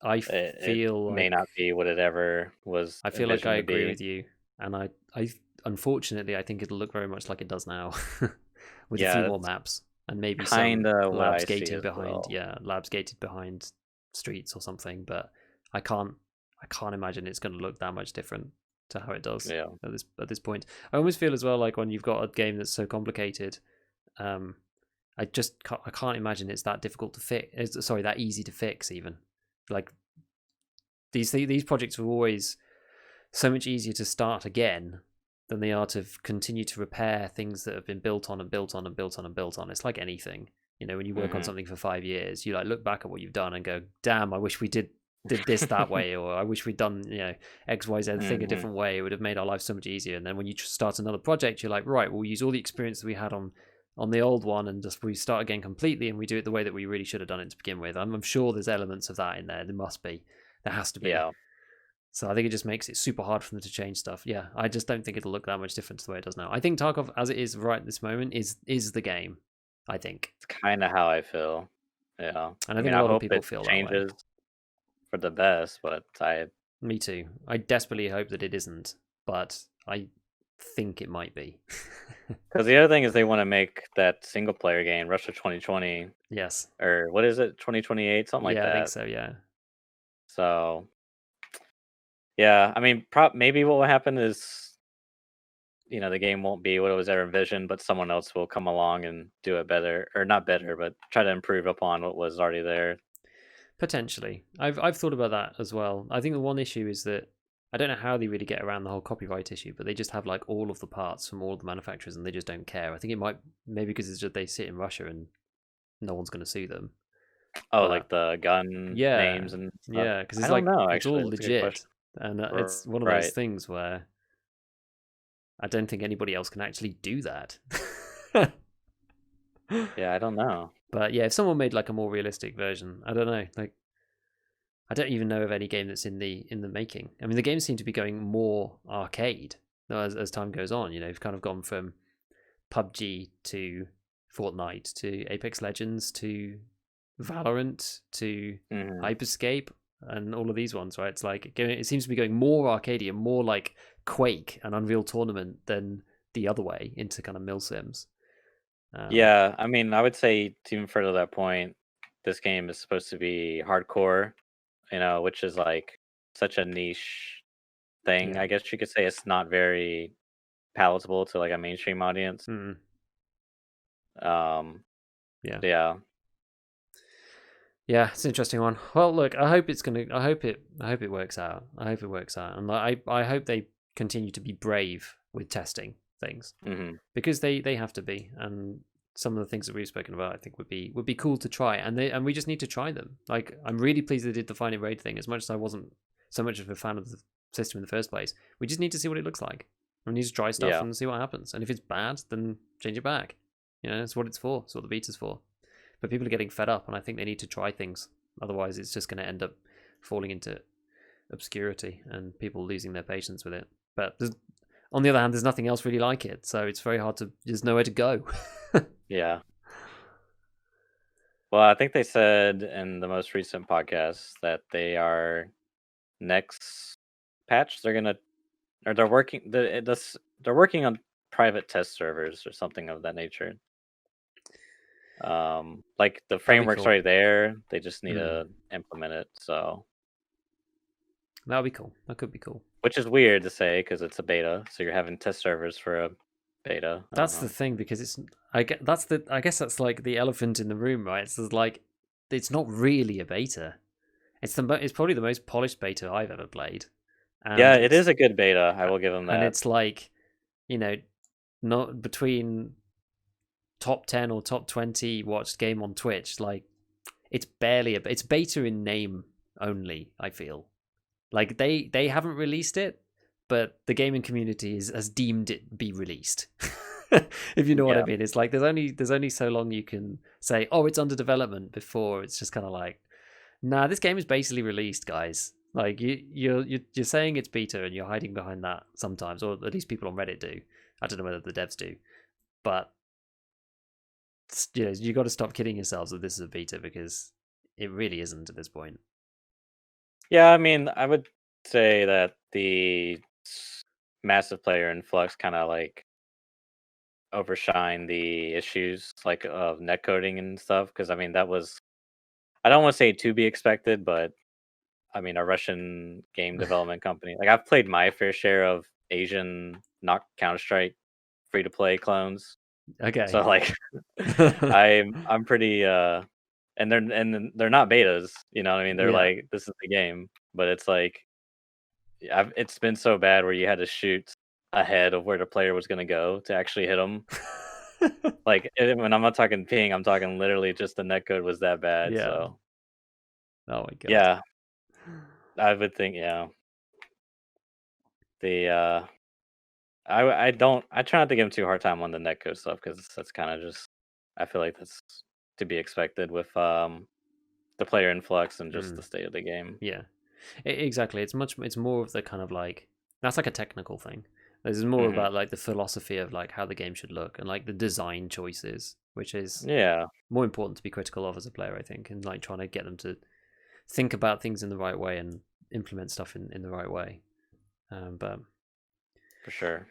I it feel may like not be what it ever was I feel like I envisioned to agree be. with you, and I unfortunately I think it'll look very much like it does now, with a Yeah, few more that's maps and maybe some kind of what labs I see gating as behind, well. yeah, labs gated behind streets or something. But I can't I can't imagine it's going to look that much different to how it does Yeah. at this point. I almost feel as well like when you've got a game that's so complicated, um, I can't imagine it's that difficult to fix. Sorry, that easy to fix even. Like these projects are always so much easier to start again than they are to continue to repair things that have been built on and built on and built on and built on. It's like anything, when you work on Hmm. something for 5 years, you like look back at what you've done and go, "Damn, I wish we did this that way," or "I wish we'd done X Y Z thing a Hmm. different way. It would have made our life so much easier." And then when you start another project, you're like, "Right, we'll use all the experience that we had on the old one and just we start again completely and we do it the way that we really should have done it to begin with." I'm sure there's elements of that in there. There must be. There has to be. Yeah, So I think it just makes it super hard for them to change stuff. Yeah, I just don't think it'll look that much different to the way it does now. I think Tarkov, as it is right this moment, is the game. I think, it's kind of how I feel. Yeah. and I I mean, think a I lot of hope people it feel that way. changes for the best, but Me too. I desperately hope that it isn't, but I think it might be. because the other thing is they want to make that single player game, Russia 2020, Yes. or what is it, 2028, something like Yeah, I think that. so. Yeah. So, yeah, I mean, maybe what will happen is, the game won't be what it was ever envisioned, but someone else will come along and do it better, or not better, but try to improve upon what was already there. Potentially. I've thought about that as well. I think the one issue is that I don't know how they really get around the whole copyright issue, but they just have like all of the parts from all the manufacturers and they just don't care. I think it might maybe because it's just they sit in Russia and no one's going to sue them. Oh, But like the gun yeah, names and stuff. yeah, because I it's don't like know, it's all actually. That's a good question. legit, and it's one of those Right. things where I don't think anybody else can actually do that. Yeah, I don't know. But yeah, if someone made like a more realistic version, I don't know. Like I don't even know of any game that's in the making. I mean, the games seem to be going more arcade as time goes on. You've kind of gone from PUBG to Fortnite to Apex Legends to Valorant to Hmm. Hyperscape and all of these ones, right? It's like it seems to be going more arcadey and more like Quake and Unreal Tournament than the other way into kind of mil sims. Um, Yeah, I mean, I would say to even further that point, this game is supposed to be hardcore, which is like such a niche thing. yeah. I guess you could say it's not very palatable to like a mainstream audience. Mm, Um, yeah. yeah, Yeah, it's an interesting one. Well, look, I hope it's gonna. I hope it works out. I hope it works out, and I hope they continue to be brave with testing things hmm, because they have to be. And some of the things that we've spoken about, I think would be cool to try, and we just need to try them. Like I'm really pleased they did the Find It Raid thing. As much as I wasn't so much of a fan of the system in the first place, we just need to see what it looks like. We need to try stuff yeah, and see what happens. And if it's bad, then change it back. It's what it's for. It's what the beta's for. But people are getting fed up, and I think they need to try things. Otherwise, it's just going to end up falling into obscurity and people losing their patience with it. But on the other hand, there's nothing else really like it, so it's very hard to. There's nowhere to go. yeah. Well, I think they said in the most recent podcast that they are next patch. They're gonna or they're working on private test servers or something of that nature. Like the framework's cool. already there. They just need to implement it. So that'll be cool. That could be cool. which is weird to say because it's a beta. So you're having test servers for a beta. That's the thing, because I guess that's like the elephant in the room, right? It's like it's not really a beta. It's probably the most polished beta I've ever played. And yeah, it is a good beta. I will give them that. And it's like, not between top 10 or top 20 watched game on Twitch. Like, it's barely it's beta in name only. I feel like they haven't released it, but the gaming community has deemed it be released. If you know what I mean. It's like there's only so long you can say, oh, it's under development, before it's just kind of like, nah, this game is basically released, guys. Like you're saying it's beta and you're hiding behind that sometimes, or at least people on Reddit do. I don't know whether the devs do, but you got to stop kidding yourselves that this is a beta, because it really isn't at this point. Yeah, I mean, I would say that the massive player influx kind of like overshine the issues like of netcoding and stuff, because I mean that was, I don't want to say to be expected, but I mean a Russian game development company. Like I've played my fair share of Asian not Counter-Strike free to play clones. Okay. So like I'm pretty and they're not betas, you know what I mean? They're like, this is the game, but it's like it's been so bad where you had to shoot ahead of where the player was going to go to actually hit them. Like when I'm not talking ping, I'm talking literally just the netcode was that bad. Yeah. So oh my god. yeah, I would think the I try not to give him too hard time on the netcode stuff, because that's kind of just, I feel like that's to be expected with the player influx and just the state of the game. Yeah, exactly. It's more of the kind of like, that's like a technical thing. This is more about like the philosophy of like how the game should look, and like the design choices, which is more important to be critical of as a player, I think, and like trying to get them to think about things in the right way and implement stuff in the right way. But for sure.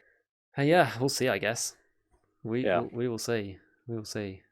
Yeah, we'll see. I guess we will see. We will see.